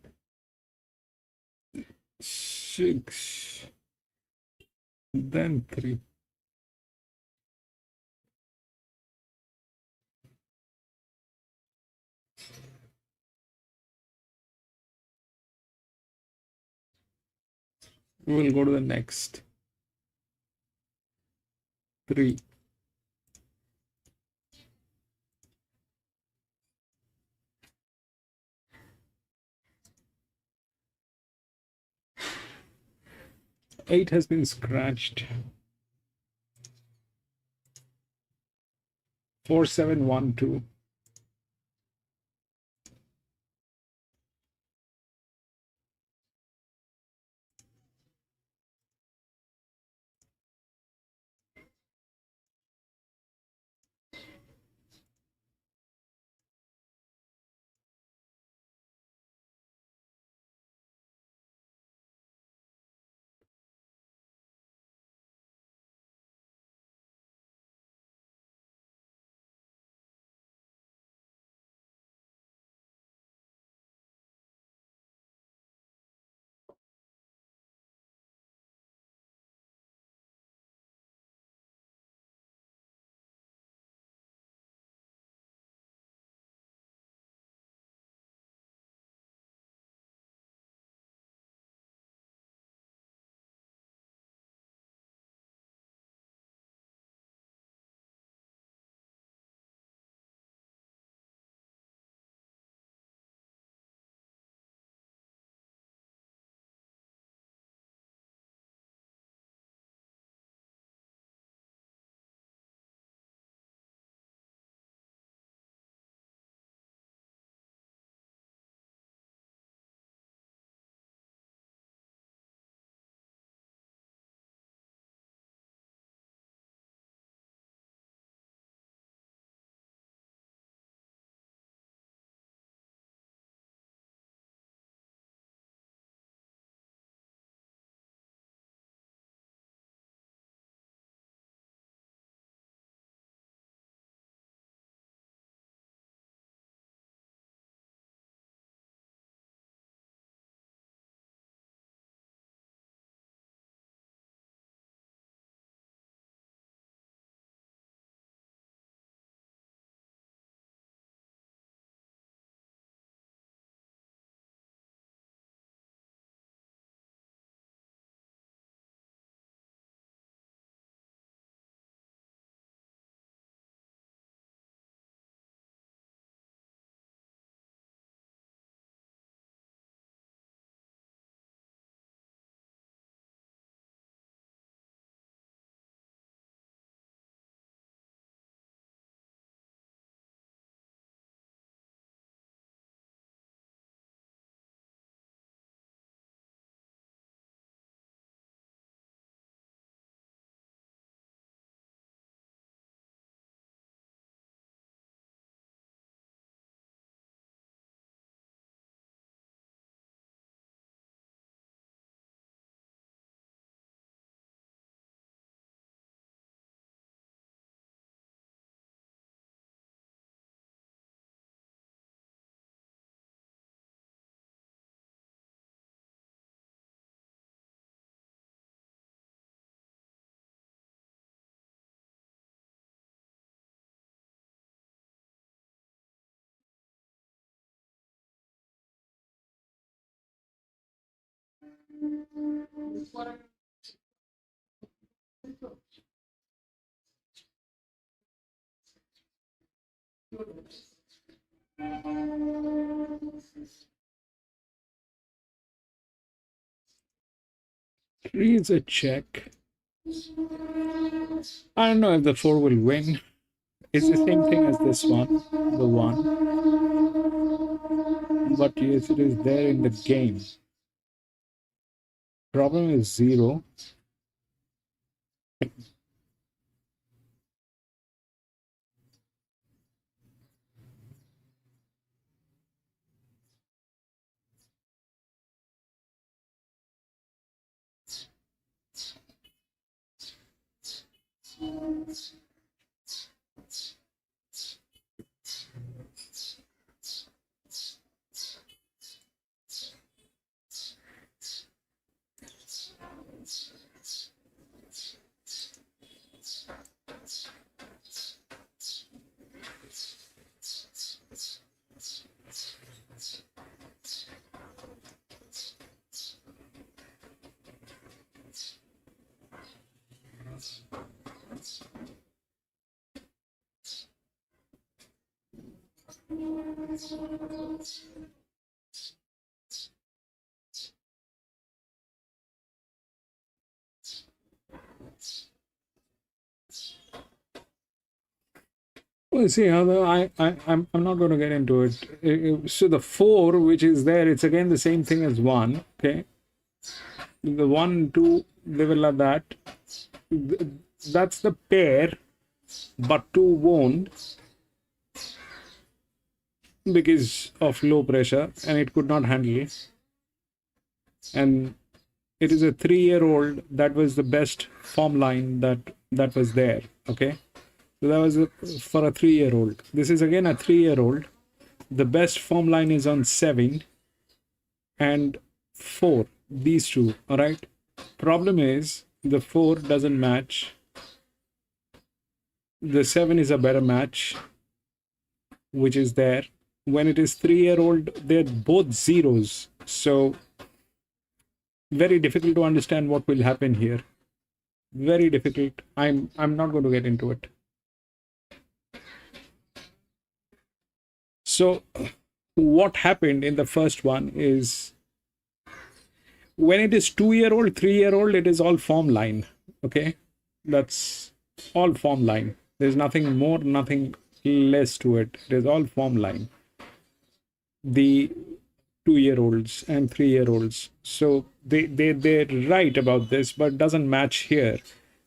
6. Then 3. We'll go to the next. 3. Eight has been scratched. 4712. Three is a check. I don't know if the 4 will win. It's the same thing as this one, the 1. But yes, it is there in the game. Problem is 0. Well, see, I'm not going to get into it. So the 4, which is there, it's again the same thing as 1. Okay, the 1, 2, they will have that. That's the pair, but 2 won't because of low pressure, and it could not handle it. And it is a 3-year-old. That was the best form line that was there. Okay. So that was for a 3-year-old. This is again a 3-year-old. The best form line is on 7 and 4. These two, all right? Problem is the 4 doesn't match. The 7 is a better match, which is there. When it is 3-year-old, they're both zeros. So very difficult to understand what will happen here. Very difficult. I'm not going to get into it. So what happened in the first one is when it is 2-year-old, 3-year-old, it is all form line. Okay, that's all form line. There's nothing more, nothing less to it. It is all form line. The 2-year-olds and 3-year-olds. So they're right about this, but doesn't match here.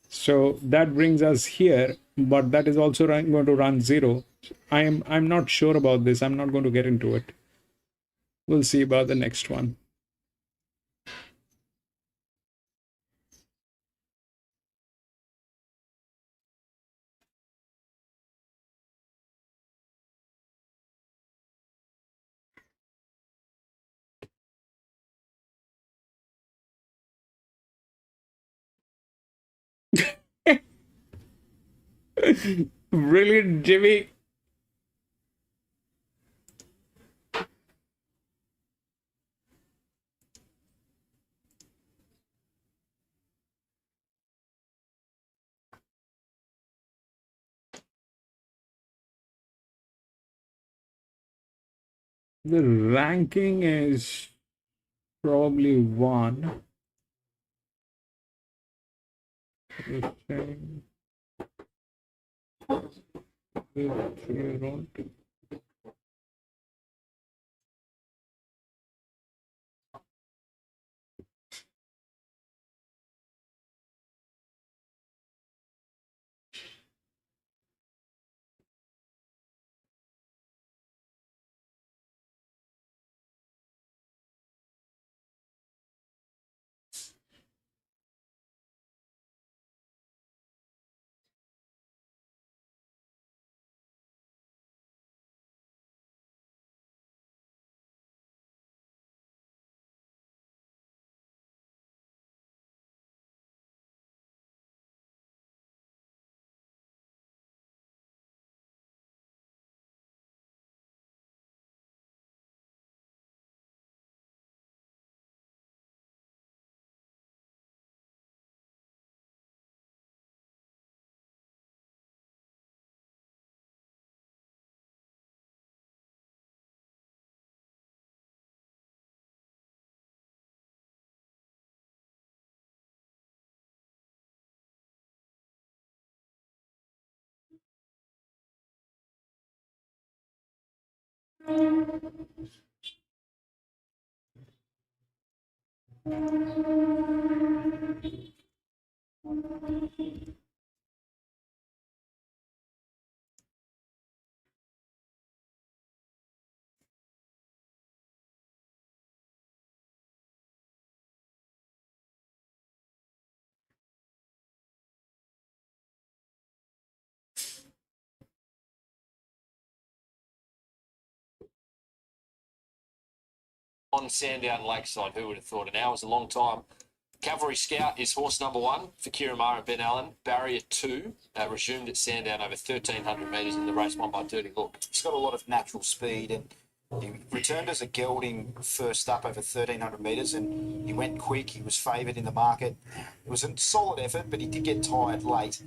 So that brings us here, but that is also going to run 0. I'm not sure about this. I'm not going to get into it. We'll see about the next one. Brilliant, Jimmy. The ranking is probably 1. on Sandown Lakeside. Who would have thought? An hour's a long time. Cavalry Scout is horse number 1 for Kiramara and Ben Allen. Barrier 2 resumed at Sandown over 1,300 metres in the race won by Dirty Look. He's got a lot of natural speed, and he returned as a gelding first up over 1,300 metres, and he went quick. He was favoured in the market. It was a solid effort, but he did get tired late.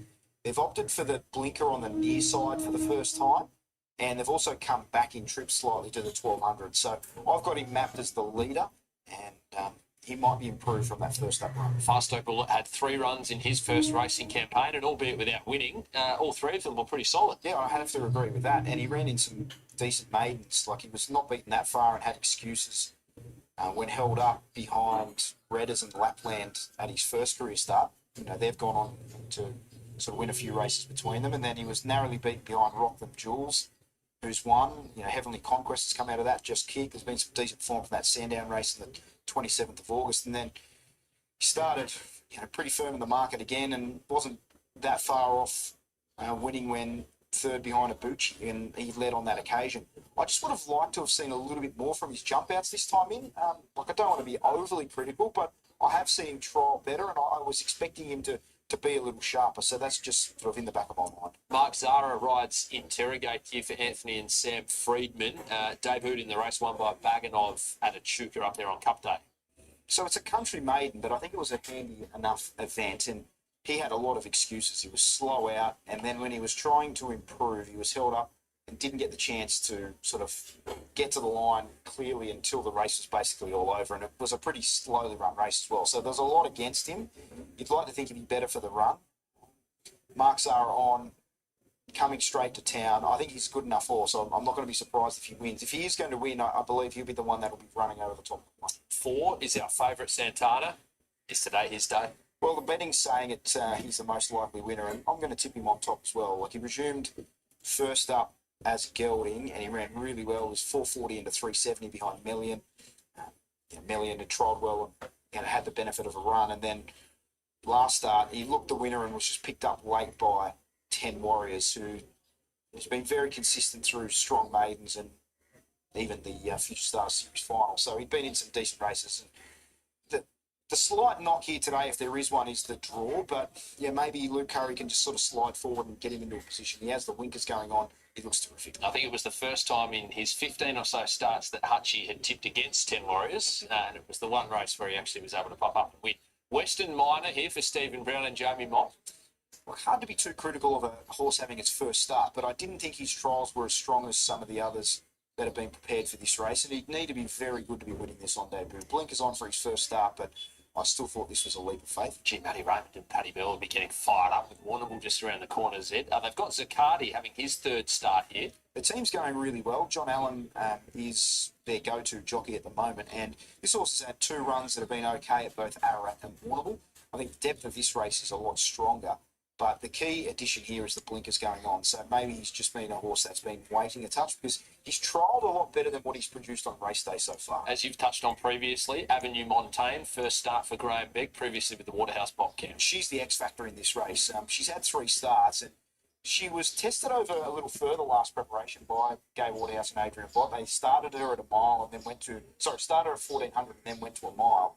They've opted for the blinker on the near side for the first time, and they've also come back in trip slightly to the 1,200. So I've got him mapped as the leader, and he might be improved from that first up run. Fast Opal had 3 runs in his first racing campaign, and albeit without winning, all 3 of them were pretty solid. Yeah, I have to agree with that. And he ran in some decent maidens. Like, he was not beaten that far and had excuses when held up behind Redders and Lapland at his first career start. You know, they've gone on to sort of win a few races between them. And then he was narrowly beaten behind Rock Them Jewels, who's won. You know, Heavenly Conquest has come out of that, just kicked. There's been some decent form from that Sandown race in the 27th of August, and then he started, you know, pretty firm in the market again, and wasn't that far off winning when third behind Abuchi, and he led on that occasion. I just would have liked to have seen a little bit more from his jump outs this time in. Like, I don't want to be overly critical, but I have seen him trial better, and I was expecting him to be a little sharper, so that's just sort of in the back of my mind. Mark Zara rides Interrogate here for Anthony and Sam Friedman. Debuted in the race won by Baganov at Echuca up there on Cup Day. So it's a country maiden, but I think it was a handy enough event, and he had a lot of excuses. He was slow out, and then when he was trying to improve, he was held up and didn't get the chance to sort of get to the line clearly until the race was basically all over, and it was a pretty slowly run race as well. So there's a lot against him. You'd like to think he'd be better for the run. Marks are on, coming straight to town. I think he's a good enough horse, so I'm not going to be surprised if he wins. If he is going to win, I believe he'll be the one that will be running over the top of the line. 4 is our favourite Santana. Is today his day? Well, the betting's saying he's the most likely winner, and I'm going to tip him on top as well. Like, he resumed first up as gelding, and he ran really well. It was 440 into 370 behind Melian. Melian had trialled well and had the benefit of a run, and then last start he looked the winner and was just picked up late by 10 Warriors, who has been very consistent through strong maidens and even the Future Stars Series final. So he'd been in some decent races. And the slight knock here today, if there is one, is the draw. But yeah, maybe Luke Curry can just sort of slide forward and get him into a position. He has the winkers going on. He looks terrific. I think it was the first time in his 15 or so starts that Hutchie had tipped against 10 Warriors, and it was the one race where he actually was able to pop up and win. Western Minor here for Stephen Brown and Jamie Mott. Well, hard to be too critical of a horse having its first start, but I didn't think his trials were as strong as some of the others that have been prepared for this race, and he'd need to be very good to be winning this on debut. Blinkers on for his first start, but I still thought this was a leap of faith. Gee, Matty Raymond and Paddy Bell will be getting fired up with Warrnambool just around the corner, Zed. They've got Zaccardi having his third start here. The team's going really well. John Allen is their go-to jockey at the moment, and this horse has had 2 runs that have been okay at both Ararat and Warrnambool. I think the depth of this race is a lot stronger, but the key addition here is the blinkers going on. So maybe he's just been a horse that's been waiting a touch, because he's trialled a lot better than what he's produced on race day so far. As you've touched on previously, Avenue Montaigne, first start for Graham Begg, previously with the Waterhouse Bobcat. She's the X factor in this race. She's had 3 starts, and she was tested over a little further last preparation by Gay Waterhouse and Adrian Bott. They started her at a mile and then started her at 1,400 and then went to a mile.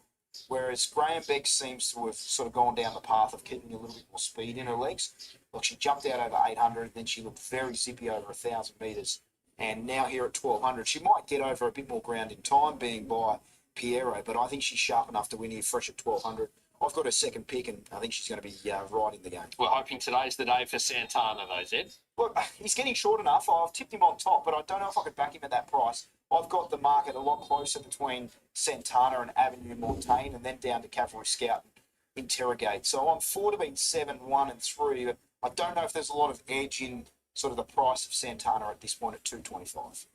Whereas Graham Begg seems to have sort of gone down the path of keeping a little bit more speed in her legs. Look, she jumped out over 800, then she looked very zippy over 1,000 metres. And now here at 1,200, she might get over a bit more ground in time, being by Piero, but I think she's sharp enough to win here fresh at 1,200. I've got her second pick, and I think she's going to be right in the game. We're hoping today's the day for Santana, though, Zed. Look, he's getting short enough. I've tipped him on top, but I don't know if I could back him at that price. I've got the market a lot closer between Santana and Avenue Montaigne, and then down to Cavalry Scout and Interrogate. So I'm 4 to beat 7, 1 and 3, but I don't know if there's a lot of edge in sort of the price of Santana at this point at 225.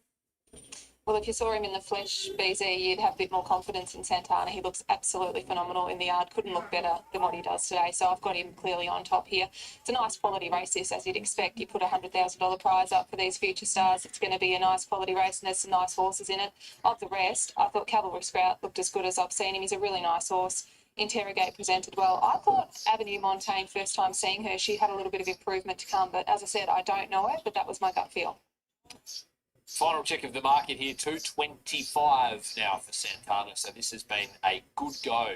Well, if you saw him in the flesh, BZ, you'd have a bit more confidence in Santana. He looks absolutely phenomenal in the yard. Couldn't look better than what he does today. So I've got him clearly on top here. It's a nice quality race, this, as you'd expect. You put a $100,000 prize up for these future stars. It's going to be a nice quality race, and there's some nice horses in it. Of the rest, I thought Cavalry Scout looked as good as I've seen him. He's a really nice horse. Interrogate presented well. I thought Avenue Montaigne, first time seeing her, she had a little bit of improvement to come. But as I said, I don't know it, but that was my gut feel. Final check of the market here, 225 now for Santana. So this has been a good go.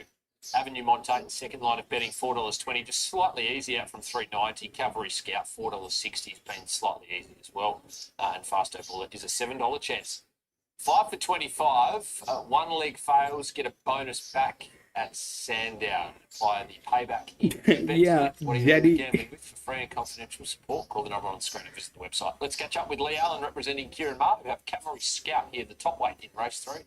Avenue Montaigne, second line of betting, $4.20, just slightly easy out from $3.90. Cavalry Scout, $4.60 has been slightly easy as well. And Fasto Bullet is a $7 chance. 5 for 25, one leg fails, get a bonus back at Sandown via the payback. Yeah, Jetty. Gambling with for free and confidential support. Call the number on the screen and visit the website. Let's catch up with Lee Allen representing Kieran Martin, who have Cavalry Scout here, the top weight in race 3.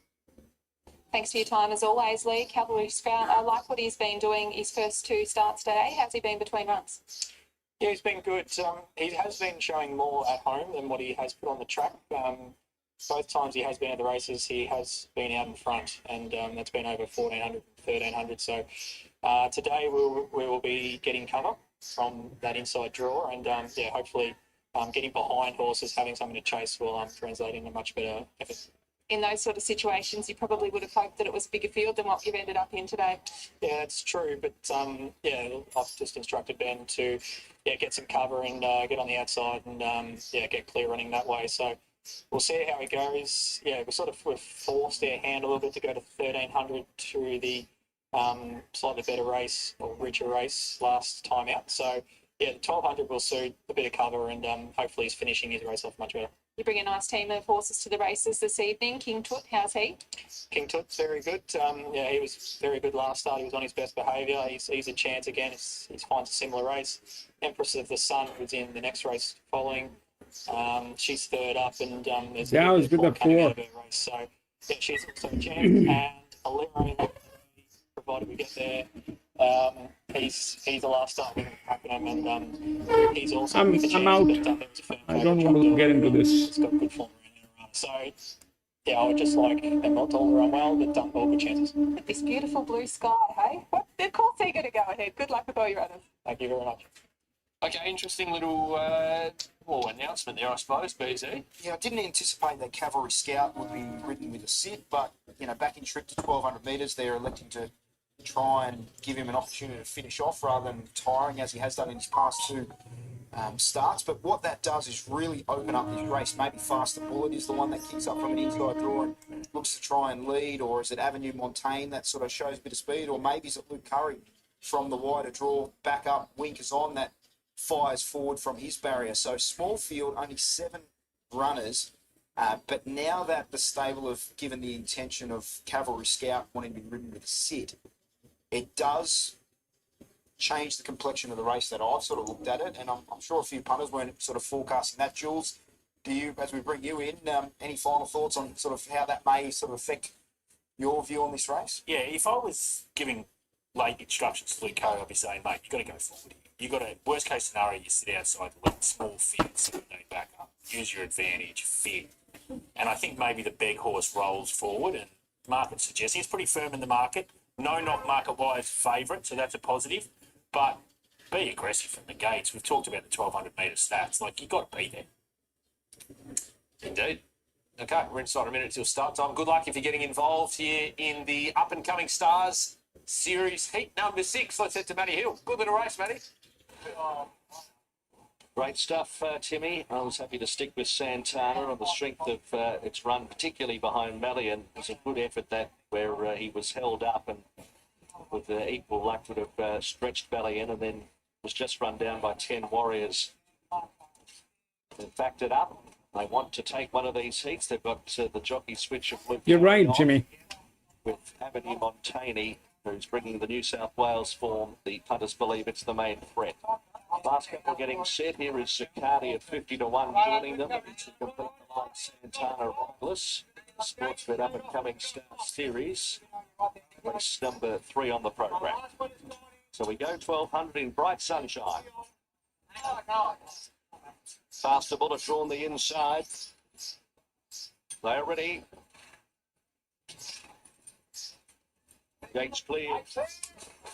Thanks for your time as always, Lee. Cavalry Scout, I like what he's been doing his first 2 starts today. How's he been between runs? Yeah, he's been good. He has been showing more at home than what he has put on the track. Both times he has been at the races, he has been out in front, and that's been over 1,400, 1,300. So today we will be getting cover from that inside draw, and yeah, hopefully getting behind horses, having something to chase will translate into much better effort. In those sort of situations, you probably would have hoped that it was a bigger field than what you've ended up in today. Yeah, it's true, but yeah, I've just instructed Ben to get some cover and get on the outside and get clear running that way. So we'll see how it goes. Yeah, we've forced our hand a little bit to go to 1,300 to the slightly better race or richer race last time out. So yeah, the 1,200 will suit a bit of cover, and hopefully he's finishing his race off much better. You bring a nice team of horses to the races this evening. King Tut, how's he? King Tut's very good. Yeah, he was very good last start. He was on his best behaviour. He's a chance again if he finds a similar race. Empress of the Sun, who's in the next race following. She's third up, and there's That was with the coming out 4. of her race. So yeah, she's also a chance. And Alero, provided we get there, he's the last start with Pakenham, and he's also I'm with a chance, out. but, there was a firm I favourite don't trapped want to up. get into this. It's got good form around there around. So yeah, I would just like them not to all run well, but all good chances. This beautiful blue sky, hey? What? Of course they're going to go ahead. Good luck with all your runners. Thank you very much. Okay, interesting little announcement there, I suppose, BZ. Yeah, I didn't anticipate that Cavalry Scout would be ridden with a sit, but back in trip to 1,200 metres, they're electing to try and give him an opportunity to finish off rather than tiring as he has done in his past 2 starts. But what that does is really open up this race. Maybe Faster Bullet is the one that kicks up from an inside draw and looks to try and lead, or is it Avenue Montaigne that sort of shows a bit of speed, or maybe is it Luke Curry from the wider draw back up, Winkers on, that fires forward from his barrier. So small field, only 7 runners, but now that the stable have given the intention of Cavalry Scout wanting to be ridden with a sit, it does change the complexion of the race that I've sort of looked at it, and I'm sure a few punters weren't sort of forecasting that. Jules, do you, as we bring you in, any final thoughts on sort of how that may sort of affect your view on this race? Yeah, if I was giving late instructions to Luke Curry, I'd be saying, mate, you've got to go forward. You've got to, worst case scenario, you sit outside, let small field, so no back up. Use your advantage, fit. And I think maybe the beg horse rolls forward, and market suggests he's pretty firm in the market. No knock market-wise favourite, so that's a positive. But be aggressive from the gates. We've talked about the 1,200 metre stats. Like, you've got to be there. Indeed. Okay, we're inside a minute till start time. Good luck if you're getting involved here in the up-and-coming stars series heat number 6. Let's head to Matty Hill. Good little race, Matty. Great stuff, Timmy. I was happy to stick with Santana on the strength of its run, particularly behind Malian. It was a good effort that where he was held up and with equal luck would have stretched Malian and then was just run down by 10 Warriors. They backed it up. They want to take one of these heats. They've got the jockey switch of Luke. You're right, Jimmy. With Avenue Montaigne, who's bringing the New South Wales form. The punters believe it's the main threat. Last couple getting set. Here is Zicardi at 50 to 1 joining them. It's a complete line Santana Rockless. Sportsbet up and coming star series. Race number 3 on the program. So we go 1,200 in bright sunshine. Faster Bullet drawn the inside. They're ready. Gates clear.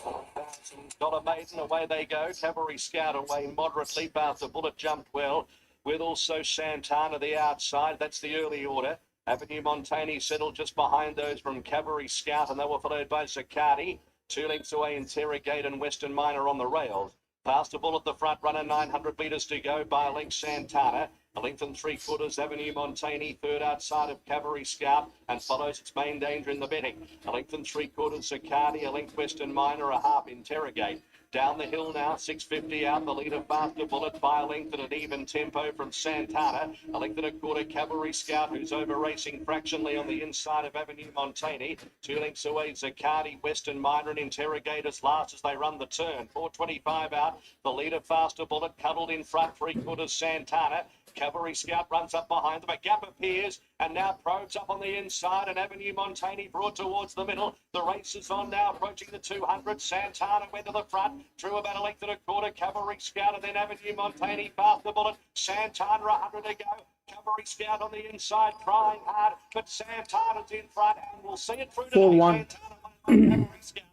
$1,000 maiden, away they go. Cavalry Scout away moderately. Faster Bullet jumped well, with also Santana the outside. That's the early order. Avenue Montaigne settled just behind those from Cavalry Scout, and they were followed by Zicardi. 2 lengths away, Interrogate and Western Minor on the rails. Faster Bullet, the front runner, 900 metres to go. By a length, Santana. A length and 3/4 Avenue Montaigne, third outside of Cavalry Scout, and follows its main danger in the betting. A length and 3/4 Zaccardi, a length Western Minor, a half Interrogate. Down the hill now, 650 out, the leader Faster Bullet by a length at an even tempo from Santana. A length and a quarter Cavalry Scout, who's over racing fractionally on the inside of Avenue Montaigne. 2 lengths away, Zaccardi, Western Minor and Interrogators last as they run the turn. 425 out, the leader Faster Bullet cuddled in front, 3/4 Santana. Cavalry Scout runs up behind them. A gap appears and now probes up on the inside and Avenue Montaigne brought towards the middle. The race is on now, approaching the 200. Santana went to the front, drew about a length and a quarter. Cavalry Scout and then Avenue Montaigne, Faster Bullet. Santana 100 to go. Cavalry Scout on the inside, trying hard, but Santana's in front and we'll see it through to 4-1. Santana won by Cavalry Scout.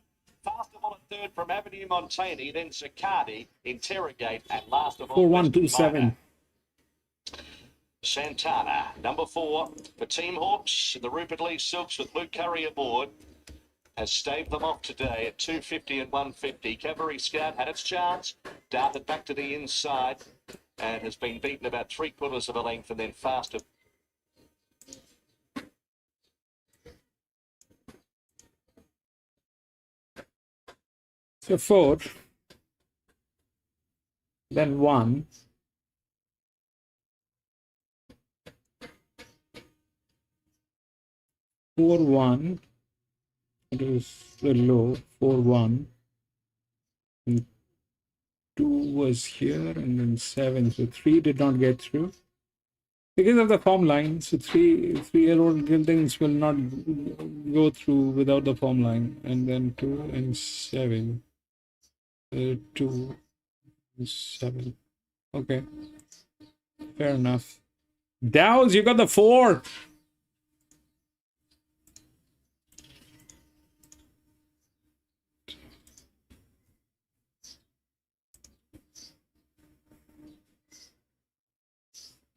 Faster Bullet third from Avenue Montaigne, then Zaccardi, Interrogate, and last of all, 4-1-2-7. Santana, number 4 for Team Hawks. The Rupert Lee Silks with Luke Curry aboard has staved them off today at 250 and 150. Cavalry Scout had its chance, darted back to the inside and has been beaten about 3/4 of a length, and then Faster. So 4, then 1, 4-1. It was the low, 4-1. And 2 was here, and then 7. So 3 did not get through because of the form line. So 3-year-old Gildings will not go through without the form line. And then 2 and 7. 2 and 7. Okay, fair enough. Dows, you got the 4.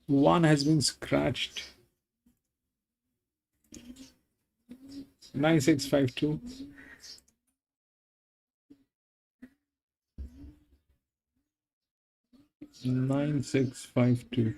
One has been scratched. 9652. Nine six five two.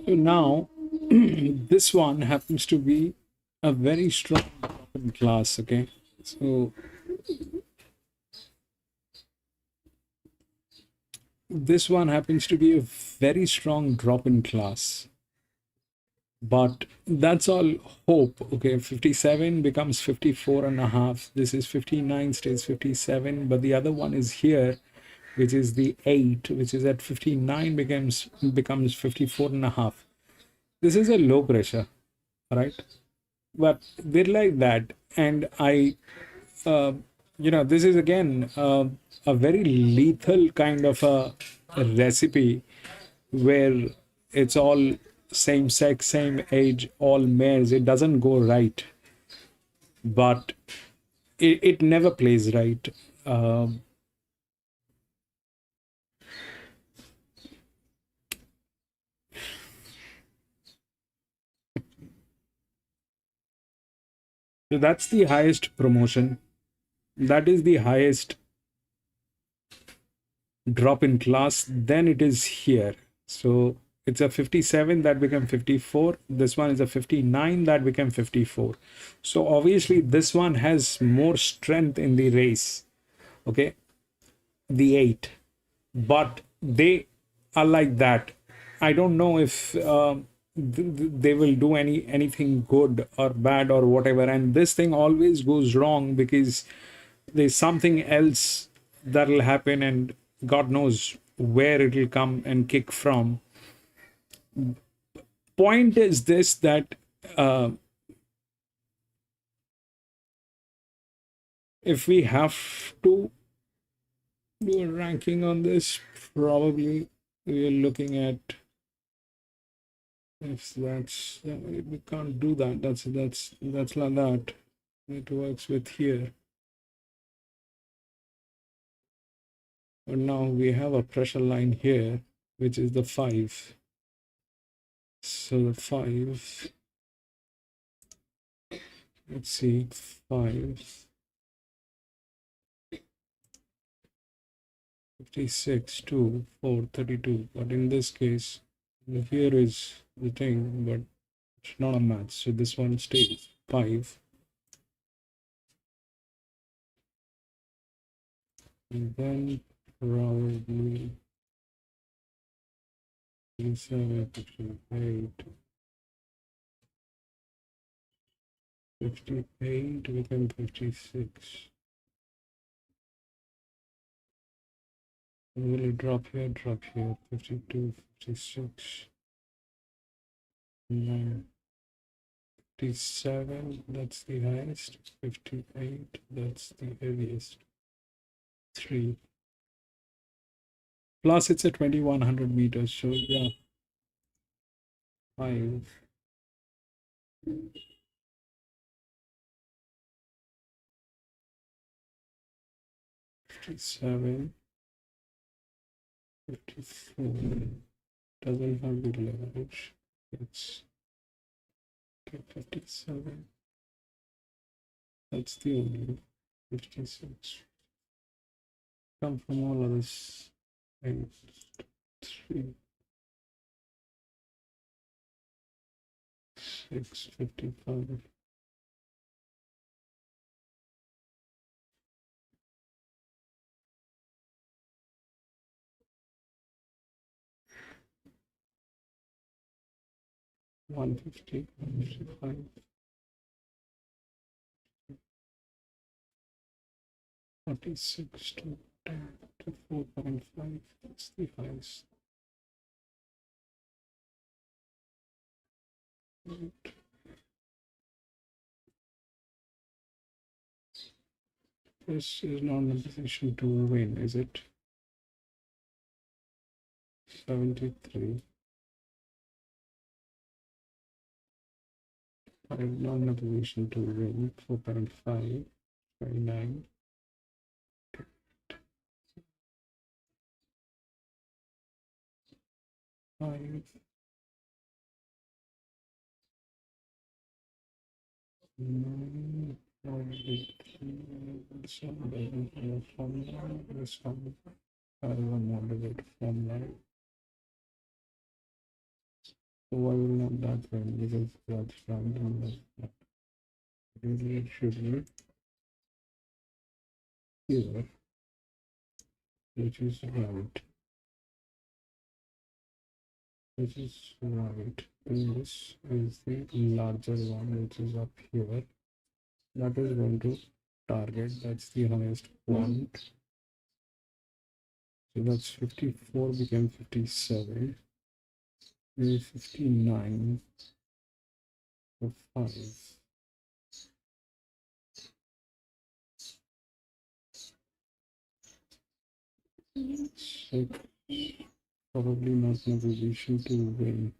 So now, this one happens to be a very strong class, okay? So this one happens to be a very strong drop in class, but that's all hope. Okay, 57 becomes 54 and a half. This is 59, stays 57, but the other one is here, which is the 8, which is at 59, becomes 54 and a half. This is a low pressure, right? But they're like that, and this is again a very lethal kind of a recipe where it's all same sex, same age, all males. It doesn't go right, but it never plays right. So that's the highest promotion. That is the highest drop in class. Then it is here. So it's a 57 that became 54. This one is a 59 that became 54. So obviously this one has more strength in the race. Okay, the 8, but they are like that. I don't know if they will do anything good or bad or whatever, and this thing always goes wrong because there's something else that will happen, and God knows where it will come and kick from. Point is this, that if we have to do a ranking on this, probably we are looking at, if that's, we can't do that. That's like that. It works with here. But now we have a pressure line here, which is the 5. So the 5, let's see, 5, 56, 2, 4, 32. But in this case, here is the thing, but it's not a match. So this one stays 5. And then probably 57, 58, 58 become 56. Will it drop here, 52, 56, 9, 57, that's the highest, 58, that's the heaviest, 3. Plus it's a 2100 meters, so yeah, 5. 57, 54, doesn't have the leverage, it's okay, 57, that's the only, 56, come from all others, 8, 3, 6, 55, 150, 155, 46 to 10 to 4.5, that's the highest. Right. This is not in a position to win, is it? 73. I'm not in a position to win. 4.5, 29. 5. 9. this one doesn't have a formula. This one has a moderate formula. why will not that win? Because that's random. That's not really, it should be here, which is right. Which is right. And this is the larger one, which is up here. That is going to target. That's the highest point. So that's 54 became 57. This is 59 for 5. Six. Probably not in a position to win.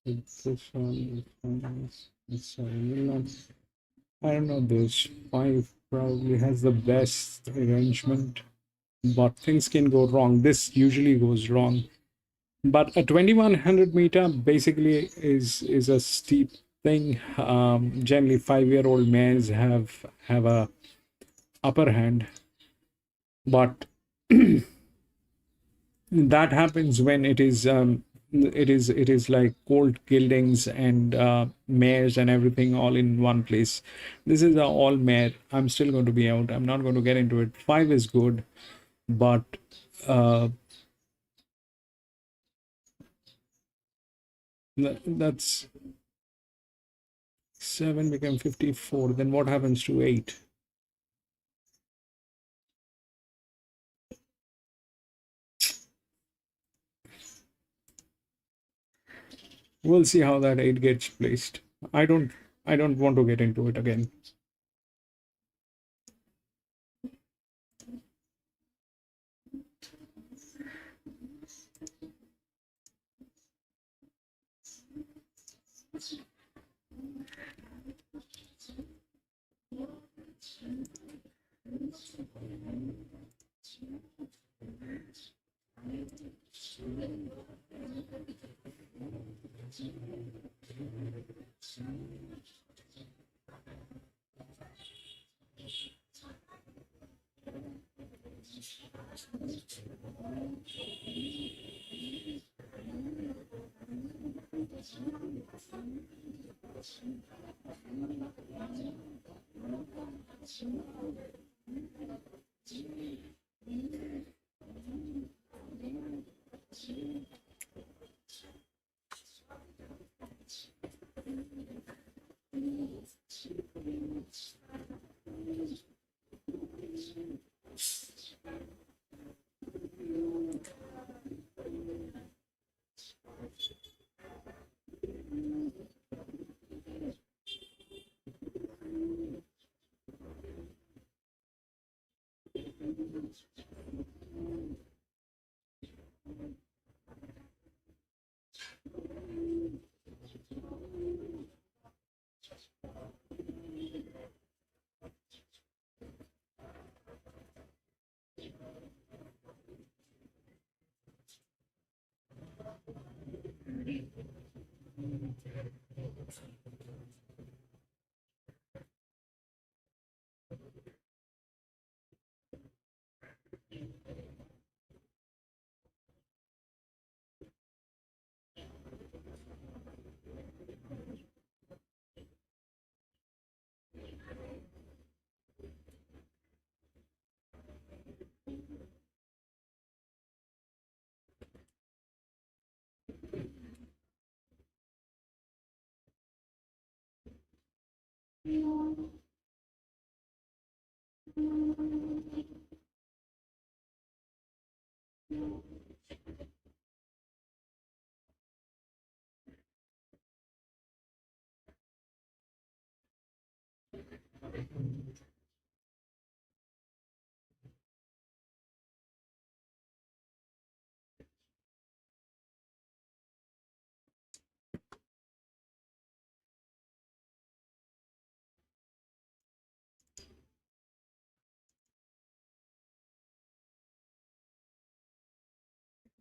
This one, this one. I don't know. This 5 probably has the best arrangement, but things can go wrong. This usually goes wrong. But a 2100 meter basically is a steep thing. Generally, 5-year-old mares have a upper hand, but that happens when it is like cold gildings and mares and everything all in one place. This is a all mare. I'm still going to be out. I'm not going to get into it. 5 is good, but that's 7 became 54. Then what happens to 8? We'll see how that 8 gets placed. I don't want to get into it again.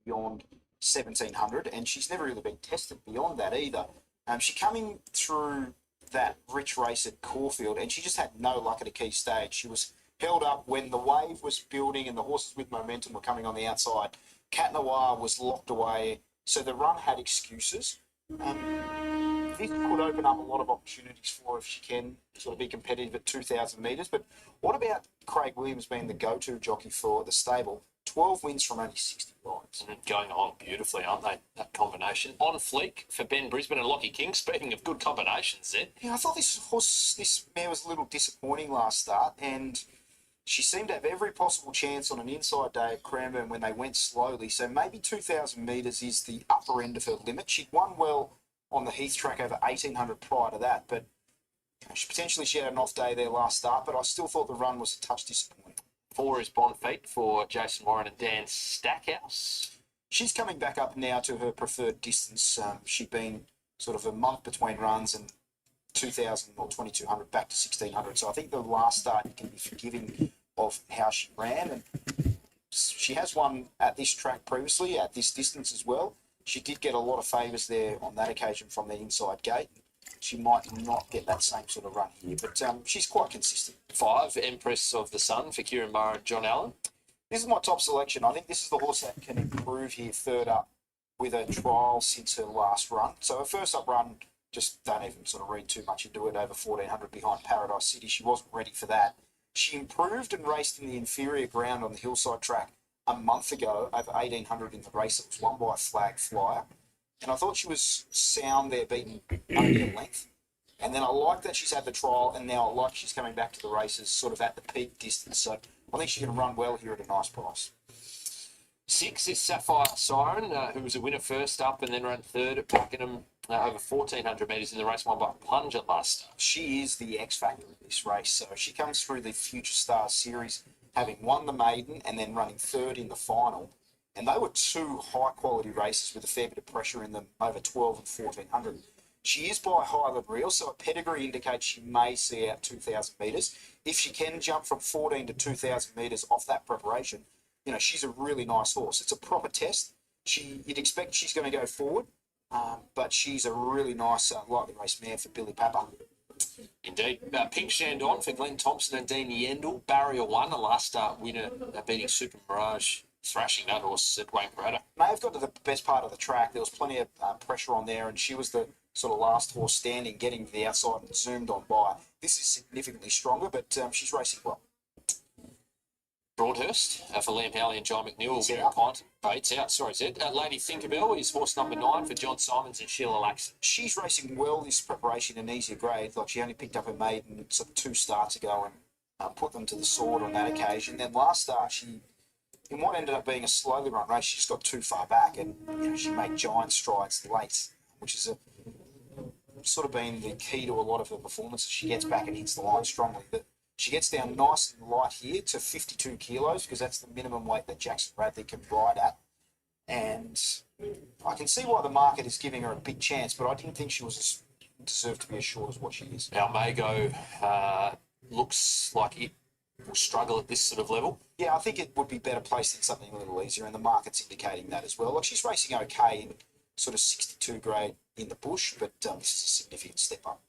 Beyond 1700, and she's never really been tested beyond that either. She coming through that rich race at Caulfield, and she just had no luck at a key stage. She was held up when the wave was building and the horses with momentum were coming on the outside. Cat Noir was locked away So the run had excuses. This could open up a lot of opportunities for her if she can sort of be competitive at 2,000 metres. But what about Craig Williams being the go-to jockey for the stable? 12 wins from only 60 rides. And going along beautifully, aren't they? That combination. On fleek for Ben Brisbane and Lockie King. Speaking of good combinations, Zed. Yeah, I thought this mare was a little disappointing last start, and she seemed to have every possible chance on an inside day at Cranbourne when they went slowly. So maybe 2,000 metres is the upper end of her limit. She'd won well on the Heath track over 1,800 prior to that, but potentially she had an off day there last start, but I still thought the run was a touch disappointing. 4 is Bonfeet for Jason Warren and Dan Stackhouse. She's coming back up now to her preferred distance. She'd been sort of a month between runs and 2,000 or 2,200 back to 1,600. So I think the last start you can be forgiving of how she ran. And she has won at this track previously, at this distance as well. She did get a lot of favours there on that occasion from the inside gate. She might not get that same sort of run here, but she's quite consistent. 5, Empress of the Sun for Kieran Murray and John Allen. This is my top selection. I think this is the horse that can improve here third up with a trial since her last run. So her first up run, just don't even sort of read too much into it, over 1,400 behind Paradise City. She wasn't ready for that. She improved and raced in the inferior ground on the hillside track a month ago, over 1,800 in the race. It was won by a flag flyer. And I thought she was sound there, beating under length. And then I like that she's had the trial, and now I like she's coming back to the races sort of at the peak distance. So I think she can run well here at a nice price. 6 is Sapphire Siren, who was a winner first up and then ran third at Pakenham over 1,400 metres in the race won by Plunger last start. She is the X factor in this race. So she comes through the Future Stars series, having won the maiden and then running third in the final. And they were 2 high-quality races with a fair bit of pressure in them over 12 and 1,400. She is by Highland Reel, so a pedigree indicates she may see out 2,000 metres. If she can jump from 14 to 2,000 metres off that preparation, you know, she's a really nice horse. It's a proper test. You'd expect she's going to go forward, but she's a really nice, lightly raced mare for Billy Papa. Indeed. Pink Shandon for Glenn Thompson and Dean Yendall. Barrier 1, a last start winner, beating Super Mirage, thrashing that horse at Wayne Parada. May have got to the best part of the track. There was plenty of pressure on there, and she was the sort of last horse standing, getting to the outside and zoomed on by. This is significantly stronger, but she's racing well. Broadhurst for Liam Howley and John McNeil will get a pint. Oh, it's out. Sorry, Zed. Lady Tinkerbell is horse number 9 for John Simons and Sheila Laxon. She's racing well this preparation in easier grade. Like, she only picked up her maiden sort of 2 starts ago and put them to the sword on that occasion. Then last start, she, in what ended up being a slowly run race, she just got too far back, and you know, she made giant strides late, which is sort of been the key to a lot of her performances. She gets back and hits the line strongly. But she gets down nice and light here to 52 kilos, because that's the minimum weight that Jackson Bradley can ride at. And I can see why the market is giving her a big chance, but I didn't think she was deserved to be as short as what she is. Almago looks like it will struggle at this sort of level. Yeah, I think it would be better placed in something a little easier, and the market's indicating that as well. Like, she's racing okay in sort of 62 grade in the bush, but this is a significant step up.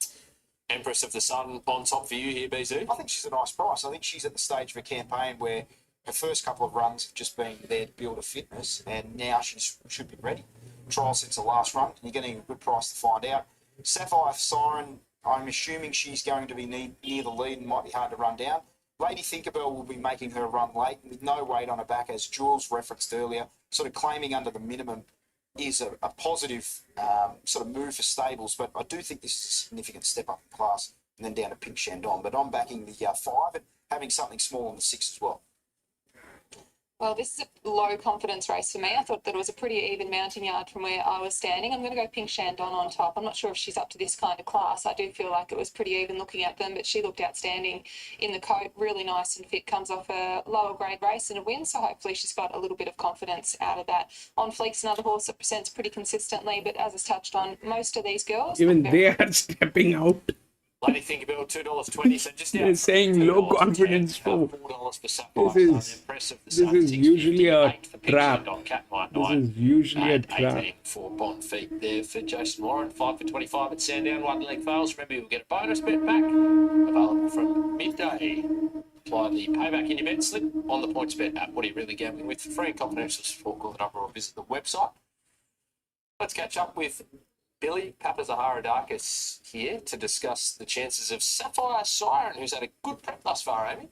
Empress of the Sun on top for you here, BZ? I think she's a nice price. I think she's at the stage of a campaign where her first couple of runs have just been there to build a fitness, and now she should be ready. Trial since the last run, and you're getting a good price to find out. Sapphire Siren, I'm assuming she's going to be near the lead and might be hard to run down. Lady Tinkerbell will be making her run late with no weight on her back, as Jules referenced earlier. Sort of claiming under the minimum is a positive sort of move for stables, but I do think this is a significant step up in class, and then down to Pink Shandon. But I'm backing the 5 and having something small on the 6 as well. Well, this is a low confidence race for me. I thought that it was a pretty even mounting yard from where I was standing. I'm going to go Pink Shandon on top. I'm not sure if she's up to this kind of class. I do feel like it was pretty even looking at them, but she looked outstanding in the coat, really nice and fit, comes off a lower grade race and a win, so hopefully she's got a little bit of confidence out of that. On Fleek's another horse that presents pretty consistently, but as is touched on, most of these girls... Even they are stepping out. Lady Tinkerbell, $2.20. So just They're saying low confidence for. $4 for Sapphire. This is usually a trap. This is usually a trap. 18 for Bonfeet there for Jason Warren. 5 for 25 at Sandown. 1 leg fails. Remember, you'll get a bonus bet back. Available from midday. Apply the payback in your bet slip on the points bet app. What are you really gambling with? For free and confidential support, call the number or visit the website. Let's catch up with Billy Papazaharadakis here to discuss the chances of Sapphire Siren, who's had a good prep thus far, Amy.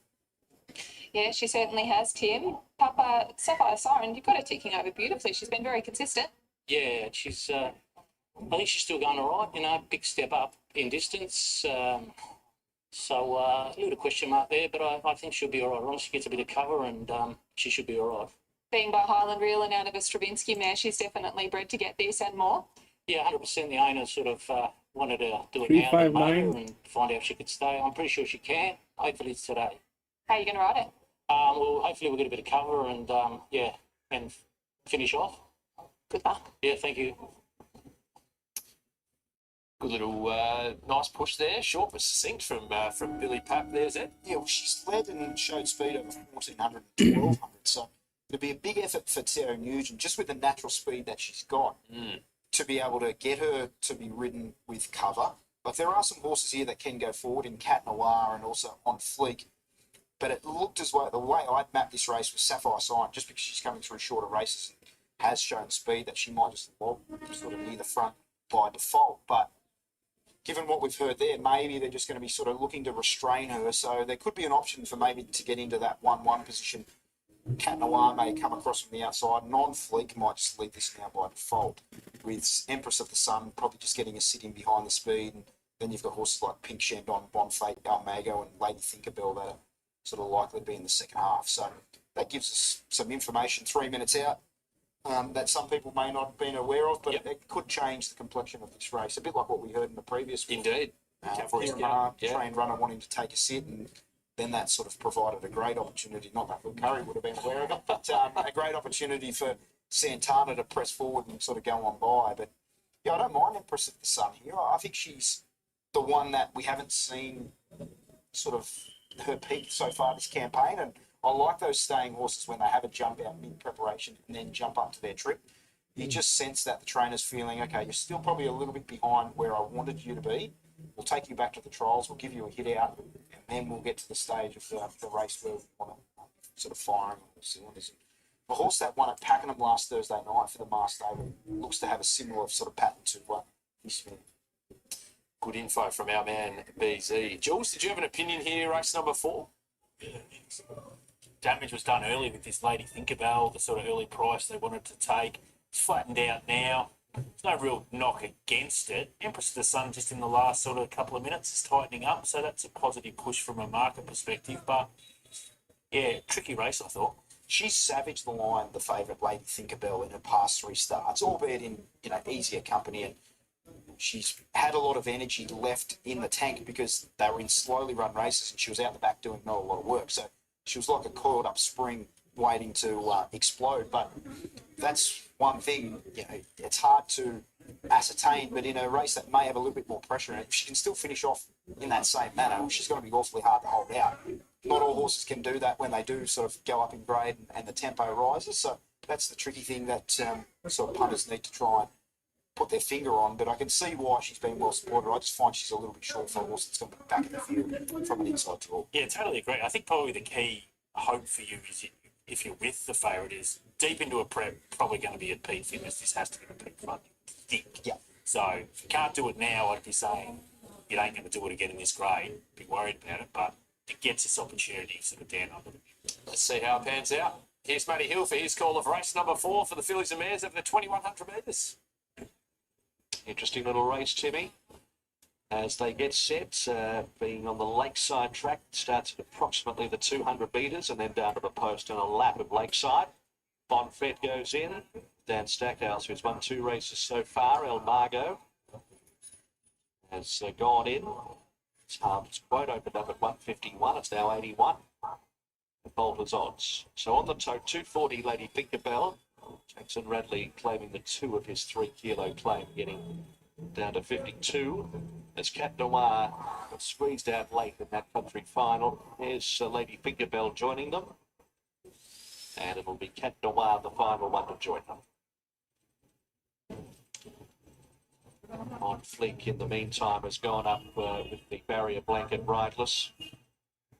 Yeah, she certainly has, Tim. Sapphire Siren, you've got her ticking over beautifully. She's been very consistent. Yeah, she's. I think she's still going all right. You know, big step up in distance. So a little question mark there, but I think she'll be all right. Once she gets a bit of cover, and she should be all right. Being by Highland Reel and out of a Stravinsky mare, she's definitely bred to get this and more. Yeah, 100%. The owner sort of wanted to do it 359 and find out if she could stay. I'm pretty sure she can. Hopefully it's today. How are you going to ride it? Well, hopefully we'll get a bit of cover and and finish off. Good luck. Yeah, thank you. Good little nice push there, short but succinct from Billy Pap there, Zed. Yeah, well, she's led and showed speed over 1,400 and 1,200, so it'll be a big effort for Sarah Nugent, just with the natural speed that she's got, to be able to get her to be ridden with cover. Like, there are some horses here that can go forward in Cat Noir and also on Fleek, but it looked as well, the way I'd mapped this race was Sapphire Sign, just because she's coming through shorter races and has shown speed, that she might just lob sort of near the front by default. But given what we've heard there, maybe they're just going to be sort of looking to restrain her. So there could be an option for maybe to get into that 1-1 position. Cat Noir may come across from the outside. Non-Fleek might just lead this now by default, with Empress of the Sun probably just getting a sit in behind the speed. And then you've got horses like Pink Shandon, Bonfate, Almago, and Lady Tinkerbell that are sort of likely to be in the second half. So that gives us some information 3 minutes out that some people may not have been aware of, but it could change the complexion of this race, a bit like what we heard in the previous one. Indeed. Trained runner wanting to take a sit, and then that sort of provided a great opportunity, not that Luke Curry would have been aware of it, but a great opportunity for Santana to press forward and sort of go on by. But yeah, I don't mind Empress of the Sun here. I think she's the one that we haven't seen sort of her peak so far this campaign, and I like those staying horses when they have a jump out mid-preparation and then jump up to their trip. You just sense that the trainer's feeling, okay, you're still probably a little bit behind where I wanted you to be. We'll take you back to the trials, we'll give you a hit out, and then we'll get to the stage of the race where we want to sort of fire on all cylinders. The horse that won at Pakenham last Thursday night for the Mars Stable looks to have a similar sort of pattern to this man. Good info from our man BZ. Jules, did you have an opinion here, race number 4? Damage was done early with this Lady Tinkerbell, the sort of early price they wanted to take. It's flattened out now. There's no real knock against it. Empress of the Sun just in the last sort of couple of minutes is tightening up, so that's a positive push from a market perspective. But yeah, tricky race, I thought. She's savaged the line, the favourite Lady Tinkerbell, in her past 3 starts, albeit in easier company, and she's had a lot of energy left in the tank because they were in slowly run races and she was out the back doing not a lot of work. So she was like a coiled up spring waiting to explode. But that's one thing, it's hard to ascertain, but in a race that may have a little bit more pressure, and if she can still finish off in that same manner, she's going to be awfully hard to hold out. Not all horses can do that when they do sort of go up in grade and the tempo rises. So that's the tricky thing that sort of punters need to try and put their finger on. But I can see why she's been well supported. I just find she's a little bit short for a horse that's going to be back in the field from an inside draw. Yeah, totally agree. I think probably the key hope for you is if you're with the favourite is deep into a prep, probably going to be at peak fitness. This has to be a peak front. Thick. Yeah. So if you can't do it now, I'd be saying you ain't going to do it again in this grade. Be worried about it, but it gets this opportunity sort of down under. Let's see how it pans out. Here's Matty Hill for his call of race number 4 for the fillies and mares over the 2,100 metres. Interesting little race, Timmy. As they get set, being on the Lakeside track, starts at approximately the 200 metres and then down to the post and a lap of Lakeside. Bonfet goes in. Dan Stackhouse, who's won 2 races so far, El Margo, has gone in. His halves quote opened up at 151. It's now 81. The Bolter's odds. So on the tote, 240 Lady Tinkerbell. Jackson Radley claiming the 2 of his 3 kilo claim, getting down to 52. As Cat Noir got squeezed out late in that country final. Here's Lady Tinkerbell joining them. And it'll be Cat Noir, the final one to join them. On Fleek, in the meantime, has gone up with the barrier blanket rideless.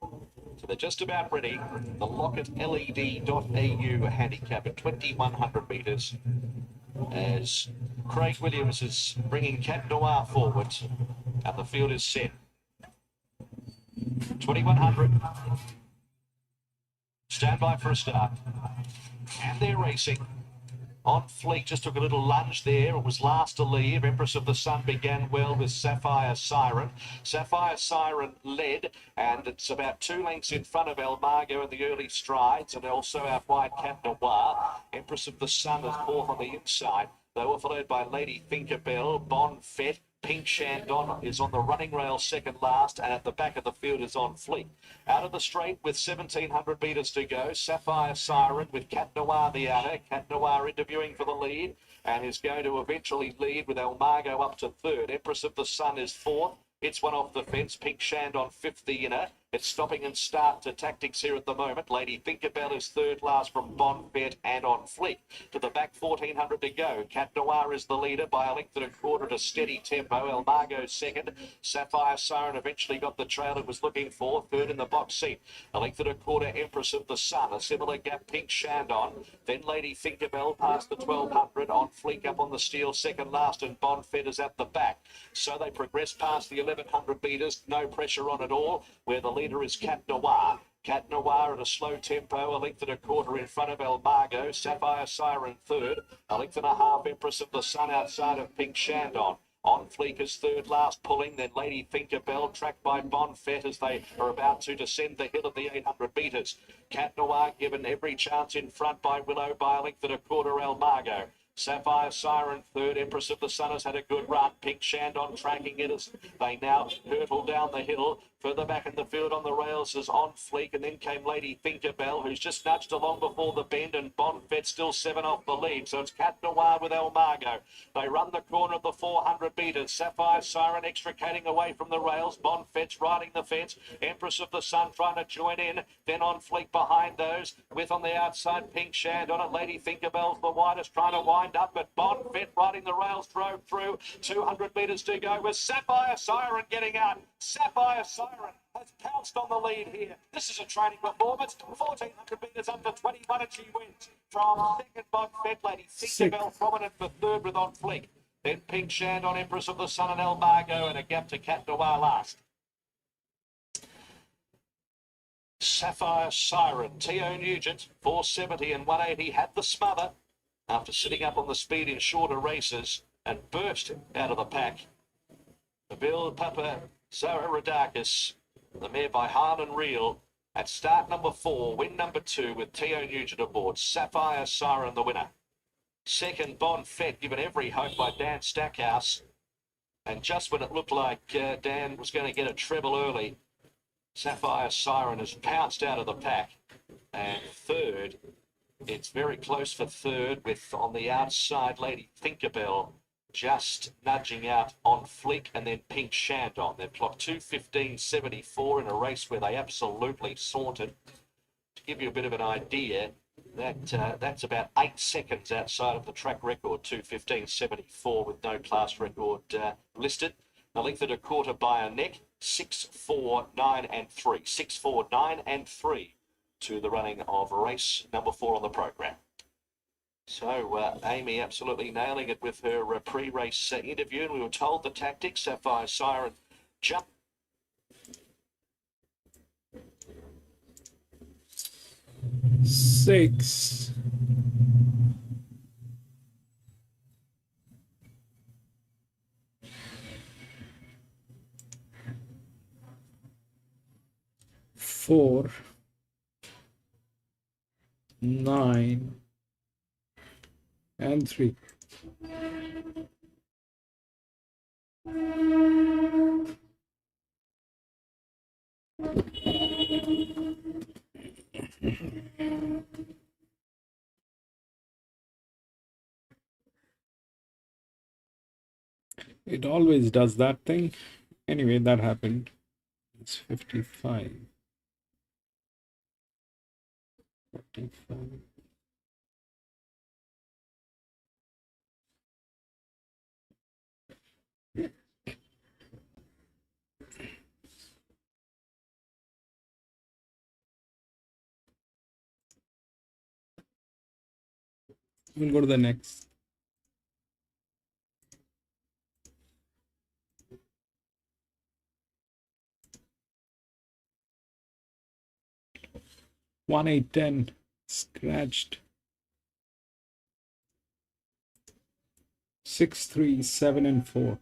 So they're just about ready. The Locket LED.au handicap at 2,100 metres. as Craig Williams is bringing Cat Noir forward, and the field is set. 2100. Stand by for a start. And they're racing. On Fleet just took a little lunge there. It was last to leave. Empress of the Sun began well with Sapphire Siren. Sapphire Siren led, and it's about 2 lengths in front of Elmargo in the early strides, and also our white Cat Noir. Empress of the Sun is fourth on the inside. They were followed by Lady Finkerbell, Bon Fett. Pink Shandon is on the running rail second last, and at the back of the field is On Fleet. Out of the straight with 1,700 metres to go, Sapphire Siren with Cat Noir the outer. Cat Noir interviewing for the lead, and is going to eventually lead with Elmargo up to third. Empress of the Sun is fourth. It's one off the fence. Pink Shandon fifth, the inner. It's stopping and start to tactics here at the moment. Lady Finkerbell is third last from Bon Fett and On Fleet. To the back, 1,400 to go. Cat Noir is the leader by a length and a quarter at a steady tempo. Elmargo second. Sapphire Siren eventually got the trail it was looking for. Third in the box seat. A length and a quarter, Empress of the Sun. A similar gap, Pink Shandon. Then Lady Finkerbell past the 1,200. On Fleet up on the steel second last, and Bon Fett is at the back. So they progress past the 1,100 metres. No pressure on at all, where the leader is Cat Noir. Cat Noir at a slow tempo, a length and a quarter in front of Elmargo. Sapphire Siren third, a length and a half, Empress of the Sun outside of Pink Shandon. On Fleek is third last pulling, then Lady Finkerbell tracked by Bon Fett as they are about to descend the hill at the 800 metres. Cat Noir given every chance in front by Willow by a length and a quarter, Elmargo. Sapphire Siren third. Empress of the Sun has had a good run. Pink Shandon tracking it as they now hurtle down the hill. Further back in the field on the rails is On Fleek, and then came Lady Finkerbell, who's just nudged along before the bend, and Bon Fett still 7 off the lead. So it's Cat Noir with Elmargo. They run the corner of the 400 metres. Sapphire Siren extricating away from the rails. Bon Fett's riding the fence. Empress of the Sun trying to join in. Then On Fleek behind those, with on the outside Pink Shandon and Lady Finkerbell's the widest, trying to wind up, but Bon Fett riding the rails drove through. 200 metres to go with Sapphire Siren getting out. Sapphire Siren has pounced on the lead here. This is a training performance. 1,400 metres under 21, and she wins. From second, Bon Fett. Lady Finkerbell prominent for third with On Fleek. Then Pink Shandon, Empress of the Sun and Elmargo, and a gap to Cat Noir last. Sapphire Siren, T.O. Nugent, 470 and 180, had the smother after sitting up on the speed in shorter races and burst out of the pack. Bill Papa Zara Radakis, the mare by Harlan Reel, at start number 4, win number 2 with T.O. Nugent aboard. Sapphire Siren the winner. Second, Bon Fett, given every hope by Dan Stackhouse. And just when it looked like Dan was going to get a treble early, Sapphire Siren has pounced out of the pack. And third, it's very close for third, with on the outside Lady Finkerbell just nudging out On Fleek, and then Pink Shandon. They've clocked 2:15.74 in a race where they absolutely sauntered. To give you a bit of an idea, that's about 8 seconds outside of the track record, 2:15.74, with no class record listed. A length and a quarter by a neck, 6.49 and 3. 6.49 and 3 to the running of race number 4 on the program. So Amy absolutely nailing it with her pre-race interview, and we were told the tactics. Sapphire Siren jump. Six. Four. 9 and 3. It always does that thing. Anyway, that happened. It's 55. 45. We'll go to the next. 1-8-10 scratched. 6-3-7-4.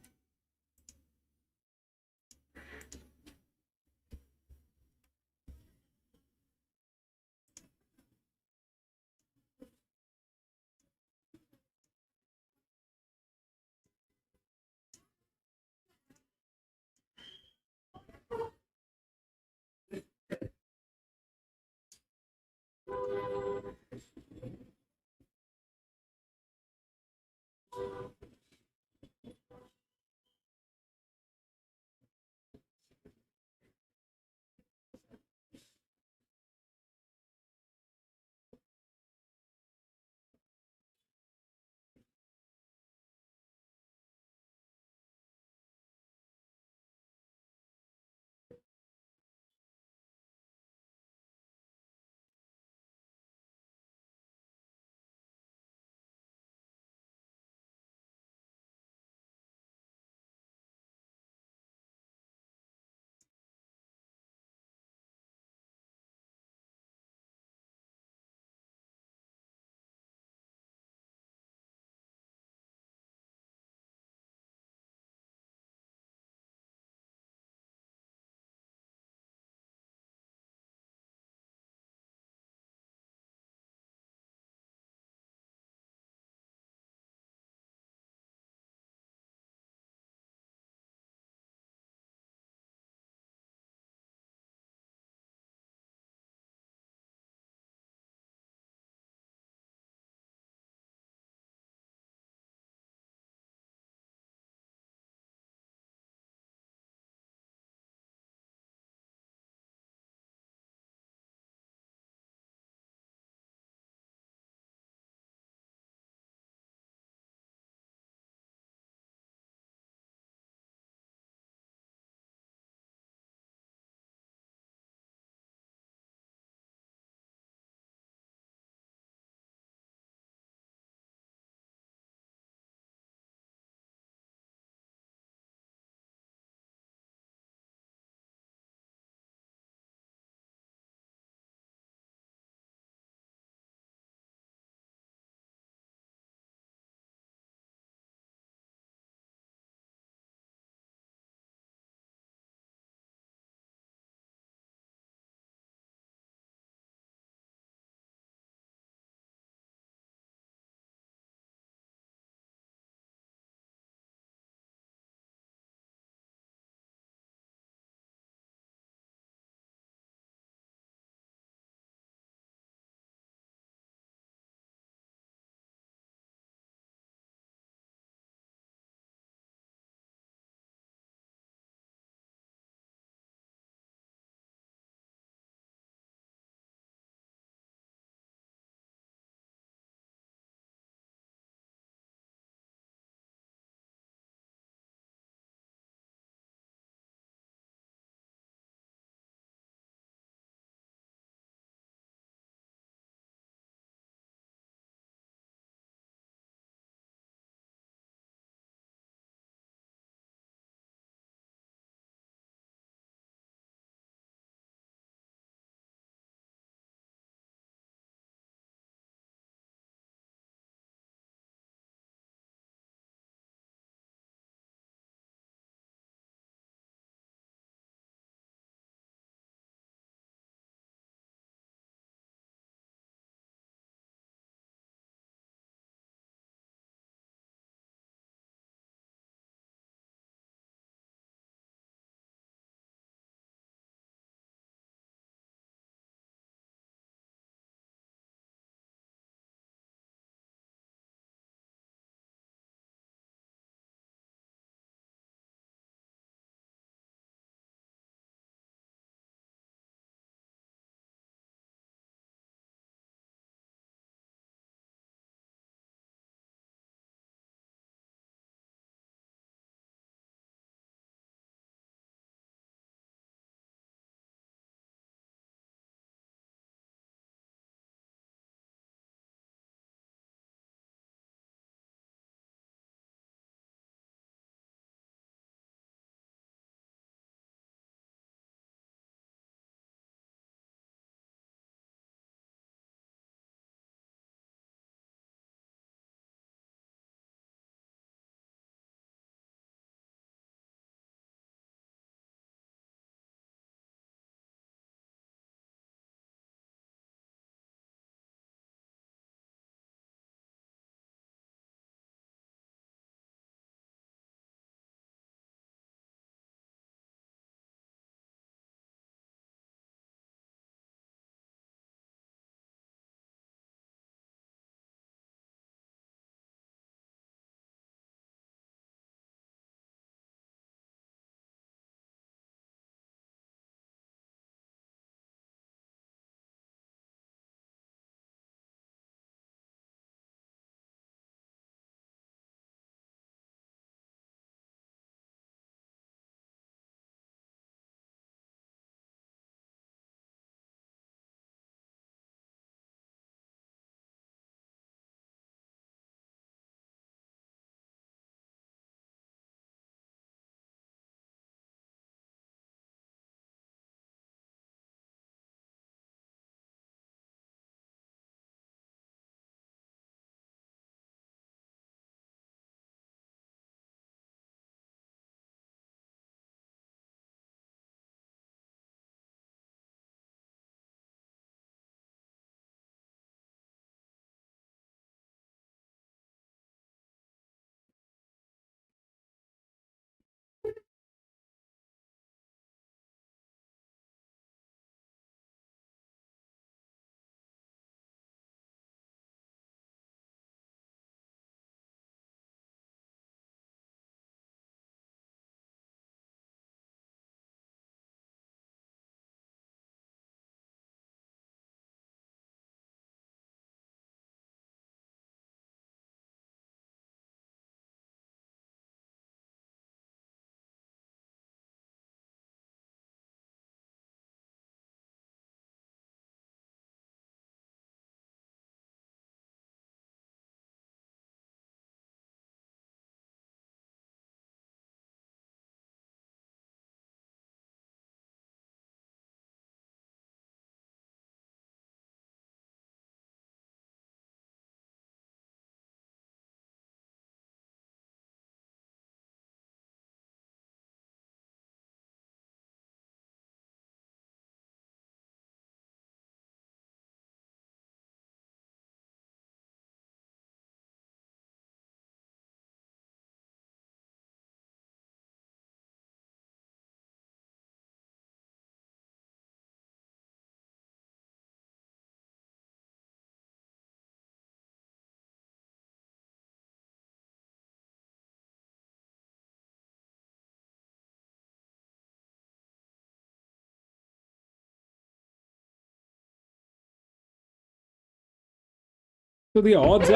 So the odds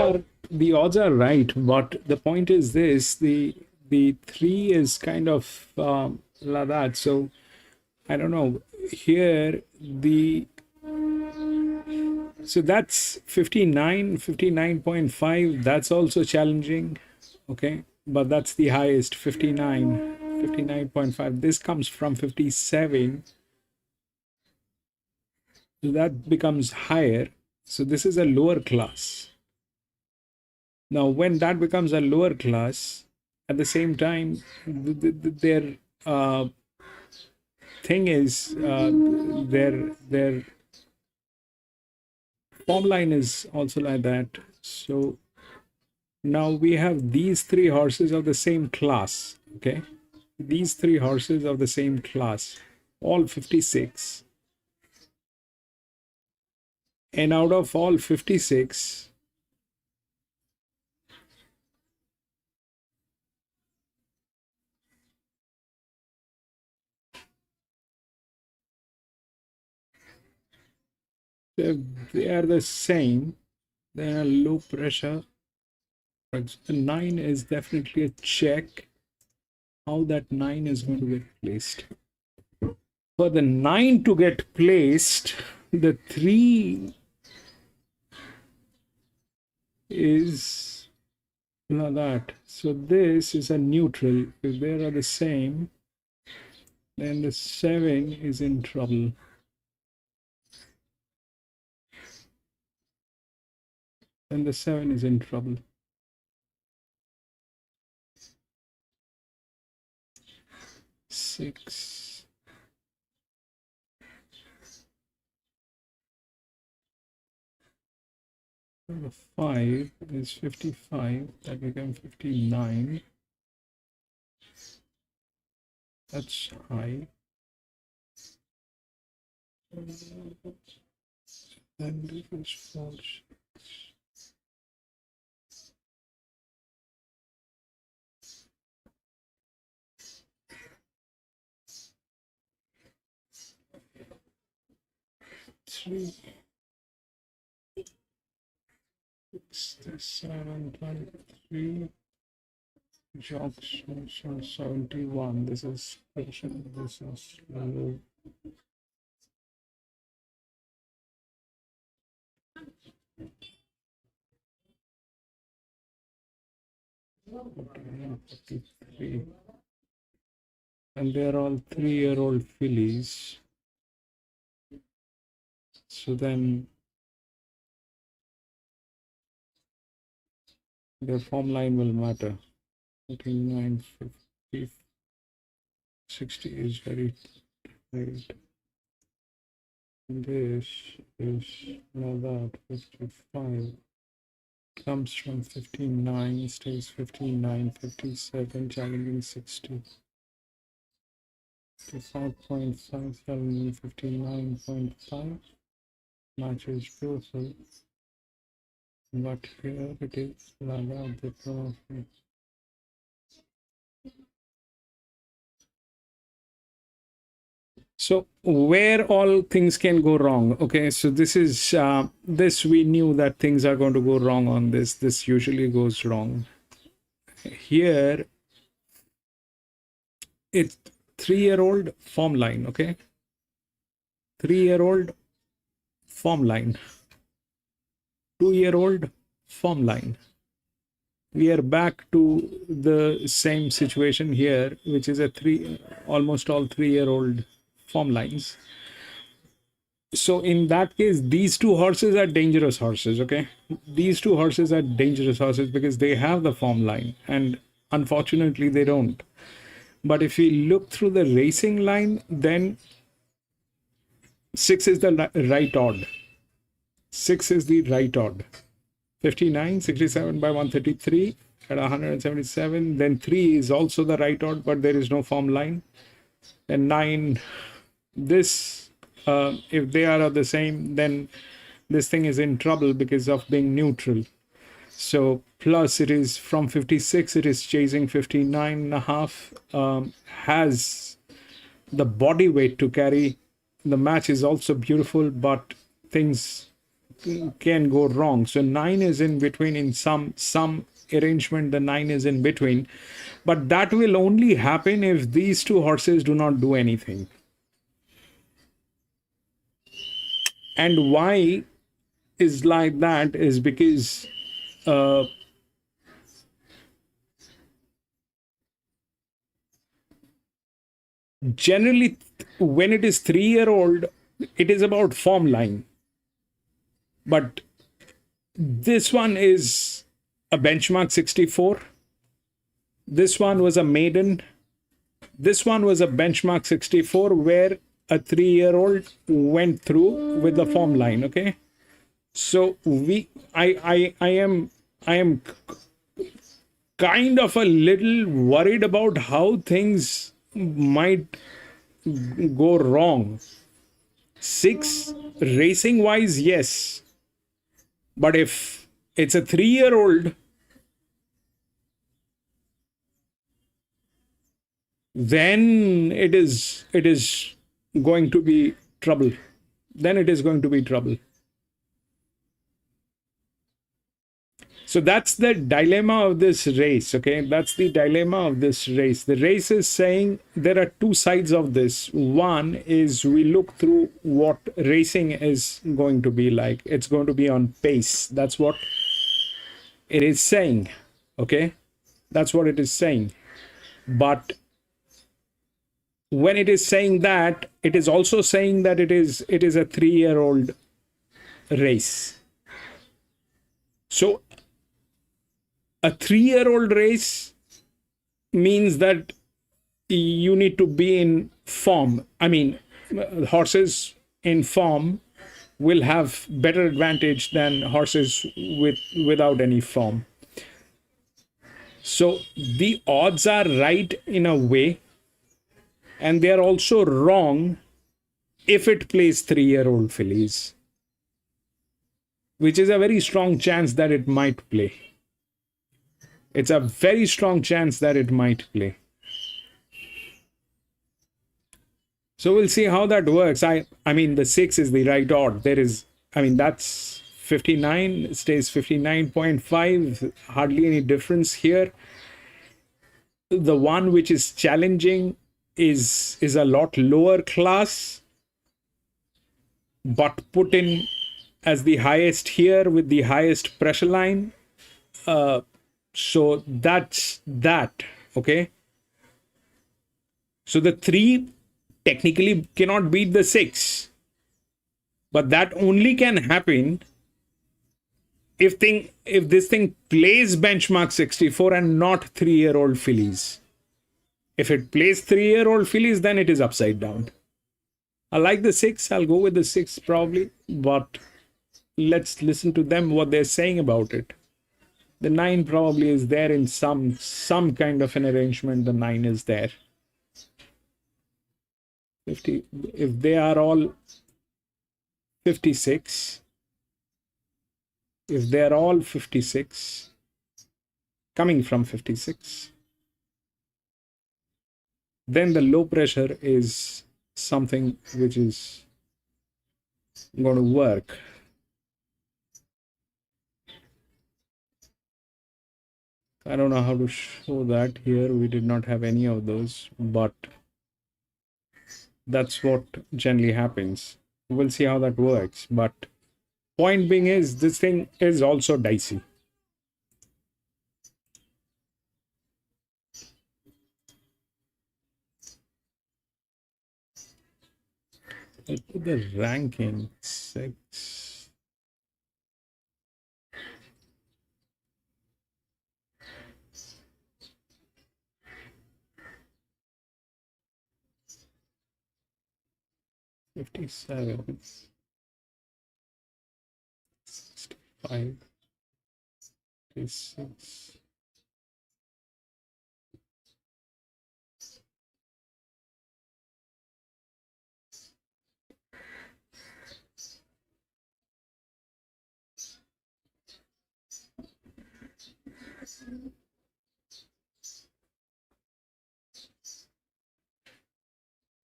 are right, but the point is this: the 3 is kind of like that. So I don't know. Here so that's 59.5. That's also challenging. Okay, but that's the highest, 59.5. This comes from 57. So that becomes higher. So this is a lower class. Now, when that becomes a lower class, at the same time, their thing is their form line is also like that. So now we have these 3 horses of the same class. Okay, these 3 horses of the same class, all 56. And out of all 56, they are the same. They are low pressure. The 9 is definitely a check. How that 9 is going to get placed. For the 9 to get placed, the 3 is like that. So this is a neutral. If they are the same, then the 7 is in trouble. Then the 7 is in trouble. Six. The 5 is 55. That becomes 59. That's high. Then this is 4. Three, 67, 23, junction 71. This is patient, this is low. And they're all 3-year-old fillies. So then their form line will matter. 49, 50, 60 is very tight. This is not that. 55 comes from 59, stays 59, 57, challenging 60. 55.5, challenging 59.5. Matches beautiful. But here it is like the profit. So where all things can go wrong. Okay, so this is this we knew that things are going to go wrong on this. This usually goes wrong. Here it's 3-year-old form line. Okay, 3-year-old form line, 2-year-old form line. We are back to the same situation here, which is a almost all 3-year-old form lines. So in that case, these 2 horses are dangerous horses. Okay, these 2 horses are dangerous horses because they have the form line, and unfortunately they don't. But if we look through the racing line, then 6 is the right odd. 6 is the right odd. 59, 67 by 133 at 177. Then 3 is also the right odd, but there is no form line. And 9, this, if they are the same, then this thing is in trouble because of being neutral. So plus it is from 56, it is chasing 59.5, has the body weight to carry. The match is also beautiful, but things can go wrong. So 9 is in between in some arrangement. The 9 is in between, but that will only happen if these two horses do not do anything. And why is like that is because generally when it is 3-year-old, it is about form line, but this one is a benchmark 64. This one was a maiden. This one was a benchmark 64 where a 3-year-old went through with the form line. Okay, so I am kind of a little worried about how things might go wrong. 6 racing wise, yes, but if it's a 3-year-old, then it is going to be trouble. Then it is going to be trouble. So that's the dilemma of this race. Okay, that's the dilemma of this race. The race is saying there are two sides of this. One is we look through what racing is going to be like. It's going to be on pace. That's what it is saying. Okay, that's what it is saying. But when it is saying that, it is also saying that it is a 3-year-old race. So a 3-year-old race means that you need to be in form. I mean, horses in form will have better advantage than horses without any form. So the odds are right in a way, and they are also wrong if it plays 3-year-old fillies, which is a very strong chance that it might play. It's a very strong chance that it might play. So we'll see how that works. I mean, the 6 is the right odd. There is, I mean, that's 59, stays 59.5, hardly any difference here. The one which is challenging is a lot lower class, but put in as the highest here with the highest pressure line. So that's that. Okay, so the 3 technically cannot beat the 6, but that only can happen if this thing plays benchmark 64 and not 3-year-old fillies. If it plays 3-year-old fillies, then it is upside down. I like the 6. I'll go with the 6 probably, but let's listen to them what they're saying about it. The 9 probably is there in some kind of an arrangement. The 9 is there. 50. If they are all 56, if they are all 56, coming from 56, then the low pressure is something which is going to work. I don't know how to show that here. We did not have any of those, but that's what generally happens. We'll see how that works. But point being is, this thing is also dicey. I'll put the ranking 6. $57, $65, $56.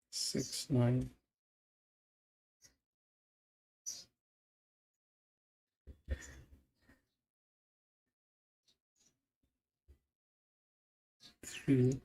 $6, $9. 3.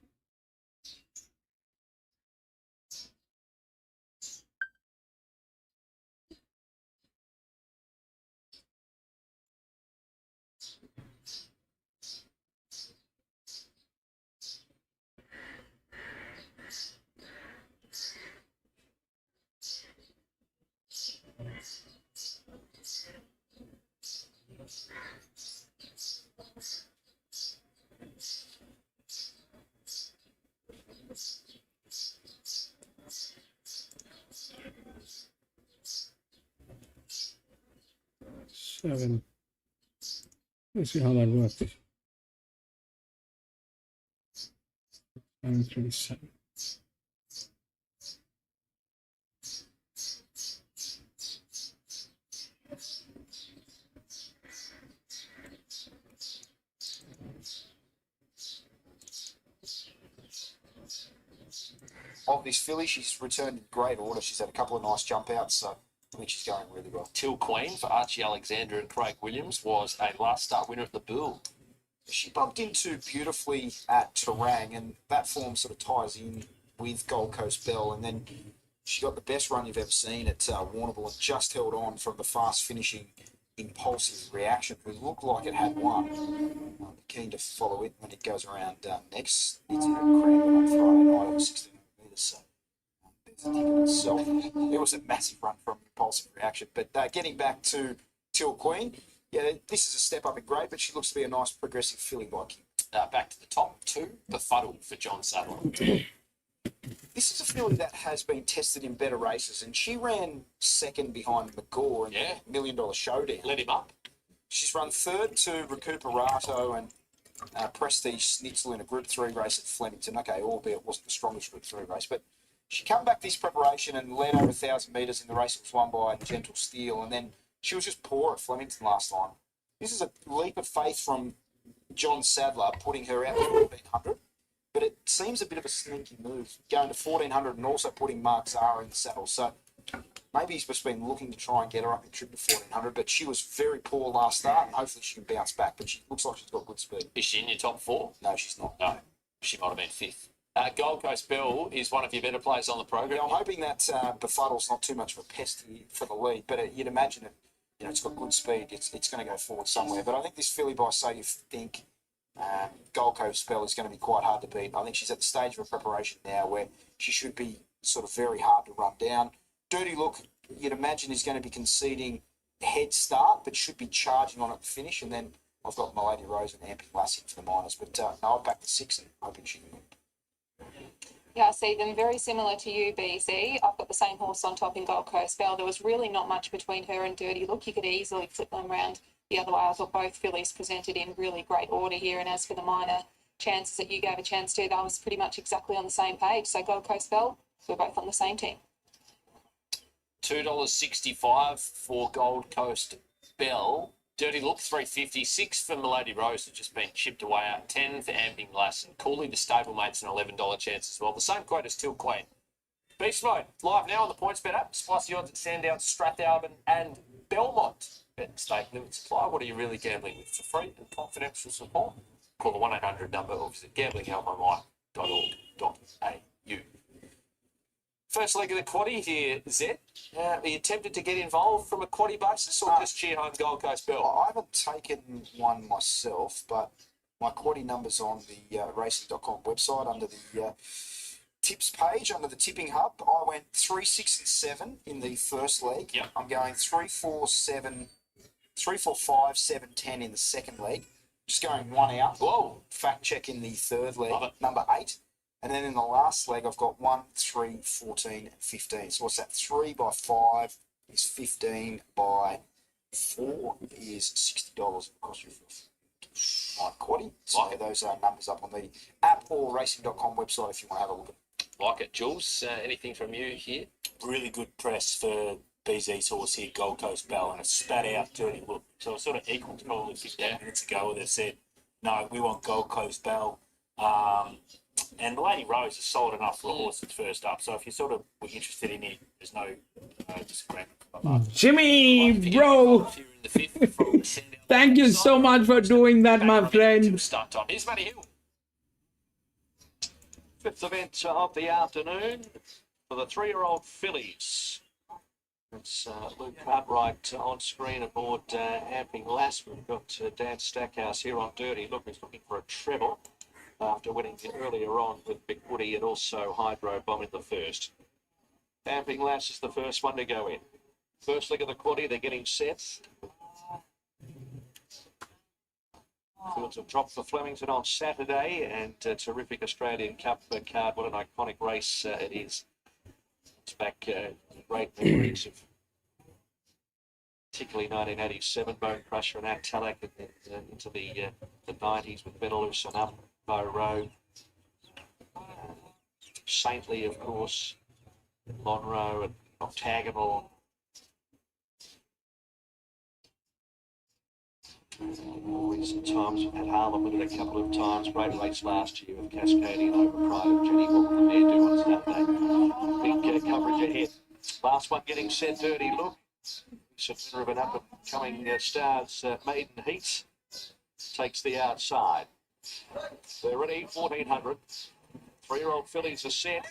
Seven. Let's see how that works. 737. Of this filly, she's returned in great order. She's had a couple of nice jump outs, so I think she's going really well. Till Queen for Archie Alexander and Craig Williams was a last start winner at the Bull. She bumped into beautifully at Terang, and that form sort of ties in with Gold Coast Bell. And then she got the best run you've ever seen at Warrnambool and just held on from the fast finishing Impulsive Reaction, who looked like it had won. I'm keen to follow it when it goes around next. It's in Cranbourne on Friday night over 1600 metres, so there's a ticket itself. There was a massive run from Impulsive Reaction. But getting back to Till Queen, yeah, this is a step up in grade, but she looks to be a nice progressive filly by Kim. Back to the top 2, Befuddle for John Sadler. This is a filly that has been tested in better races, and she ran second behind McGaw in the $1 Million Showdown. Let him up. She's run third to Recuperato and Prestige Schnitzel in a Group 3 race at Flemington. Okay, albeit it wasn't the strongest Group 3 race, but she came back this preparation and led over 1,000 metres in the race. It was won by Gentle Steel, and then she was just poor at Flemington last time. This is a leap of faith from John Sadler, putting her out to 1,400. But it seems a bit of a sneaky move, going to 1,400 and also putting Mark Zara in the saddle. So maybe he's just been looking to try and get her up in trip to 1,400, but she was very poor last start, and hopefully she can bounce back. But she looks like she's got good speed. Is she in your top 4? No, she's not. No, she might have been 5th. Gold Coast Bell is one of your better players on the program. Yeah, I'm hoping that Befuddle's not too much of a pest here for the lead, but you'd imagine it. You know, it's got good speed. It's going to go forward somewhere. But I think this filly, by So You Think, Gold Coast Bell is going to be quite hard to beat. I think she's at the stage of her preparation now where she should be sort of very hard to run down. Dirty Look, you'd imagine, is going to be conceding head start, but should be charging on at the finish. And then I've got Milady Rose and Amping Lassie for the minors. But no, I'll back the 6 and hoping she can win. Yeah, I see them very similar to you, BZ. I've got the same horse on top in Gold Coast Bell. There was really not much between her and Dirty Look. You could easily flip them around the other way. I thought both fillies presented in really great order here. And as for the minor chances that you gave a chance to, that was pretty much exactly on the same page. So Gold Coast Bell, we're both on the same team. $2.65 for Gold Coast Bell. Dirty Look, $3.56 for Milady Rose, who's just been chipped away at. 10 for Amping Lass and Cooley, the stablemates, an $11 chance as well. The same quote as Till Queen. Beast Mode, live now on the PointsBet app. Spicy odds at Sandown, Strathalbyn and Belmont. Bet and stake limit supply. What are you really gambling with? For free and confidential support? Call the 1-800 number or visit gamblinghelpmymind.org.au. First leg of the quaddie here, Zed. Are you tempted to get involved from a quaddie basis or just cheer home Gold Coast Bell? I haven't taken one myself, but my quaddie number's on the racing.com website under the tips page, under the tipping hub. I went 3, 6 and 7 in the first leg. Yep. I'm going 3, 4, 7, 3, 4, 5, 7, 10 in the second leg. Just going one out. Whoa. Fact check in the third leg, Love it. number 8. And then in the last leg, I've got 1, 3, 14, and 15. So what's that? 3 by 5 is 15 by 4 is $60. It costs you my quaddie. So those are numbers up on the app or racing.com website if you want to have a look at it. Like it, Jules. Anything from you here? Really good press for BZ's horse here, Gold Coast Bell, and it spat out Dirty Look. So it's sort of equal to probably 15 minutes ago where they said, no, we want Gold Coast Bell. And the Lady Rose is solid enough for a horse that's first up. So if you sort of were interested in it, there's no disagreement. Jimmy, bro, thank you so much for doing that, my friend. Start time. Here's Matty Hill. fifth event of the afternoon for the 3-year-old fillies. It's Luke Cartwright on screen aboard Amping Lass. We've got Dan Stackhouse here on Dirty Look, who's looking for a treble after winning earlier on with Big Woody and also Hydro Bomb in the first. Amping Lass is the first one to go in. First leg of the quaddie, they're getting set. Fields have dropped for Flemington on Saturday, and a terrific Australian Cup card. What an iconic race it is. It's back great memories of particularly 1987, Bone Crusher and Attalak, and then into the 90s with Benelux and Up, Bow Road. Saintly, of course, Monroe and Octagonal. Recent times we've had Harlem with it a couple of times. Great race last year with Cascadian Over Pride of Jenny Walker and Mare Do on Saturday. Big coverage ahead. Last one getting set, Dirty Look. It's a winner of an up-and-coming Stars maiden heat. Takes the outside. They're ready, 1400. 3-year-old fillies are set.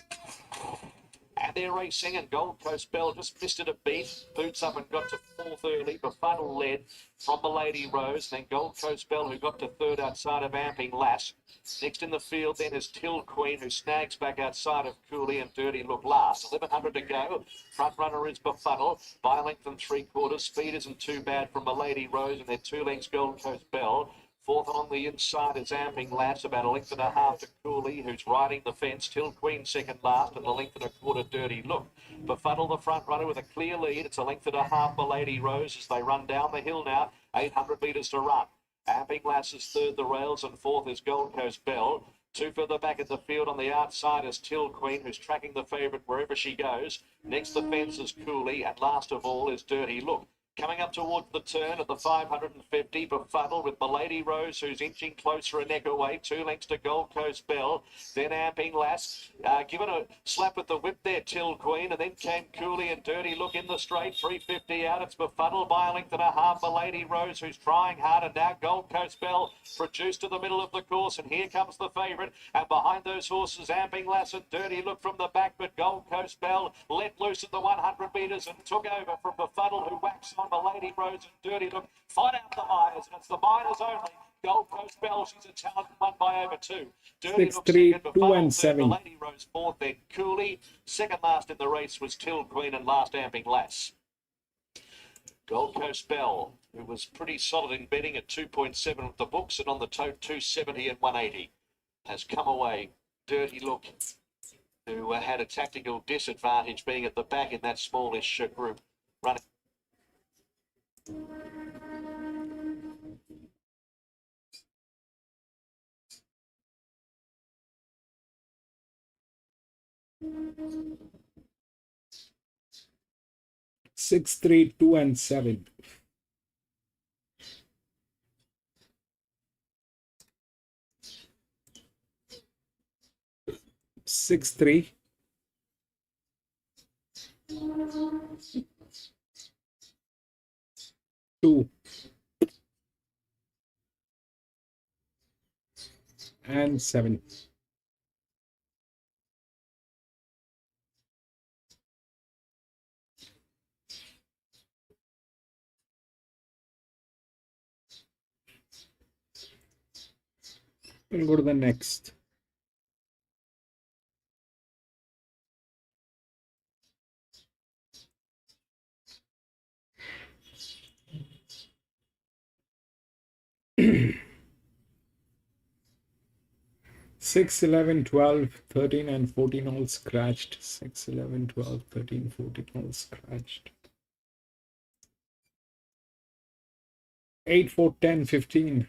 And they're racing, and Gold Coast Bell just missed it a beat. Boots up and got to fourth early. Befuddle led from the Lady Rose. Then Gold Coast Bell, who got to third outside of Amping Lass. Next in the field then is Till Queen, who snags back outside of Cooley, and Dirty Look last. 1100 to go. Front runner is Befuddle. By a length and 3/4. Speed isn't too bad from the Lady Rose, and they're 2 lengths Gold Coast Bell. Fourth on the inside is Amping Lass, about a length and a half to Cooley, who's riding the fence. Till Queen second last, and a length and a quarter Dirty Look. Befuddle the front runner with a clear lead. It's a length and a half for Lady Rose as they run down the hill now. 800 metres to run. Amping Lass is third the rails, and fourth is Gold Coast Bell. 2 further back at the field on the outside is Till Queen, who's tracking the favourite wherever she goes. Next the fence is Cooley, and last of all is Dirty Look. Coming up towards the turn at the 550, Befuddle with Milady Rose, who's inching closer a neck away. 2 lengths to Gold Coast Bell. Then Amping Lass, given a slap with the whip there, Till Queen. And then came Cooley and Dirty Look in the straight. 350 out, it's Befuddle by a length and a half. Milady Rose, who's trying hard. And now Gold Coast Bell produced to the middle of the course. And here comes the favourite. And behind those horses, Amping Lass and Dirty Look from the back. But Gold Coast Bell let loose at the 100 metres and took over from Befuddle, who waxed on Milady Rose and Dirty Look. Fight out the minors, and it's the minors only. Gold Coast Bell, she's a talent, won by over 2. Dirty 6, Look 3, second, 2 Befuddle and third, 7. Milady Rose fourth, then Cooley. Second last in the race was Till Queen, and last Amping Lass. Gold Coast Bell, who was pretty solid in betting at 2.7 with the books, and on the tote 270 and 180, has come away. Dirty Look, who had a tactical disadvantage being at the back in that smallish group, running. Six, 3, 2 and 7. 6, 3. 2 and 7. We'll go to the next. Six, 11, 12, 13 and 14 all scratched. 6, 11, 12, 13, 14 all scratched. 8, 4, 10, 15.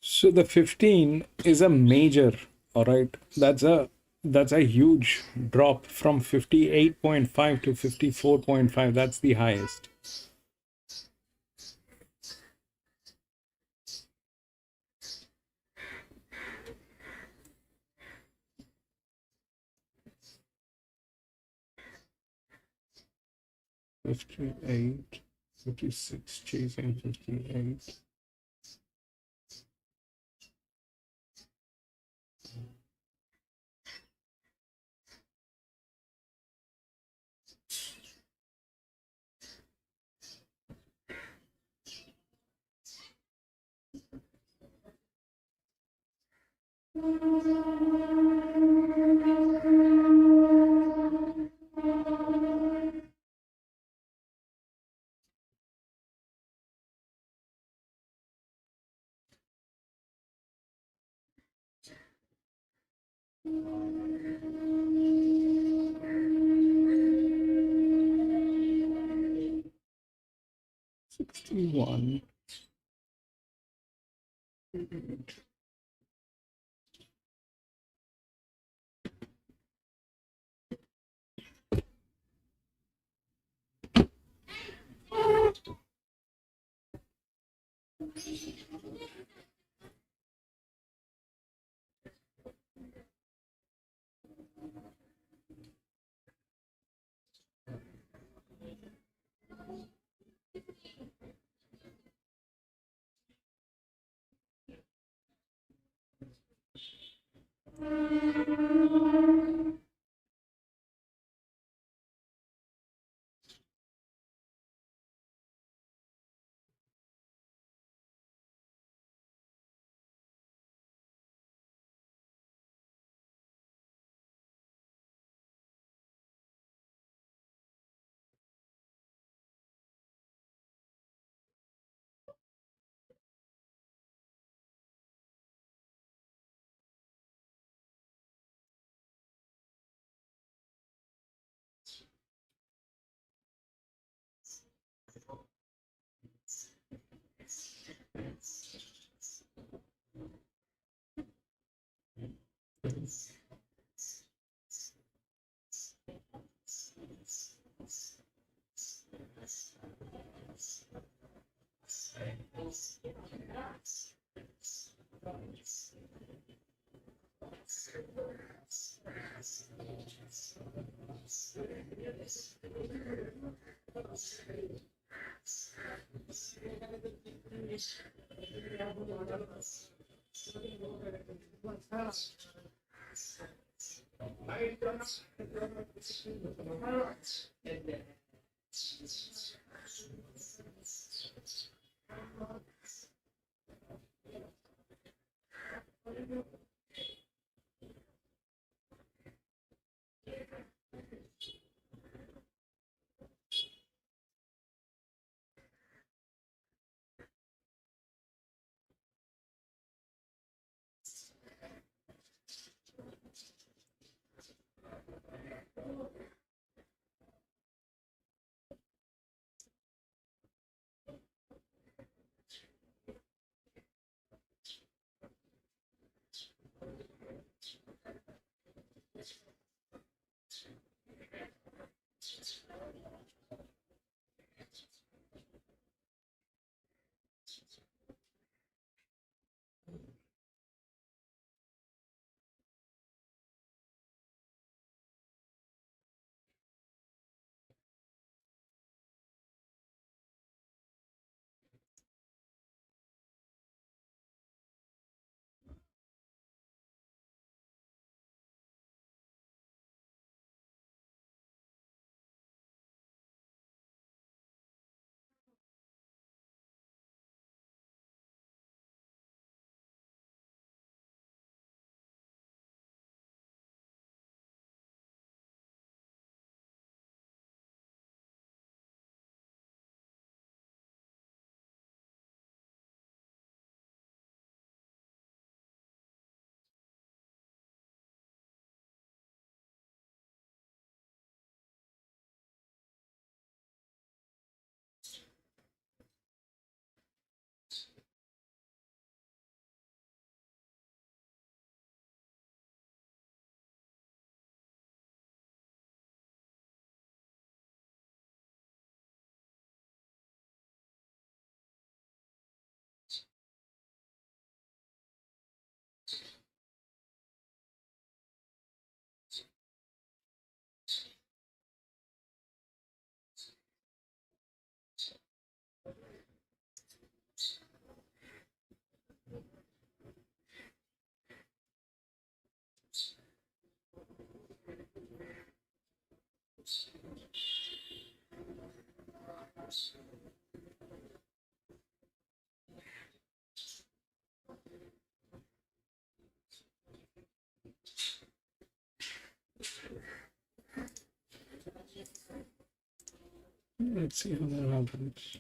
So the 15 is a major, all right. That's a huge drop from 58.5 to 54.5. That's the highest. $58, $56, chasing $58. $61. Let's see how that happens.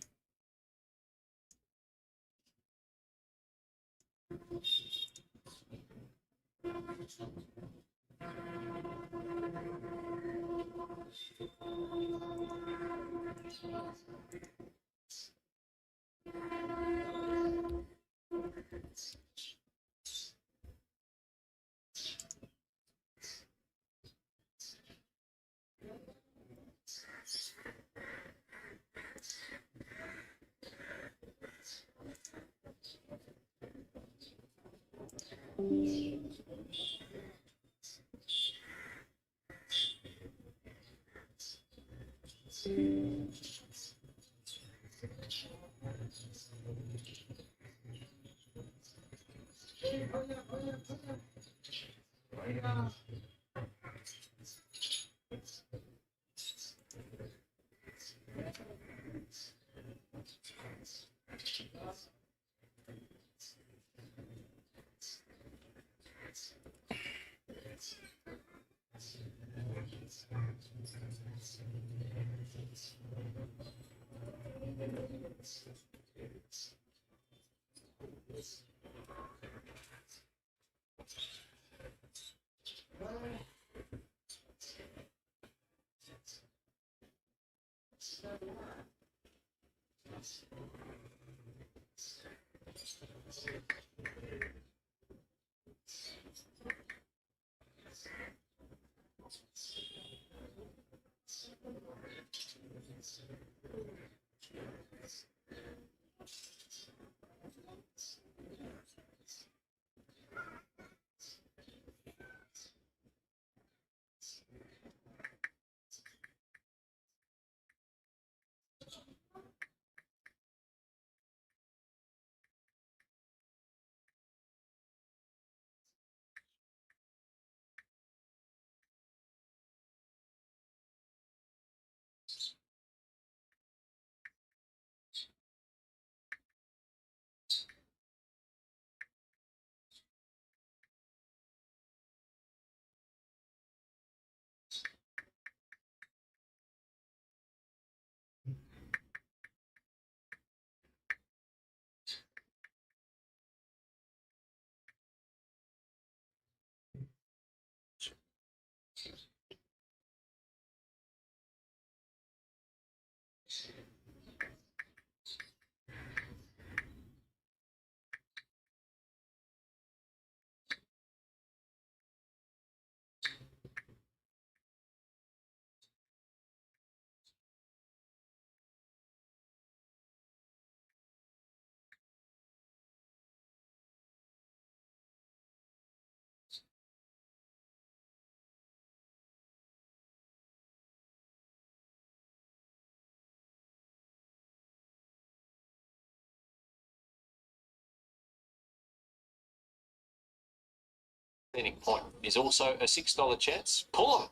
Winning point is also a $6 chance. Pull them.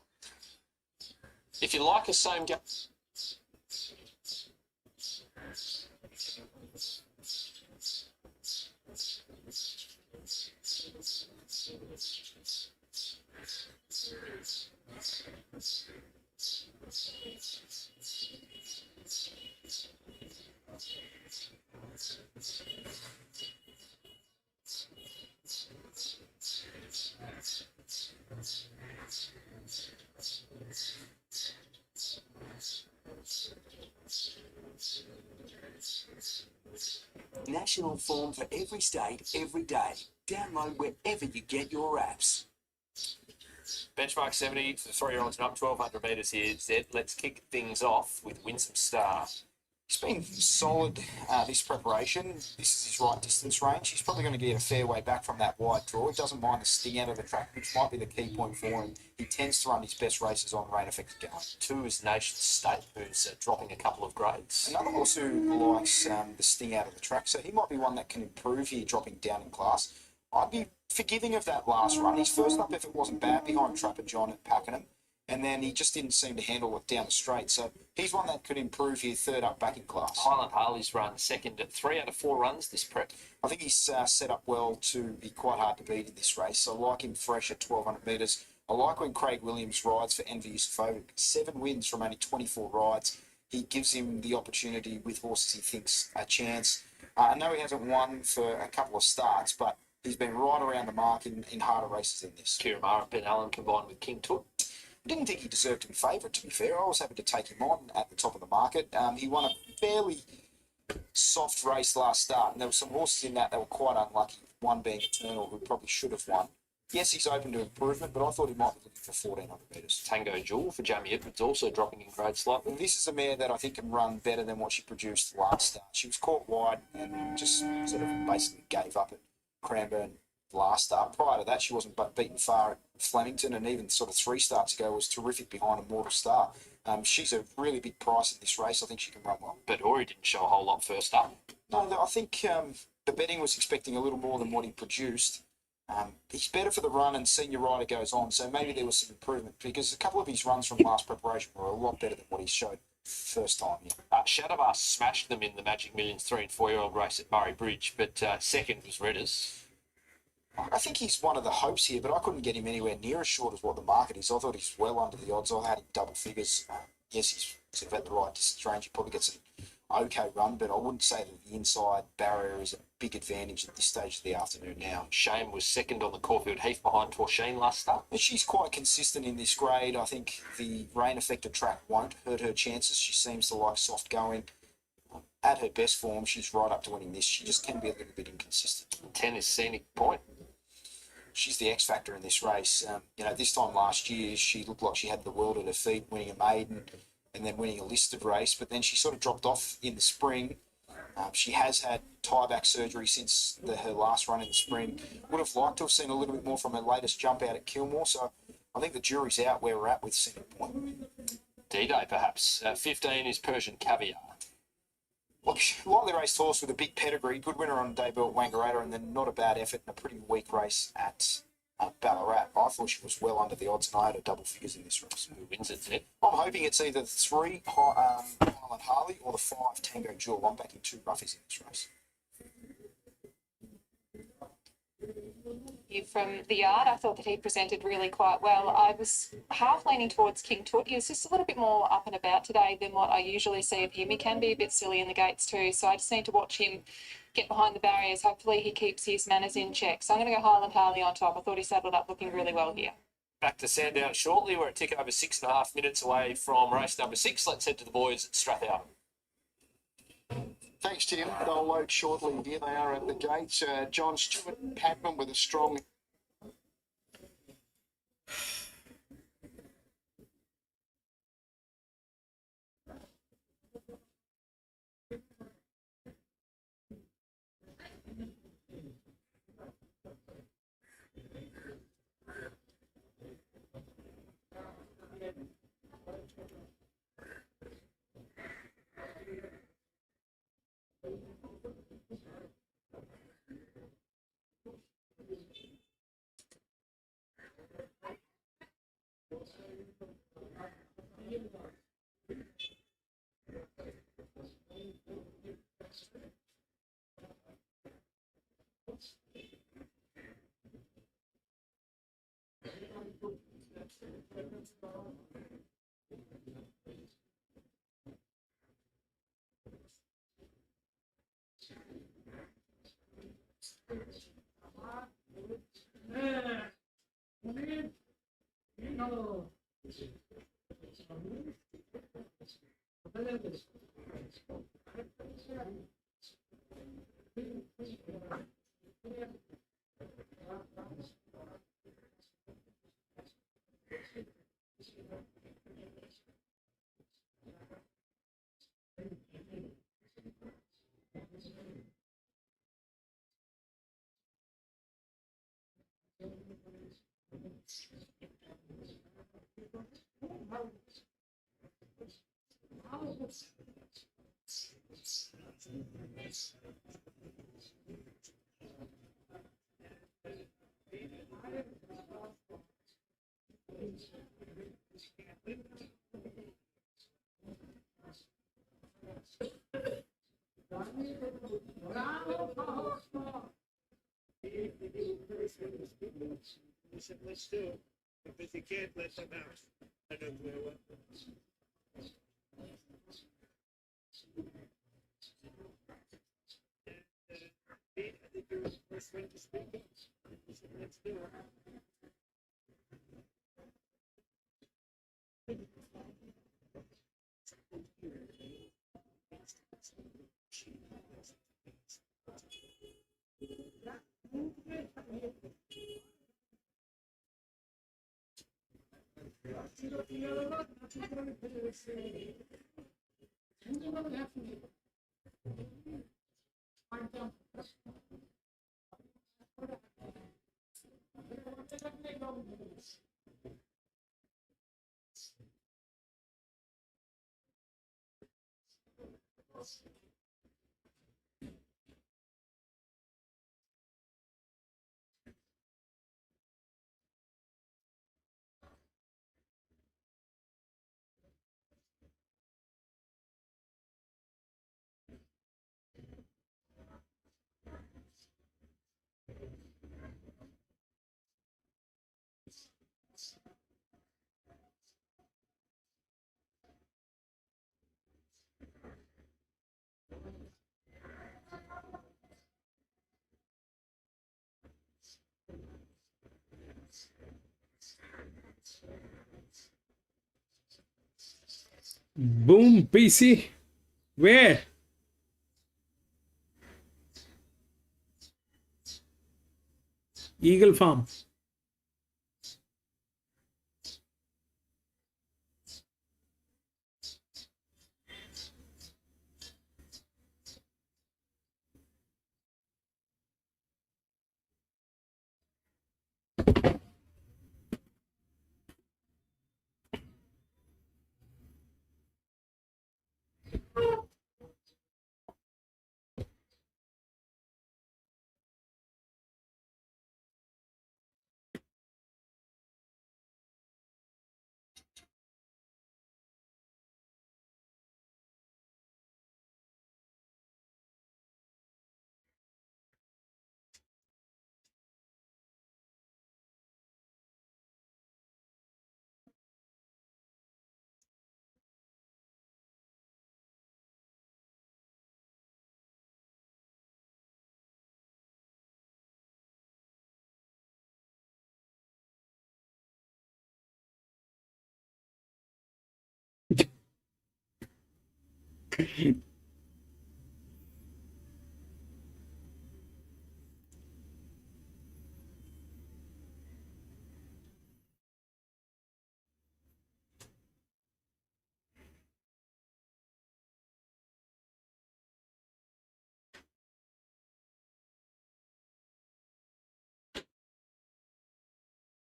If you like a same game. National form for every state, every day. Download wherever you get your apps. Benchmark 70 for the 3-year-olds and up, 1,200 metres here. Zed, let's kick things off with Winsome Star. He's been solid this preparation. This is his right distance range. He's probably going to get a fair way back from that wide draw. He doesn't mind the sting out of the track, which might be the key point for him. He tends to run his best races on rain affected ground. 2 is Nation State, who's dropping a couple of grades. Another horse who likes the sting out of the track, so he might be one that can improve here, dropping down in class. I'd be forgiving of that last run. His first up effort wasn't bad behind Trapper John at Pakenham, and then he just didn't seem to handle it down the straight. So he's one that could improve here, third up back in class. Highland Harley's run second at 3 out of 4 runs this prep. I think he's set up well to be quite hard to beat in this race. So I like him fresh at 1,200 metres. I like when Craig Williams rides for Envious Folk. 7 wins from only 24 rides. he gives him the opportunity with horses he thinks a chance. I know he hasn't won for a couple of starts, but he's been right around the mark in harder races than this. Kiramara and Ben Allen combined with King Tut. I didn't think he deserved to be favourite, to be fair. I was happy to take him on at the top of the market. He won a fairly soft race last start, and there were some horses in that were quite unlucky, one being Eternal, who probably should have won. Yes, he's open to improvement, but I thought he might be looking for 1,400 metres. Tango Jewel for Jamie Edwards also dropping in grade slightly. This is a mare that I think can run better than what she produced last start. She was caught wide and just sort of basically gave up at Cranbourne last start. Prior to that, she wasn't beaten far at Flemington, and even sort of 3 starts ago was terrific behind Immortal Star. She's a really big price in this race. I think she can run well. But Ori didn't show a whole lot first up. No, I think the betting was expecting a little more than what he produced. He's better for the run and senior rider goes on, so maybe there was some improvement because a couple of his runs from last preparation were a lot better than what he showed first time. Yeah. Shadowbar smashed them in the Magic Millions 3 and 4-year-old race at Murray Bridge, but second was Redders. I think he's one of the hopes here, but I couldn't get him anywhere near as short as what the market is. I thought he's well under the odds. I had him double figures. Yes, he's sort of at the right distance range. He probably gets an okay run, but I wouldn't say that the inside barrier is a big advantage at this stage of the afternoon now. Shane was second on the Caulfield Heath behind Torsheen last start. But she's quite consistent in this grade. I think the rain-affected track won't hurt her chances. She seems to like soft going. At her best form, she's right up to winning this. She just can be a little bit inconsistent. 10 is Scenic Point. She's the X factor in this race. This time last year, she looked like she had the world at her feet, winning a maiden and then winning a listed race. But then she sort of dropped off in the spring. She has had tie-back surgery since her last run in the spring. Would have liked to have seen a little bit more from her latest jump out at Kilmore. So I think the jury's out where we're at with Scenic Point. D-Day, perhaps. 15 is Persian Caviar. Look, lightly raced horse with a big pedigree, good winner on debut at Wangaratta, and then not a bad effort in a pretty weak race at Ballarat. I thought she was well under the odds, and I had her double figures in this race. Who wins it, Ted? I'm hoping it's either the 3 Highland Harley or the 5 Tango Jewel. I'm backing 2 roughies in this race. From the yard, I thought that he presented really quite well. I was half leaning towards King Tut. He was just a little bit more up and about today than what I usually see of him. He can be a bit silly in the gates too, so I just need to watch him get behind the barriers. Hopefully he keeps his manners in check. So I'm going to go Highland Harley on top. I thought he saddled up looking really well here. Back to Sandown shortly. We're a tick over 6.5 minutes away from race number 6. Let's head to the boys at Strathalbyn. Thanks, Tim. They'll load shortly. Here they are at the gates. John Stewart Padman with a strong... He said, let's do it. If you can't, let them out. I don't know where. I think you're the first one to speak up. So let's do it. Boom, PC. Where? Eagle Farm.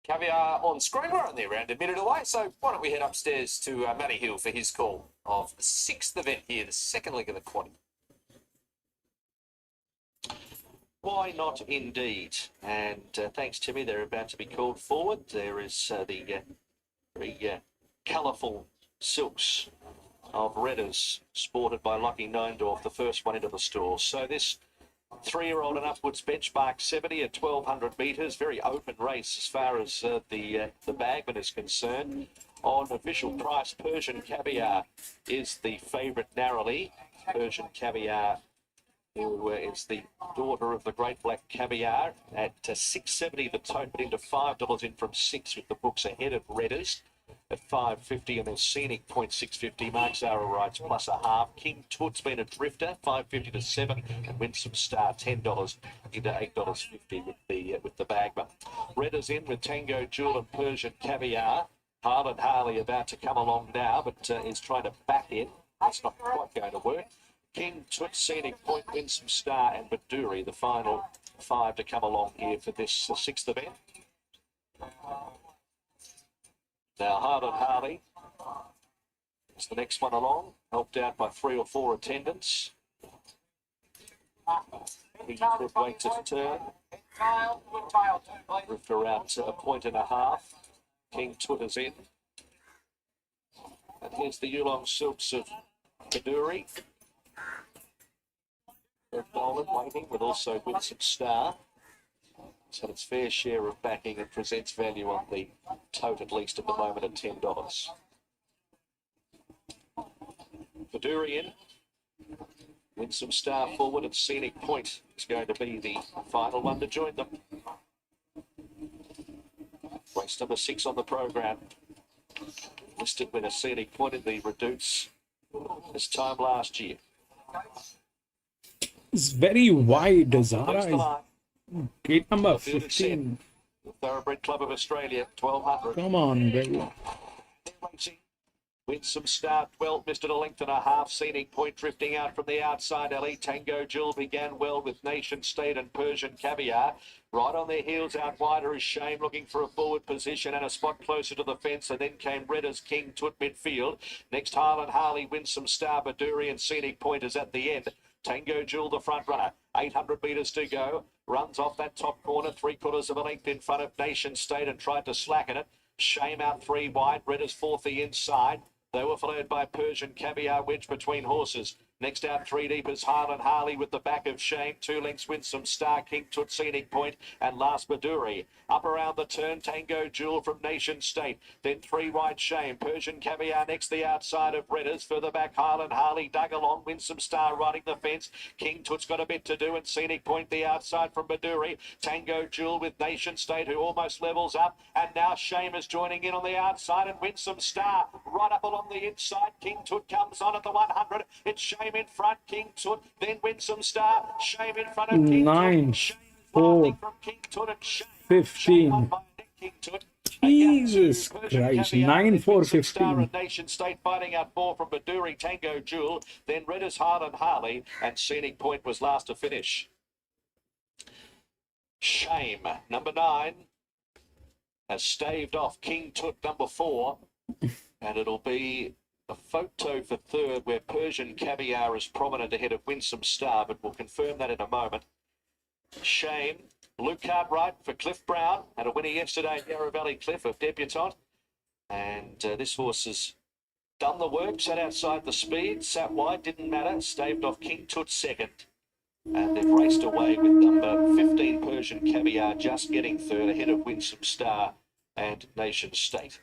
Caviar on screen. We're only around a minute away, so why don't we head upstairs to Matty Hill for his call of the sixth event here, the second leg of the quad. Why not indeed? And thanks, Timmy. They're about to be called forward. There is the very colourful silks of Redders sported by Lockie Neindorf, the first one into the store. So this 3-year-old and upwards benchmark 70 at 1,200 metres. Very open race as far as the bagman is concerned. On official price, Persian Caviar is the favourite narrowly. Persian Caviar, who is the daughter of the Great Black Caviar, at $6.70 the tote, but into $5 in from $6 with the books ahead of Redders at $5.50, and then Scenic .650. Mark Zara rides plus a half. King Tut's been a drifter, $5.50 to $7, and Winsome Star $10 into $8.50 with the bagman. Redders in with Tango Jewel and Persian Caviar. Harlan Harley about to come along now, but is trying to back in. That's not quite going to work. King Tut, Scenic Point, Winsome Star, and Baduri, the final 5 to come along here for this sixth event. Now, Harlan Harley is the next one along, helped out by 3 or 4 attendants. He could wait to turn. Drifter out a point and a half. King Tut is in. And here's the Yulong Silks of Baduri. Nolan waiting with also Winsome Star. It's had its fair share of backing and presents value on the tote, at least at the moment, at $10. Baduri in. Winsome Star forward and Scenic Point is going to be the final one to join them. Race number 6 on the program. Listed with a Scenic Point in the Redoutes this time last year. It's very wide. Who's Zara the is line? gate number The field is set. 15. The Thoroughbred Club of Australia, 1200. Come on, baby. Racing. Winsome Star, 12, missed it a length and a half. Scenic Point drifting out from the outside alley. Tango Jewel began well with Nation State and Persian Caviar. Right on their heels out wider is Shame, looking for a forward position and a spot closer to the fence. And then came Red as King to midfield. Next, Harlan Harley, Winsome Star, Baduri and Scenic Point is at the end. Tango Jewel, the front runner. 800 metres to go. Runs off that top corner, 3/4 of a length in front of Nation State and tried to slacken it. Shame out 3 wide. Red is 4th the inside. They were followed by Persian Caviar, wedge between horses. Next out 3 deep is Harlan Harley with the back of Shame. 2 lengths Winsome Star, King Tut, Scenic Point, and last Baduri. Up around the turn, Tango Jewel from Nation State. Then 3 wide Shame. Persian Caviar next the outside of Redders. Further back Harlan Harley dug along. Winsome Star riding the fence. King Tut's got a bit to do, and Scenic Point the outside from Baduri. Tango Jewel with Nation State, who almost levels up. And now Shame is joining in on the outside, and Winsome Star right up along the inside. King Tut comes on at the 100. It's Shame in front, King Tut, then Winsome Star. Shame in front of King 9, Tut. Shame 4, from King Tut and Shame. 15. King Tut. Jesus Christ. 9, 4, Star 15. and Nation State fighting out 4 from Baduri, Tango Jewel, then Red as Harlan Harley, and Scenic Point was last to finish. Shame, number 9, has staved off King Tut, number 4, and it'll be a photo for 3rd where Persian Caviar is prominent ahead of Winsome Star, but we'll confirm that in a moment. Shame, Luke Cartwright for Cliff Brown, had a winner yesterday at Yarra Valley Cliff of Debutante, and this horse has done the work, sat outside the speed, sat wide, didn't matter, staved off King Tut 2nd, and they've raced away with number 15 Persian Caviar just getting 3rd ahead of Winsome Star and Nation State.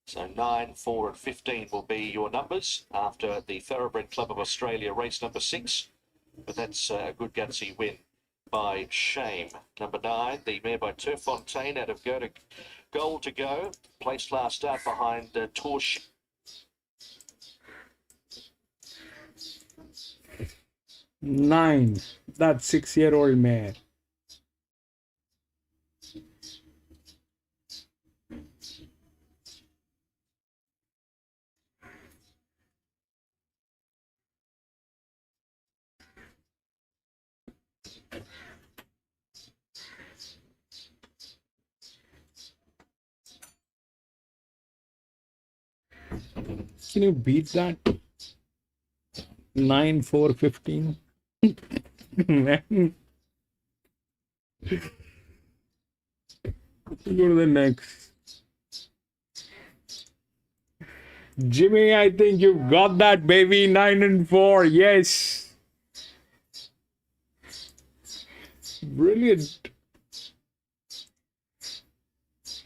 So 9, 4 and 15 will be your numbers after the Thoroughbred Club of Australia race number 6. But that's a good gutsy win by Shame. Number 9, the mare by Turfontaine out of Goal to Go. Placed last start behind Torch. Nine. That 6-year-old mare. Can you beat that? 9, 4, 15. Man. Go to the next. Jimmy, I think you got that, baby. 9 and 4. Yes. Brilliant.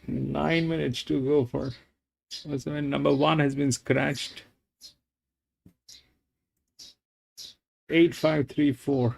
9 minutes to go for. Also, when number 1 has been scratched. 8, 5, 3, 4.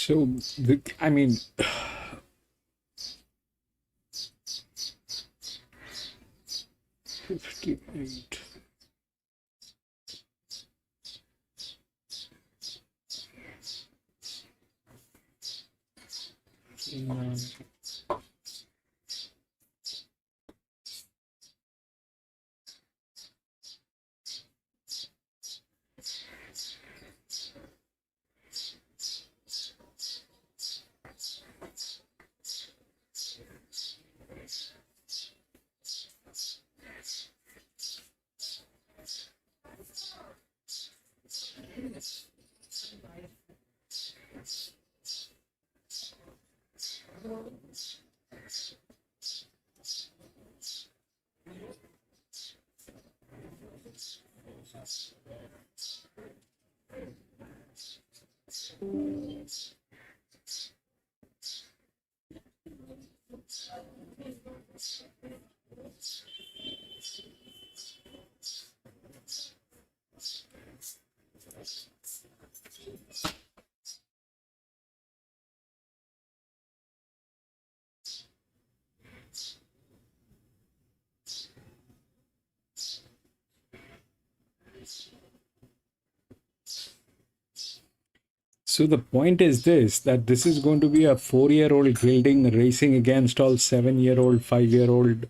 So, I mean, $58. So the point is this, that this is going to be a 4-year-old gelding racing against all 7-year-old, 5-year-old.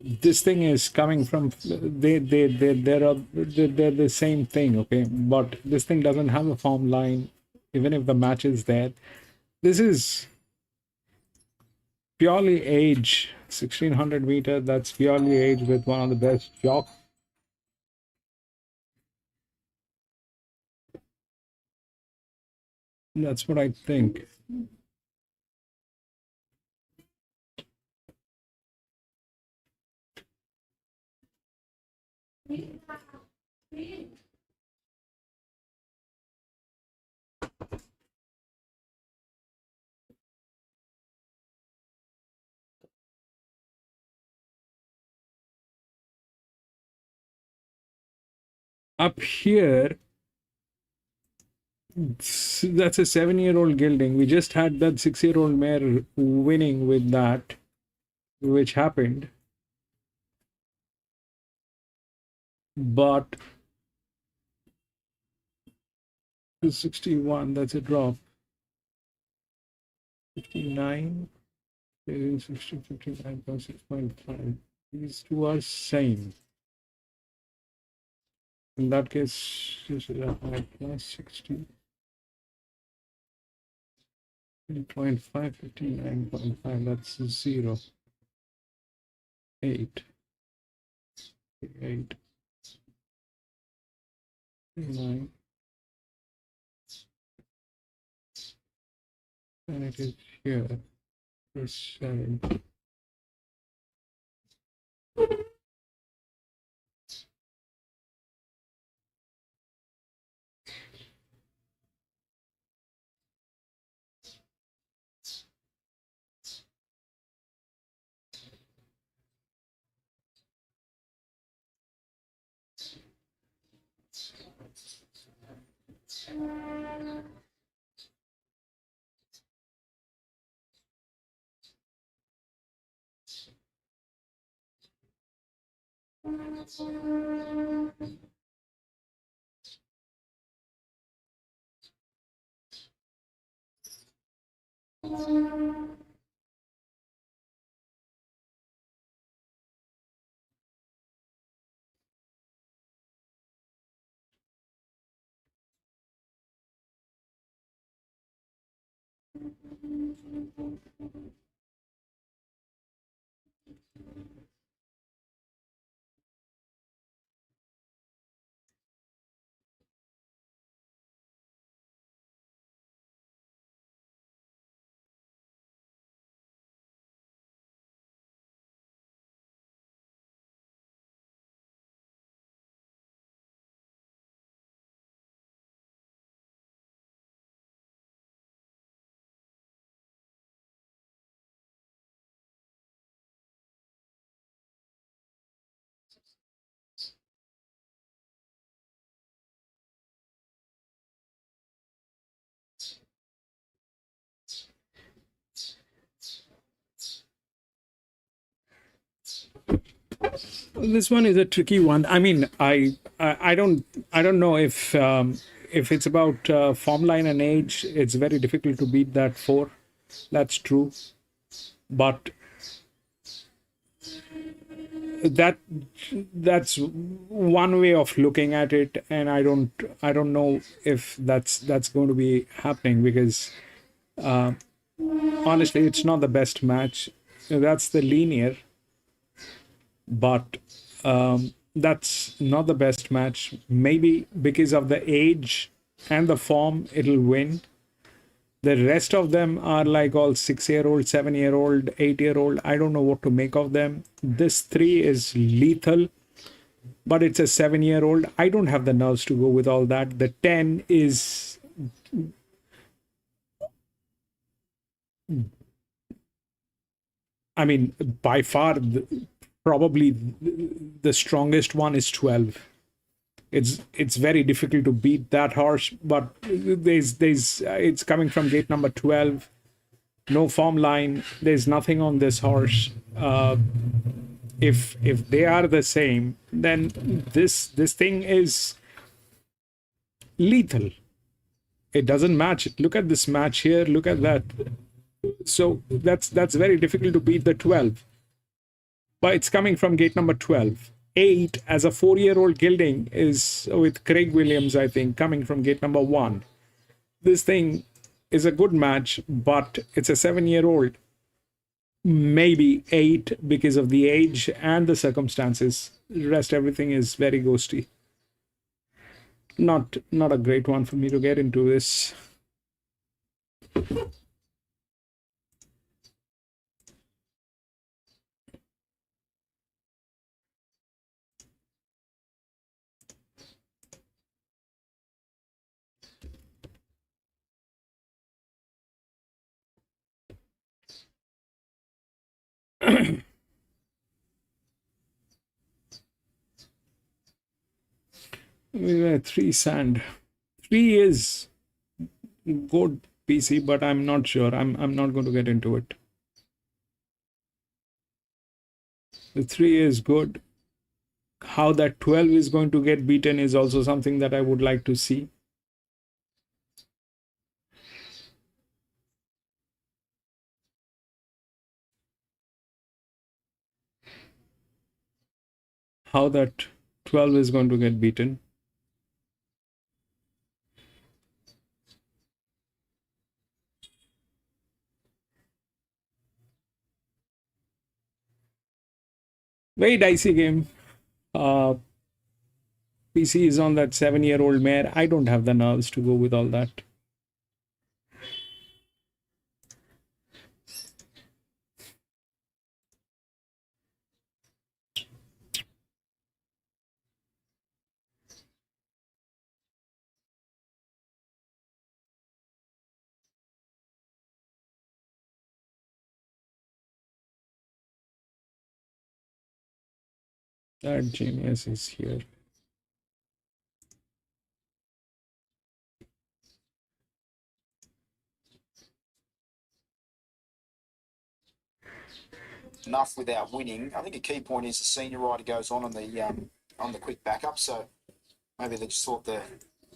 This thing is coming from, they're the same thing, okay? But this thing doesn't have a form line, even if the match is there. This is purely age, 1600 meter, that's purely age with one of the best jocks. That's what I think. Up here, that's a 7-year-old gelding. We just had that 6-year-old mare winning with that, which happened. But 61, that's a drop. 59, 59.6.5. These two are same. In that case, this is a high plus 60. 3.5, 59.5, that's 0. 8. 8. 9. And it is here. It's 7. This one is a tricky one. I mean, I don't know if it's about form line and age. It's very difficult to beat that 4. That's true, but that's one way of looking at it, and I don't know if that's going to be happening, because honestly, it's not the best match. That's the linear, but that's not the best match. Maybe because of the age and the form, it'll win. The rest of them are like all 6-year-old, 7-year-old, 8-year-old. I don't know what to make of them. This 3 is lethal, but it's a 7-year-old. I don't have the nerves to go with all that. The 10 is, I mean, by far, probably the strongest one is 12. It's very difficult to beat that horse, but it's coming from gate number 12. No form line. There's nothing on this horse. If they are the same, then this thing is lethal. It doesn't match. Look at this match here. Look at that. So that's very difficult to beat the 12. But it's coming from gate number 12. 8 as a 4-year-old gelding is with Craig Williams, I think, coming from gate number 1. This thing is a good match, but it's a 7-year-old. Maybe 8 because of the age and the circumstances. The rest, everything is very ghosty. Not a great one for me to get into this. We were 3 sand. 3 is good PC, but I'm not sure. I'm not going to get into it. The 3 is good. How that 12 is going to get beaten is also something that I would like to see. How that 12 is going to get beaten. Very dicey game. PC is on that 7-year-old mare. I don't have the nerves to go with all that. That genius is here. Enough without winning. I think a key point is the senior rider goes on the quick backup. So maybe they just thought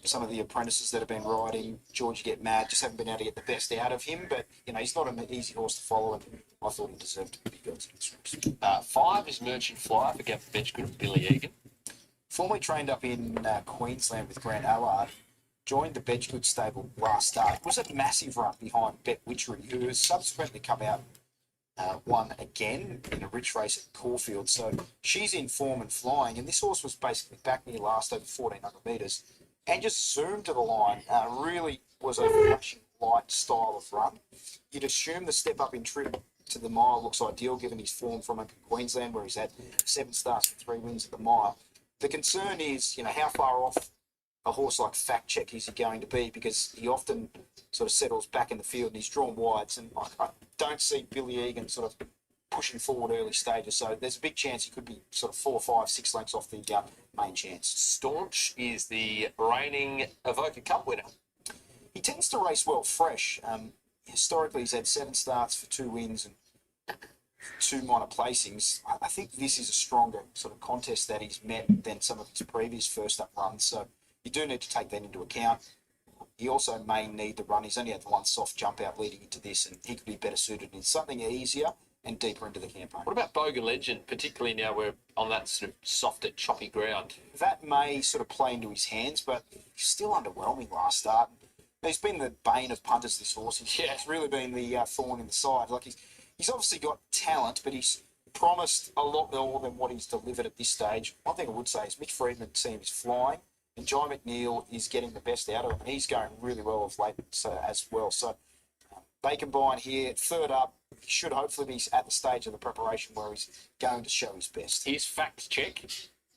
some of the apprentices that have been riding George Get Mad just haven't been able to get the best out of him. But he's not an easy horse to follow, and I thought he deserved to be good. 5 is Merchant Flyer for Gavin Benchgood and Billy Egan. Formerly trained up in Queensland with Grant Allard, joined the Benchgood stable last start. It was a massive run behind Bet Witchery, who has subsequently come out won again in a rich race at Caulfield. So she's in form and flying, and this horse was basically back near last over 1,400 metres and just zoomed to the line. Really was a flashing light style of run. You'd assume the step up in trip to the mile looks ideal given his form from up in Queensland, where he's had 7 starts and 3 wins at the mile. The concern is, how far off a horse like Fact Check is he going to be, because he often sort of settles back in the field and he's drawn wides, and I don't see Billy Egan sort of pushing forward early stages, so there's a big chance he could be sort of 4, 5, 6 lengths off the main chance. Staunch is the reigning Evoca Cup winner. He tends to race well fresh. Historically, he's had 7 starts for 2 wins and 2 minor placings, I think this is a stronger sort of contest that he's met than some of his previous first up runs. So you do need to take that into account. He also may need the run. He's only had the one soft jump out leading into this, and he could be better suited in something easier and deeper into the campaign. What about Bogan Legend, particularly now we're on that sort of softer, choppy ground? That may sort of play into his hands, but he's still underwhelming last start. He's been the bane of punters, this horse. It's really been the thorn in the side. Like he's obviously got talent, but he's promised a lot more than what he's delivered at this stage. One thing I would say is Mitch Freedman seems flying, and John McNeil is getting the best out of him. He's going really well of late as well. So they combine here. Third up, he should hopefully be at the stage of the preparation where he's going to show his best. Here's Fact Check.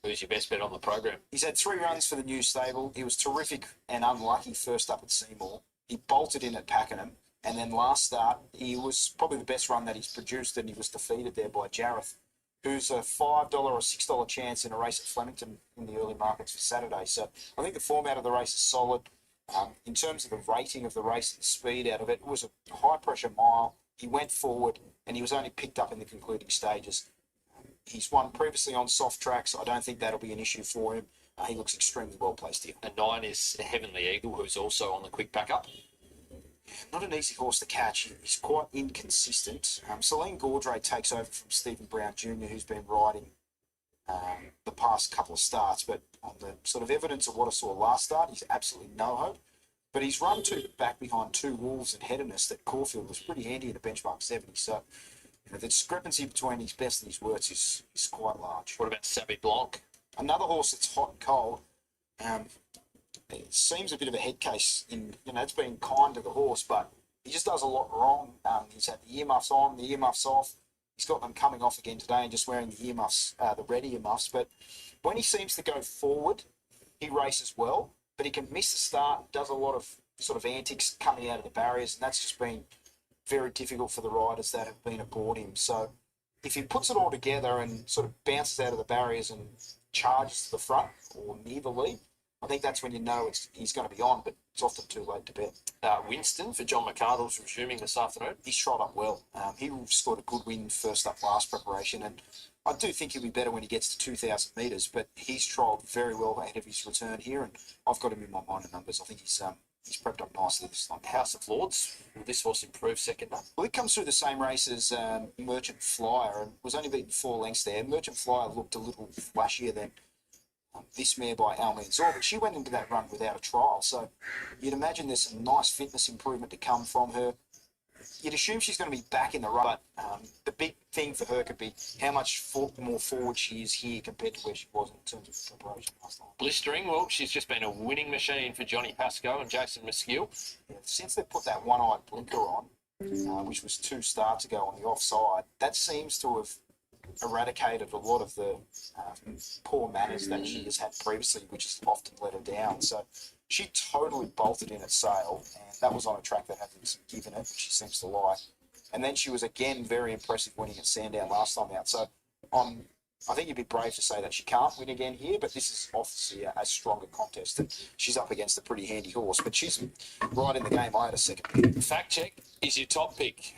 Who's your best bet on the program? He's had 3 runs for the new stable. He was terrific and unlucky first up at Seymour. He bolted in at Pakenham. And then last start, he was probably the best run that he's produced, and he was defeated there by Jareth, who's a $5 or $6 chance in a race at Flemington in the early markets for Saturday. So I think the format of the race is solid. In terms of the rating of the race and the speed out of it, it was a high-pressure mile. He went forward, and he was only picked up in the concluding stages. He's won previously on soft tracks. I don't think that'll be an issue for him. He looks extremely well placed here. And 9 is Heavenly Eagle, who's also on the quick backup. Not an easy horse to catch. He's quite inconsistent. Celine Gaudray takes over from Stephen Brown Jr., who's been riding the past couple of starts. But on the sort of evidence of what I saw last start, he's absolutely no hope. But he's run back behind 2 Wolves and Hedonist at Caulfield was pretty handy at a benchmark 70. So the discrepancy between his best and his worst is quite large. What about Savvy Blanc? Another horse that's hot and cold. It seems a bit of a head case in, it's been kind to the horse, but he just does a lot wrong. He's had the earmuffs on, the earmuffs off. He's got them coming off again today and just wearing the earmuffs, the red earmuffs. But when he seems to go forward, he races well, but he can miss the start, does a lot of sort of antics coming out of the barriers, and that's just been very difficult for the riders that have been aboard him. So if he puts it all together and sort of bounces out of the barriers and charges to the front or near the lead, I think that's when you know he's going to be on, but it's often too late to bet. Winston for John McArdle's resuming this afternoon. He's trot up well. He scored a good win first up last preparation, and I do think he'll be better when he gets to 2,000 metres, but he's trialled very well ahead of his return here, and I've got him in my minor numbers. I think he's prepped up nicely this time. House of Lords, will this horse improve second up? Well, it comes through the same race as Merchant Flyer and was only beaten 4 lengths there. Merchant Flyer looked a little flashier than this mare by Almeen Zor, but she went into that run without a trial. So you'd imagine there's some nice fitness improvement to come from her. You'd assume she's going to be back in the run, but the big thing for her could be how much more forward she is here compared to where she was in terms of preparation last night. Blistering, well, she's just been a winning machine for Johnny Pascoe and Jason Maskill. Yeah, since they put that one-eyed blinker on, which was 2 starts ago on the offside, that seems to have eradicated a lot of the poor manners that she has had previously, which has often let her down. So she totally bolted in at Sale, and that was on a track that hasn't given it, which she seems to like. And then she was again very impressive winning at Sandown last time out. So I think you'd be brave to say that she can't win again here, but this is obviously a stronger contest, and she's up against a pretty handy horse. But she's right in the game. I had a second pick. Fact Check is your top pick.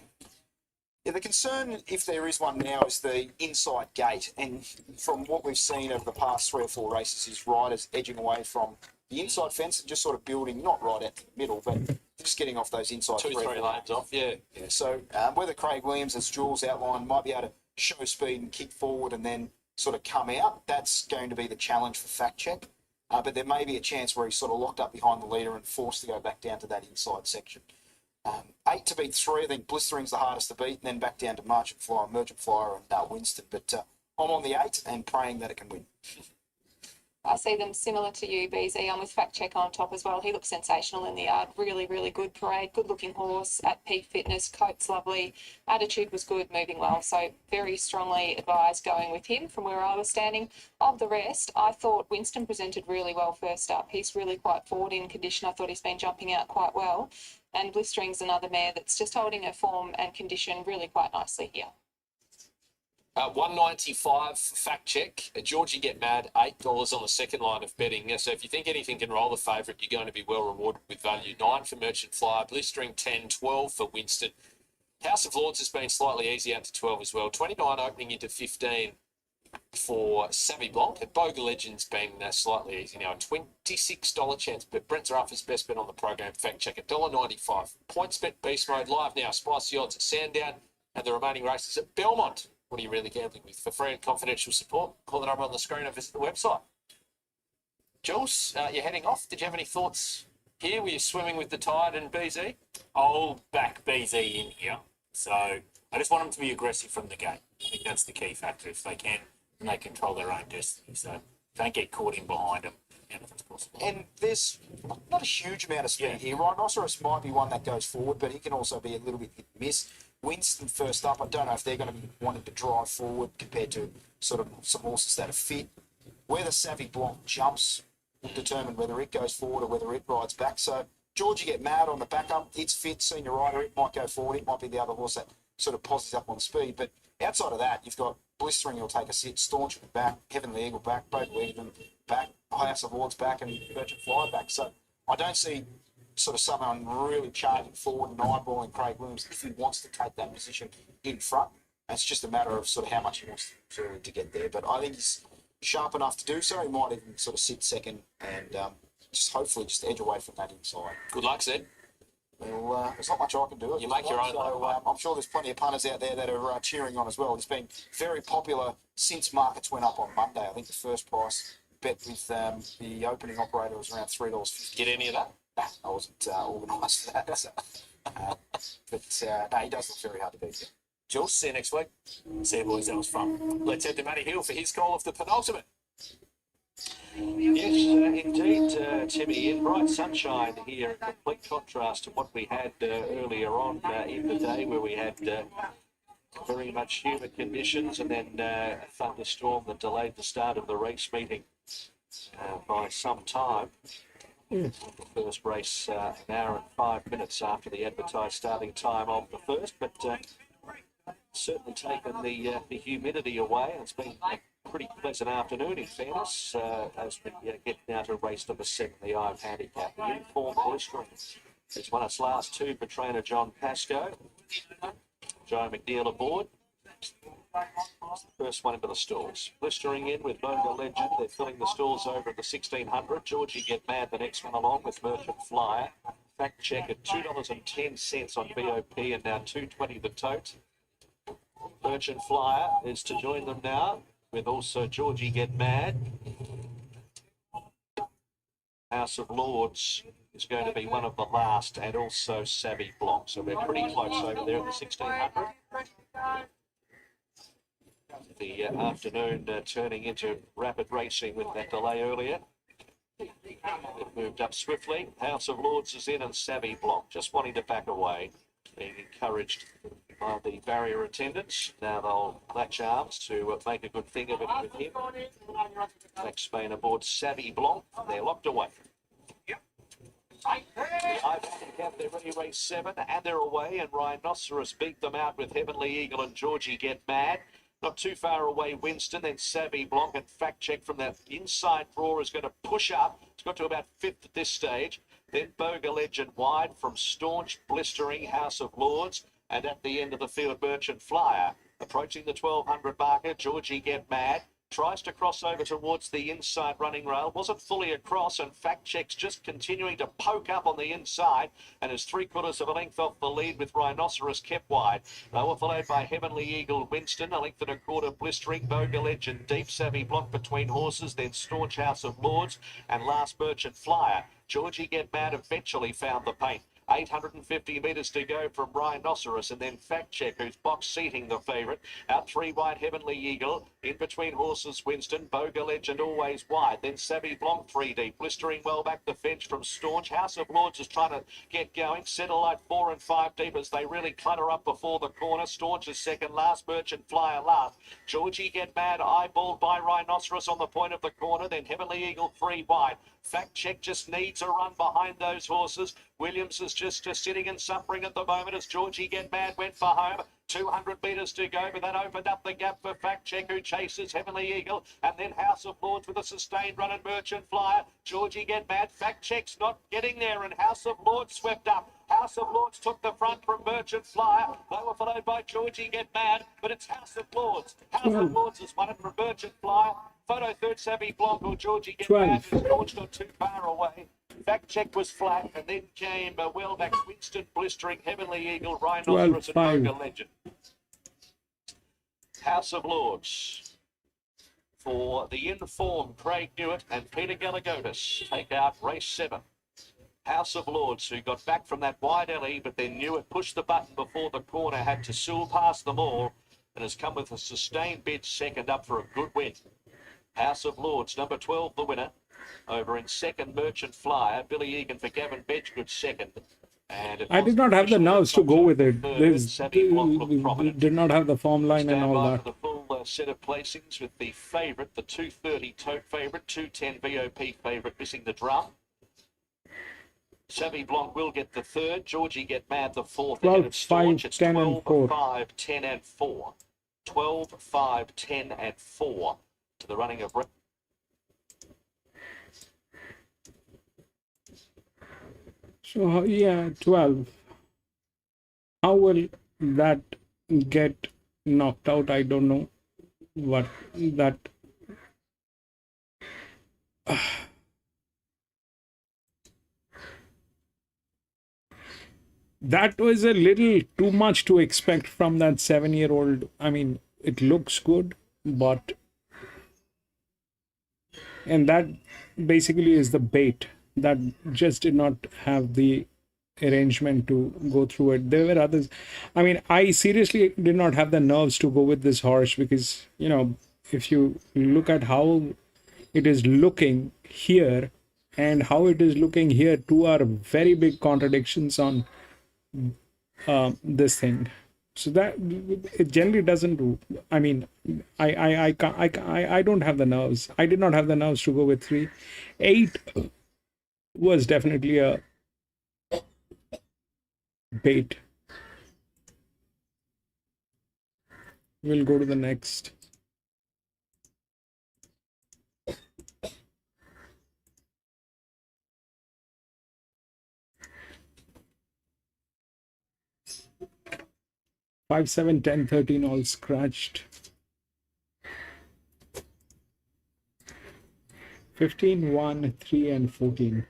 Yeah, the concern, if there is one now, is the inside gate. And from what we've seen over the past 3 or 4 races, is riders edging away from the inside fence and just sort of building, not right at the middle, but just getting off those inside 2-3 lanes off, yeah. So whether Craig Williams, as Jules outlined, might be able to show speed and kick forward and then sort of come out, that's going to be the challenge for Fact Check. But there may be a chance where he's sort of locked up behind the leader and forced to go back down to that inside section. 8 to beat 3, I think Blistering's the hardest to beat, and then back down to Merchant Flyer and Winston. But I'm on the 8 and praying that it can win. I see them similar to you, BZ. I'm with Fact Check on top as well. He looks sensational in the yard. Really, really good parade. Good looking horse at peak fitness. Coat's lovely. Attitude was good, moving well. So very strongly advised going with him from where I was standing. Of the rest, I thought Winston presented really well first up. He's really quite forward in condition. I thought he's been jumping out quite well. And Blistering's another mare that's just holding her form and condition really quite nicely here. 195 Fact Check. Georgie Get Mad, $8 on the second line of betting. So if you think anything can roll the favourite, you're going to be well rewarded with value. 9 for Merchant Flyer, Blistering 10, 12 for Winston. House of Lords has been slightly easy out to 12 as well. 29 opening into 15 for Savvy Blanc. And Boga Legend's been slightly easy now. A $26 chance, but Brent Zarafa's best bet on the program. Fact check, $1.95. Points bet beast mode live now. Spicy odds at Sandown and the remaining races at Belmont. What are you really gambling with? For free and confidential support, call the number on the screen or visit the website. Jules, you're heading off. Did you have any thoughts here? Were you swimming with the tide and BZ? I'll back BZ in here. So I just want them to be aggressive from the gate. I think that's the key factor. If they can, then they control their own destiny. So don't get caught in behind them. Anything's possible. And there's not a huge amount of speed here. Rhinoceros might be one that goes forward, but he can also be a little bit hit and miss. Winston first up, I don't know if they're going to be wanting to drive forward compared to sort of some horses that are fit. Where the Savvy Blanc jumps will determine whether it goes forward or whether it rides back. So Georgie Get Mad on the backup, it's fit, senior rider, it might go forward, it might be the other horse that sort of posses up on speed. But outside of that, you've got Blistering, he'll take a sit, Staunch back, Heavenly Eagle back, both Legion back, House of Lords back, and Merchant Fly back. So I don't see sort of someone really charging forward and eyeballing Craig Williams if he wants to take that position in front. It's just a matter of sort of how much he wants to get there. But I think he's sharp enough to do so. He might even sort of sit second and just hopefully just edge away from that inside. Good luck, Zed. Well, there's not much I can do. You make your own. So, I'm sure there's plenty of punters out there that are cheering on as well. It's been very popular since markets went up on Monday. I think the first price bet with the opening operator was around $3.50. Get any of that? Nah, I wasn't organised for that. So, but no, he does look very hard to beat. Jules, see you next week. See you, boys. That was fun. Let's head to Matty Hill for his call of the penultimate. Yes, indeed, Timmy. In bright sunshine here, in complete contrast to what we had earlier on in the day, where we had very much humid conditions and then a thunderstorm that delayed the start of the race meeting by some time. The first race an hour and 5 minutes after the advertised starting time of the first, but certainly taken the humidity away. It's been a pretty pleasant afternoon, in fairness, as we get now to race number 7, the Eye of Handicapping. Informed Blistering. It's won its last two for trainer John Pascoe. Joe McNeil aboard. First one into the stalls. Blistering in with Boga Legend. They're filling the stalls over at the 1600. Georgie Get Mad, the next one along with Merchant Flyer. Fact check at $2.10 on BOP and now $2.20 the tote. Merchant Flyer is to join them now with also Georgie Get Mad. House of Lords is going to be one of the last, and also Savvy Blanc. So we're pretty close over there at the 1600. The afternoon turning into rapid racing with that delay earlier. It moved up swiftly. House of Lords is in and Savvy Blanc just wanting to back away, being encouraged by the barrier attendants. Now they'll latch arms to make a good thing of it with him. Max Spain aboard Savvy Blanc. They're locked away. They're ready, race 7, and they're away, and Rhinoceros beat them out with Heavenly Eagle and Georgie Get Mad. Not too far away, Winston, then Savvy Blanc, and Fact Check from that inside draw is going to push up. It's got to about 5th at this stage. Then Boga Legend wide from Staunch, Blistering, House of Lords, and at the end of the field, Merchant Flyer. Approaching the 1200 marker, Georgie Get Mad. Tries to cross over towards the inside running rail. Wasn't fully across, and Fact Check's just continuing to poke up on the inside and is 3/4 of a length off the lead with Rhinoceros kept wide. They were followed by Heavenly Eagle, Winston, 1.25 Blistering, Boga Legend, Deep Savvy Blanc between horses, then Staunch, House of Lords, and last Merchant Flyer. Georgie Get Mad eventually found the paint. 850 metres to go from Rhinoceros, and then Fact Check, who's box seating the favourite. Out 3 wide, Heavenly Eagle. In between horses, Winston. Boga Legend always wide. Then Savvy Blanc 3 deep. Blistering well back the fence from Staunch. House of Lords is trying to get going. Satellite 4 and 5 deep as they really clutter up before the corner. Staunch is second. Last Merchant Flyer last. Georgie Get Mad eyeballed by Rhinoceros on the point of the corner. Then Heavenly Eagle 3 wide. Fact Check just needs a run behind those horses. Williams is just sitting and suffering at the moment as Georgie Get Mad went for home. 200 metres to go, but that opened up the gap for Fact Check, who chases Heavenly Eagle, and then House of Lords with a sustained run and Merchant Flyer. Georgie Get Mad, Fact Check's not getting there, and House of Lords swept up. House of Lords took the front from Merchant Flyer. They were followed by Georgie Get Mad, but it's House of Lords. House of Lords has won it from Merchant Flyer. Photo third, Savvy Blanc or Georgie Get Mad, who's launched not too far away. Fact Check was flat, and then came Wellback, Winston, Blistering, Heavenly Eagle, Rhinoceros, and Ogre Legend. House of Lords for the informed Craig Newitt and Peter Galagotis take out race 7. House of Lords, who got back from that wide alley, but then Newitt pushed the button before the corner, had to seal past them all, and has come with a sustained bid second up for a good win. House of Lords, number 12, the winner. Over in second, Merchant Flyer. Billy Egan for Gavin Bedgood second. And I did not have the nerves to go with it. Did not have the form line and all that. The full set of placings with the favourite, the 230 tote favourite, 210 VOP favourite, missing the drum. Savvy Blanc will get the third. Georgie Get Mad the fourth. 12, 5, 10 and 4. 5, 10 and 4. 12, 5, 10 and 4 to the running of... So, yeah, 12. How will that get knocked out? I don't know what that... That was a little too much to expect from that 7-year-old. I mean, it looks good, but... And that basically is the bait. That just did not have the arrangement to go through it. There were others. I mean, I seriously did not have the nerves to go with this horse because, you know, if you look at how it is looking here and how it is looking here, two are very big contradictions on this thing. So that it generally doesn't do. I mean, I don't have the nerves. I did not have the nerves to go with 3. 8 was definitely a bait. We'll go to the next. Five, 7, 10, 13 all scratched. 15, 1, 3 and 14.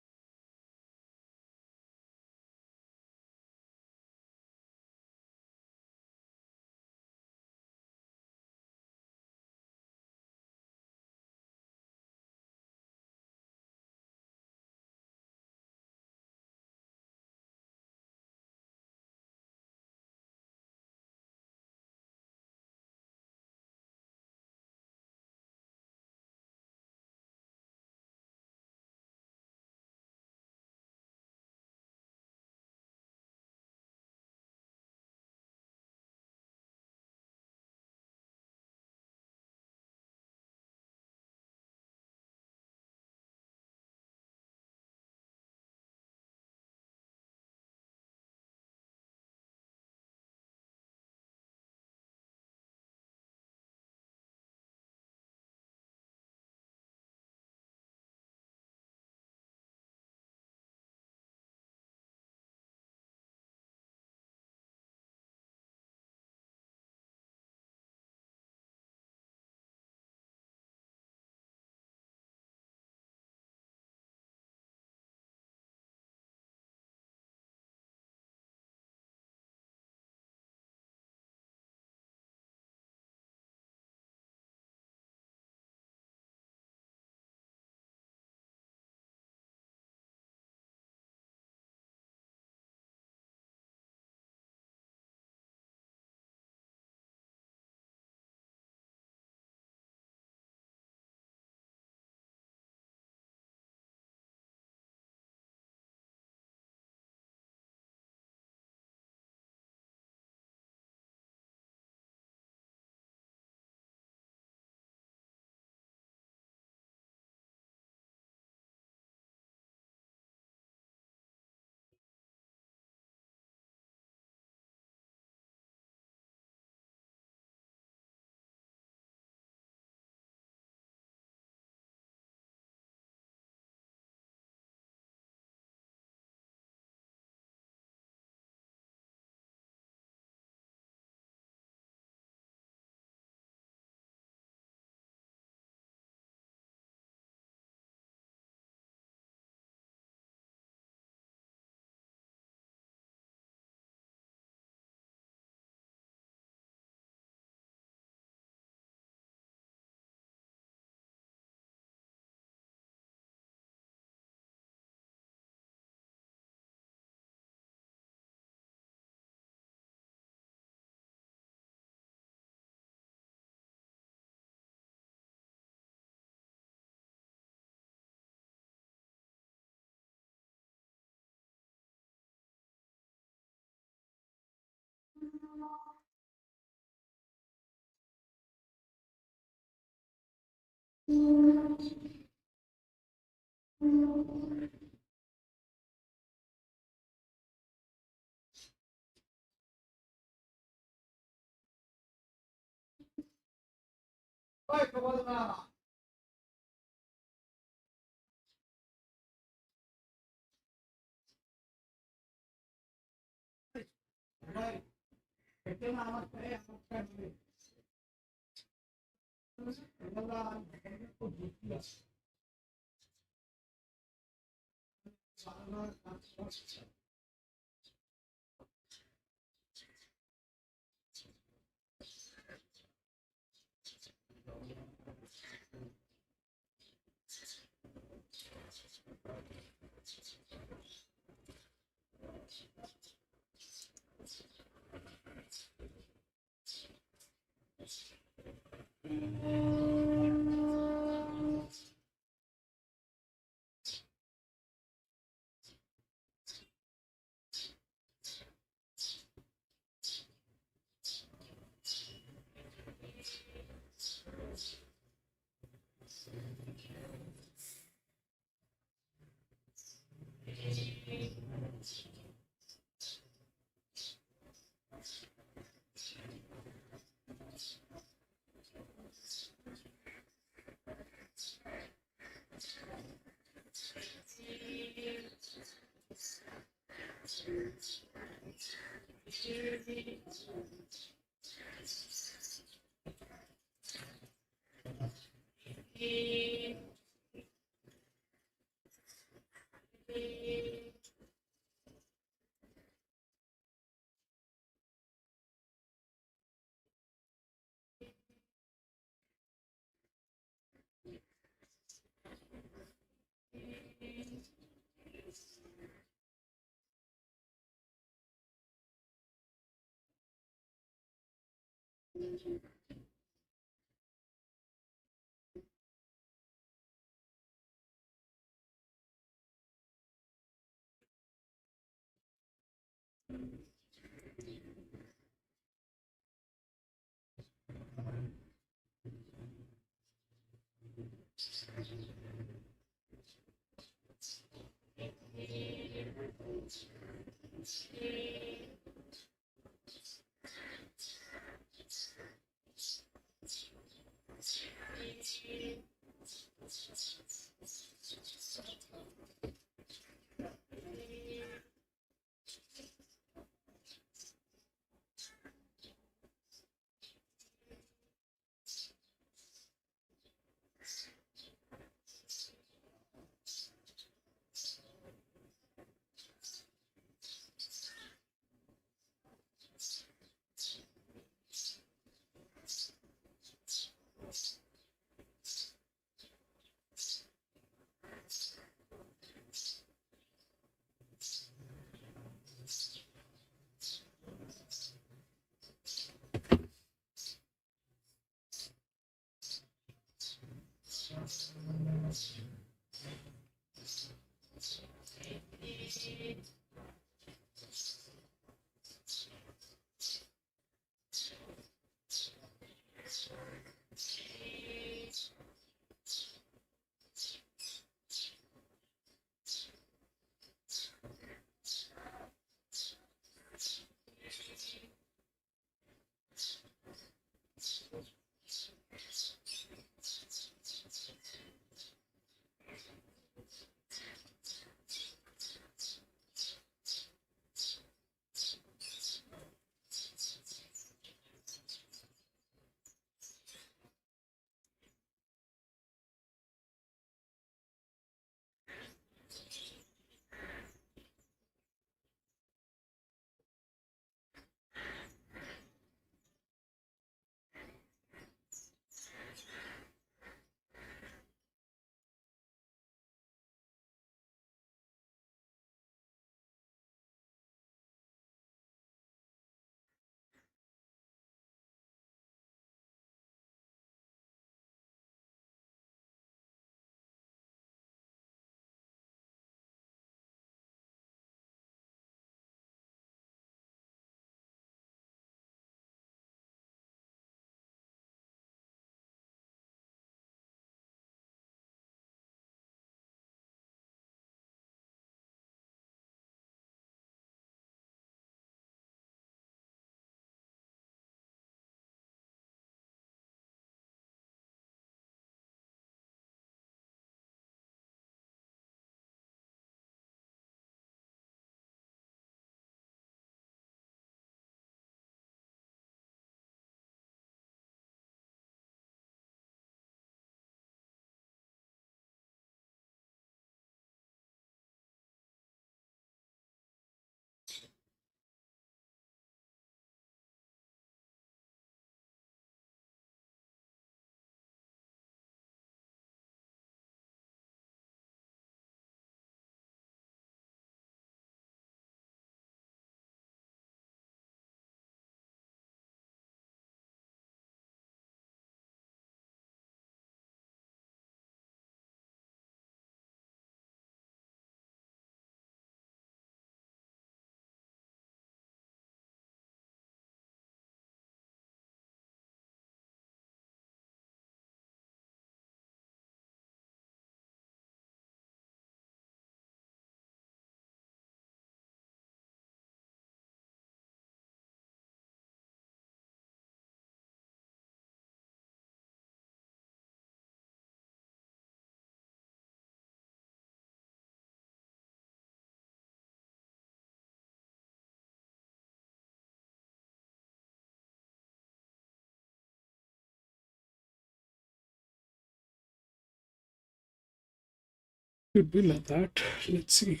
Could be like that. Let's see.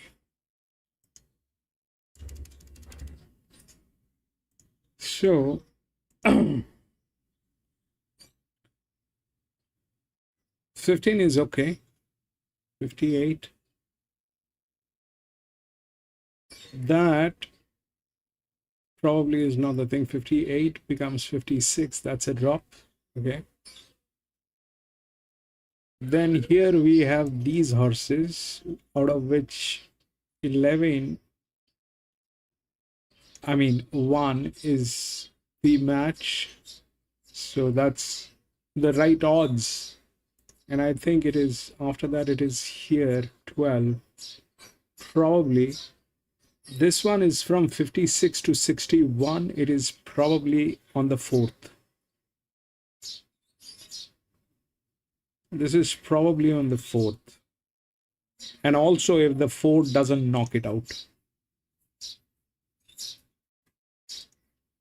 So 15 is okay. 58. That probably is not the thing. 58 becomes 56. That's a drop. Okay. Then here we have these horses, out of which 11, I mean 1 is the match. So that's the right odds. And I think it is, after that it is here 12. Probably this one is from 56 to 61. It is probably on the 4th. This is probably on the 4th. And also if the 4 doesn't knock it out.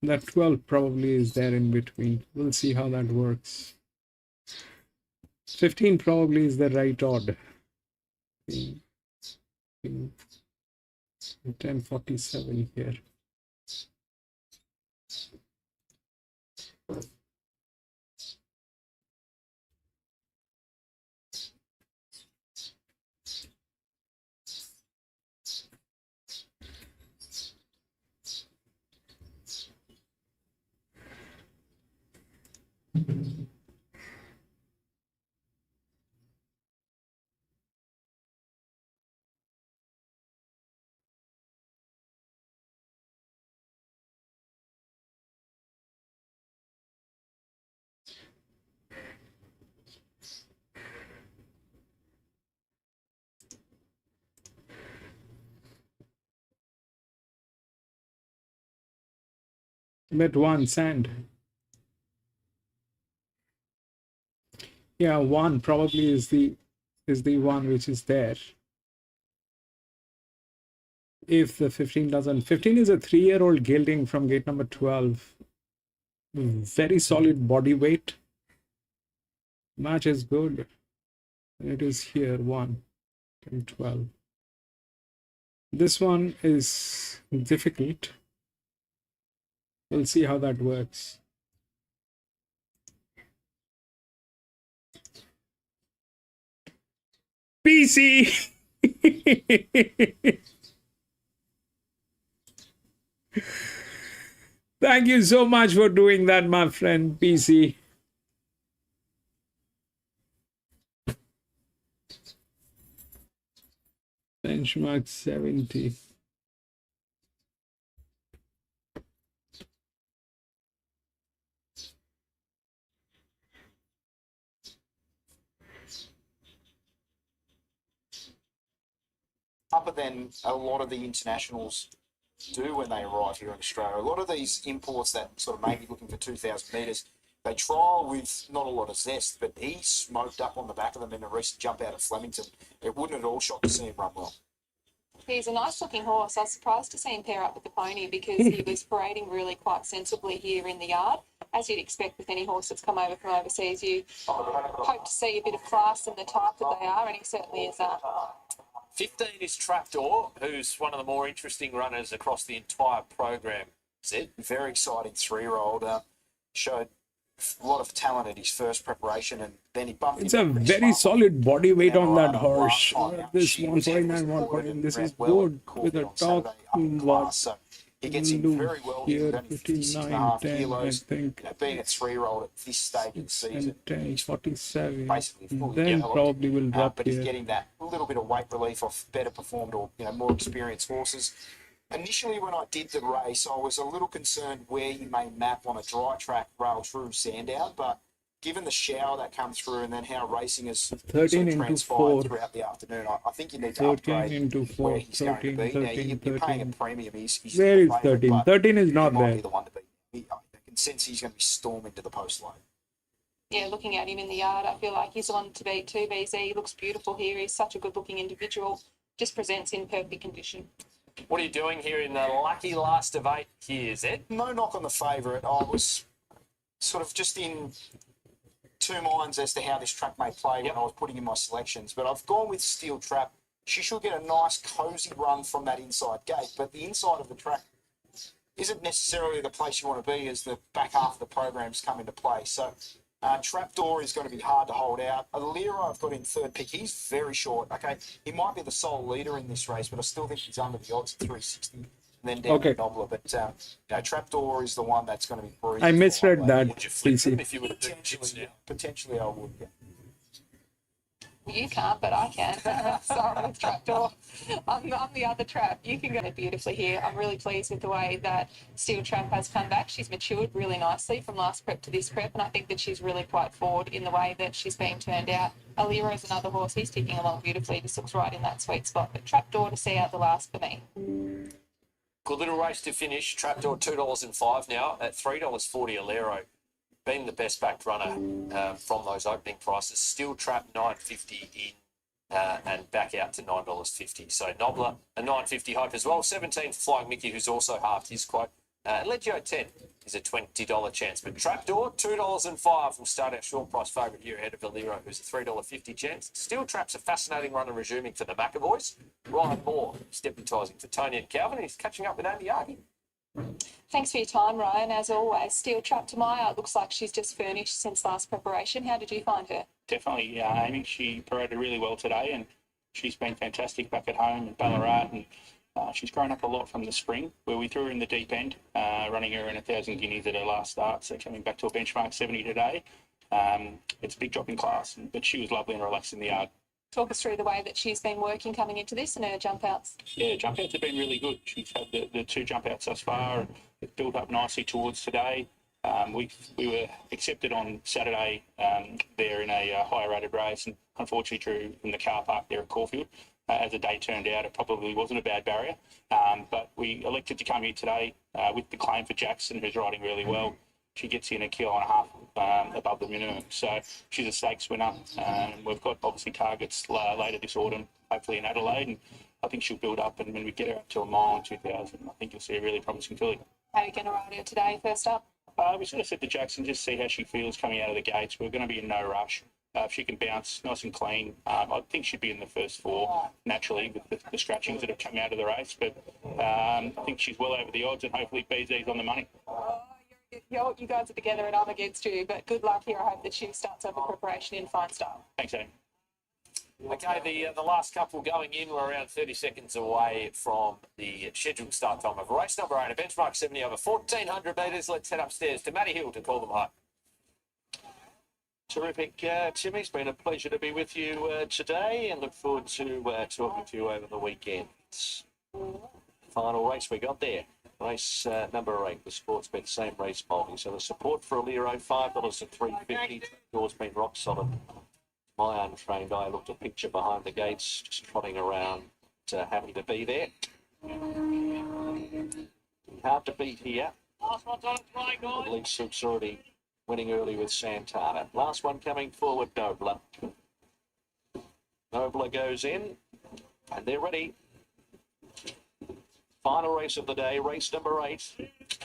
That 12 probably is there in between. We'll see how that works. 15 probably is the right odd. 1047 here. Bet 1 sand. Yeah, 1 probably is the one which is there. If the 15 doesn't. 15 is a 3-year-old gelding from gate number 12. Very solid body weight. Match is good. It is here 1 and 12. This one is difficult. We'll see how that works. PC! Thank you so much for doing that, my friend PC. Benchmark 70. Upper than a lot of the internationals do when they arrive here in Australia. A lot of these imports that sort of may be looking for 2,000 metres, they trial with not a lot of zest, but he smoked up on the back of them in a recent jump out at Flemington. It wouldn't at all shock to see him run well. He's a nice looking horse. I was surprised to see him pair up with the pony because he was parading really quite sensibly here in the yard. As you'd expect with any horse that's come over from overseas, you hope to see a bit of class in the type that they are, and he certainly is that. 15 is Trapdoor, who's one of the more interesting runners across the entire program. Zed, very exciting 3-year-old. Showed a lot of talent at his first preparation, and then he bumped. It's a very solid body weight on that horse. This 149, 149. This is good with a top what? He gets in very well here, only 59, 10, kilos. I think. Being a 3-year-old at this stage of the season, 10, 47. basically fully Then developed, probably will drop but he's here. getting that little bit of weight relief off better performed or more experienced horses. Initially, when I did the race, I was a little concerned where he may map on a dry track rail through Sandown, but given the shower that comes through and then how racing has 13 into transpired 4. throughout the afternoon, I think you need to 13 upgrade into 4. where he's going to 13, be. 13, You're paying a 13. premium. He's Where the is favourite, 13? but 13 is he not might there. be the one to beat. I can sense he's going to be storming to the post lane. Yeah, looking at him in the yard, I feel like he's the one to beat too, BZ. He looks beautiful here. He's such a good-looking individual. Just presents in perfect condition. What are you doing here in the lucky last of 8 here, Zed? No knock on the favourite. I was sort of just in two minds as to how this track may play when I was putting in my selections, but I've gone with Steel Trap she should get a nice cozy run from that inside gate. But the inside of the track isn't necessarily the place you want to be as the back half of the programs come into play. So Trapdoor is going to be hard to hold out. Alira, I've got in third pick. He's very short. Okay, he might be the sole leader in this race, but I still think he's under the odds at 360. And then down Okay. to Nobler. But Trapdoor is the one that's going to be breathed. I misread that. Would you flip them CC. if you were to do chips now? Potentially, I would. Yeah. You can't, but I can. Sorry, Trapdoor. I'm the other Trap. You can go beautifully here. I'm really pleased with the way that Steel Trap has come back. She's matured really nicely from last prep to this prep, and I think that she's really quite forward in the way that she's being turned out. Alira is another horse. He's ticking along beautifully. Just looks right in that sweet spot. But Trapdoor to see out the last for me. Good little race to finish. Trapdoor $2.05 now at $3.40 Alero. Been the best backed runner from those opening prices. Still Trap $9.50 in and back out to $9.50. So Nobler a $9.50 hope as well. 17 for Flying Mickey, who's also halved his quote. Legio 10 is a $20 chance. But Trapdoor $2.05 from start out short price favourite here ahead of Valero, who's a $3.50 chance. Still Trap's a fascinating runner resuming for the McAvoys. Ryan Moore is deputising for Tony and Calvin. He's catching up with Andy Argy. Thanks for your time, Ryan. As always, Steel Trap to my eye. It looks like she's just furnished since last preparation. How did you find her? Definitely, Amy. She paraded really well today, and she's been fantastic back at home in Ballarat, and she's grown up a lot from the spring, where we threw her in the deep end, running her in 1,000 guineas at her last start, so coming back to a benchmark 70 today. It's a big drop in class, but she was lovely and relaxed in the yard. Talk us through the way that she's been working coming into this and her jump outs. Yeah, jump outs have been really good. She's had the two jump outs thus far, and it's built up nicely towards today. We were accepted on Saturday there in a higher rated race, and unfortunately drew in the car park there at Caulfield. As the day turned out, it probably wasn't a bad barrier, but we elected to come here today with the claim for Jackson, who's riding really well. She gets in 1.5 kilos above the minimum, so she's a stakes winner. We've got obviously targets later this autumn, hopefully in Adelaide, and I think she'll build up. And when we get her up to a mile in 2,000, I think you'll see a really promising filly. How are you going to ride her today? First up. We sort of said to Jackson, just see how she feels coming out of the gates. We're going to be in no rush. If she can bounce nice and clean, I think she'd be in the first four naturally with the scratchings that have come out of the race. But I think she's well over the odds, and hopefully BZ's on the money. You guys are together and I'm against you, but good luck here. I hope that she starts over preparation in fine style. Thanks, Amy. Okay, the last couple going in were around 30 seconds away from the scheduled start time of race number 8, a benchmark 70 over 1,400 metres. Let's head upstairs to Matty Hill to call them home. Terrific, Timmy. It's been a pleasure to be with you today, and look forward to talking to you over the weekend. Final race we got there. Race number 8, the Sportsbet same race multi. So the support for Aliro, $5 at $3.50. Door's been rock solid. My untrained eye looked a picture behind the gates, just trotting around, happy to be there. Hard to beat here. Lead Silk's already winning early with Santana. Last one coming forward, Nobler. Nobler goes in, and they're ready. Final race of the day, race number 8.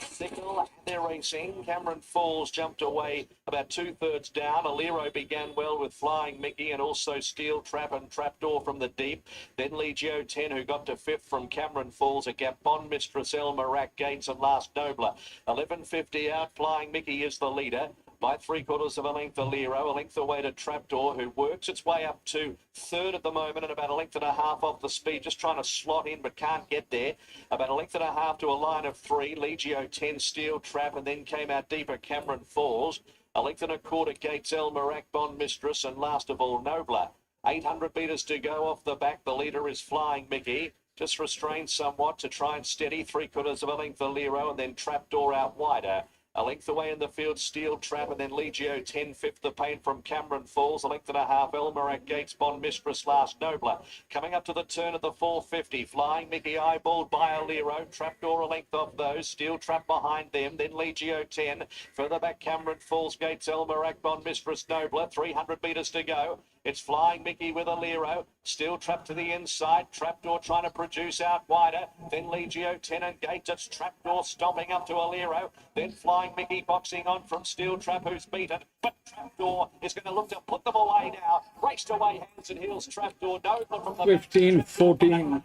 Sickle, they're racing. Cameron Falls jumped away about 2/3 down. Aliro began well with Flying Mickey and also Steel Trap and Trapdoor from the deep. Then Legio 10, who got to 5th from Cameron Falls. A gap on Mistress El Marak Gates and last Nobler. 11.50 out. Flying Mickey is the leader. By 3/4 of a length, Aliro, a length away to Trapdoor, who works its way up to 3rd at the moment and about 1.5 lengths off the speed, just trying to slot in but can't get there. About 1.5 lengths to a line of 3. Legio 10, Steel Trap, and then came out deeper Cameron Falls. 1.25 lengths Gates, El Marak, Bond Mistress, and last of all, Nobler. 800 metres to go off the back. The leader is Flying Mickey. Just restrained somewhat to try and steady. 3/4 of a length, Aliro, and then Trapdoor out wider. 1 length away in the field, Steel Trap, and then Legio 10, 5th, the paint from Cameron Falls. 1.5 lengths, El Marak Gates, Bond Mistress, last Nobler. Coming up to the turn of the 450, Flying Mickey eyeballed by Aliro. Trapdoor a length off those, Steel Trap behind them, then Legio 10. Further back, Cameron Falls, Gates, El Marak, Bond Mistress, Nobler. 300 metres to go. It's Flying Mickey with a Lero, still trapped to the inside. Trapdoor trying to produce out wider. Then Legio 10 and Gates. It's Trapdoor stomping up to a Lero. Then Flying Mickey boxing on from Steel Trap, who's beaten. But Trapdoor is going to look to put them away now. Raced away, hands and heels. Trapdoor, Nobler from the 15, 14.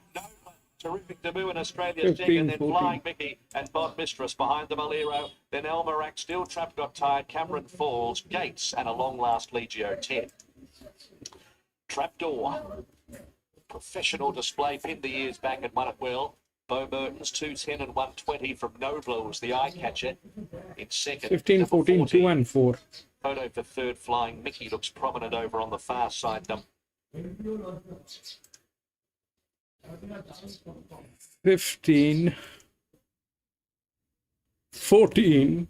Terrific debut in Australia's 15, dig, and then 14. Flying Mickey and Bob Mistress behind the Malero. Then Elmerac, Steel Trap got tired. Cameron Falls, Gates, and a long last Legio 10. Trapdoor, professional display, pinned the ears back and won it well. Bo Mertens 210 and 120 from Nobler was the eye catcher in second. 15, 14, 2 and 4. Photo for third. Flying Mickey looks prominent over on the far side. 15, 14,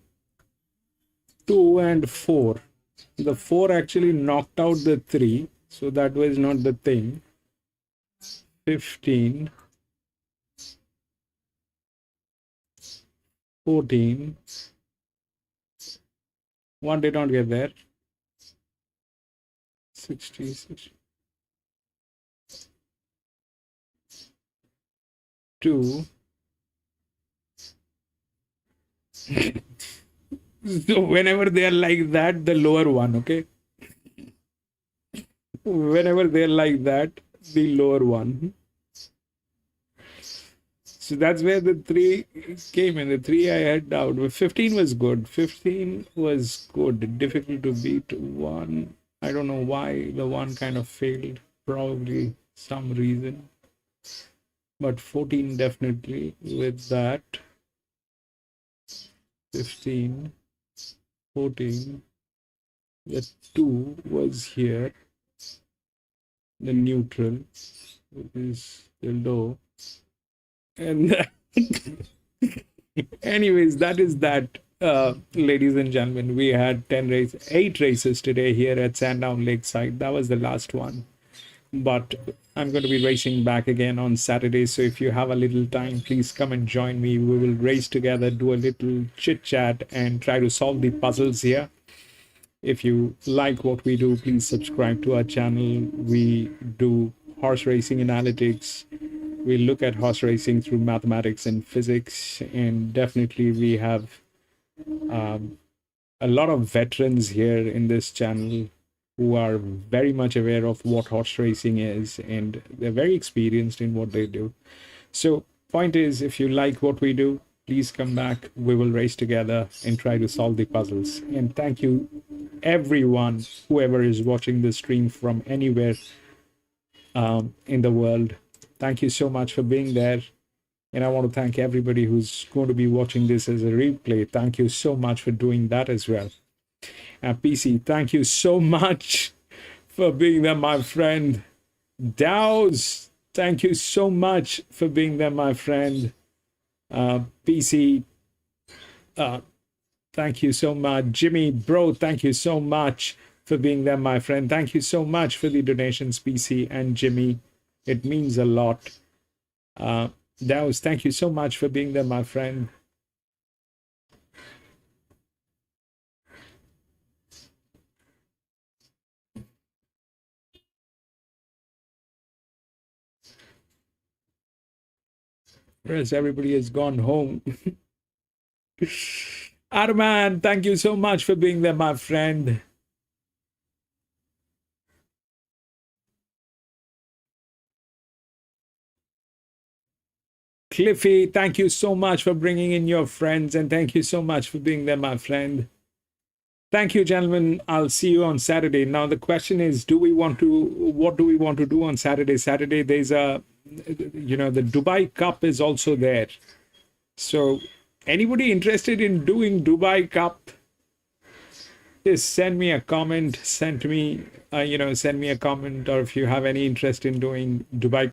2 and 4. The 4 actually knocked out the 3, so that was not the thing. 15, 14. 1 did not get there. 60, 60. 2. So whenever they are like that, the lower one, okay? Whenever they're like that, the lower one. So that's where the 3 came in. The 3 I had down. But 15 was good. 15 was good. Difficult to beat. 1. I don't know why the 1 kind of failed. Probably some reason. But 14 definitely with that. 15, 14. The 2 was here. The neutral, which is the low. And anyways, that is that, ladies and gentlemen. We had 8 races today here at Sandown Lakeside. That was the last one. But I'm going to be racing back again on Saturday. So if you have a little time, please come and join me. We will race together, do a little chit chat and try to solve the puzzles here. If you like what we do, please subscribe to our channel. We do horse racing analytics. We look at horse racing through mathematics and physics. And definitely we have a lot of veterans here in this channel who are very much aware of what horse racing is, and they're very experienced in what they do. So point is, if you like what we do, please come back. We will race together and try to solve the puzzles. And thank you everyone, whoever is watching the stream from anywhere in the world. Thank you so much for being there. And I want to thank everybody who's going to be watching this as a replay. Thank you so much for doing that as well. PC, thank you so much for being there, my friend. Dows, thank you so much for being there, my friend. PC, thank you so much. Jimmy, bro, thank you so much for being there, my friend. Thank you so much for the donations, PC and Jimmy. It means a lot. Dows, thank you so much for being there, my friend. Whereas everybody has gone home. Arman, thank you so much for being there, my friend. Cliffy, thank you so much for bringing in your friends, and thank you so much for being there, my friend. Thank you, gentlemen. I'll see you on Saturday. Now, the question is, what do we want to do on Saturday? Saturday, there's the Dubai Cup is also there. So anybody interested in doing Dubai Cup, just send me a comment, send me a comment, or if you have any interest in doing Dubai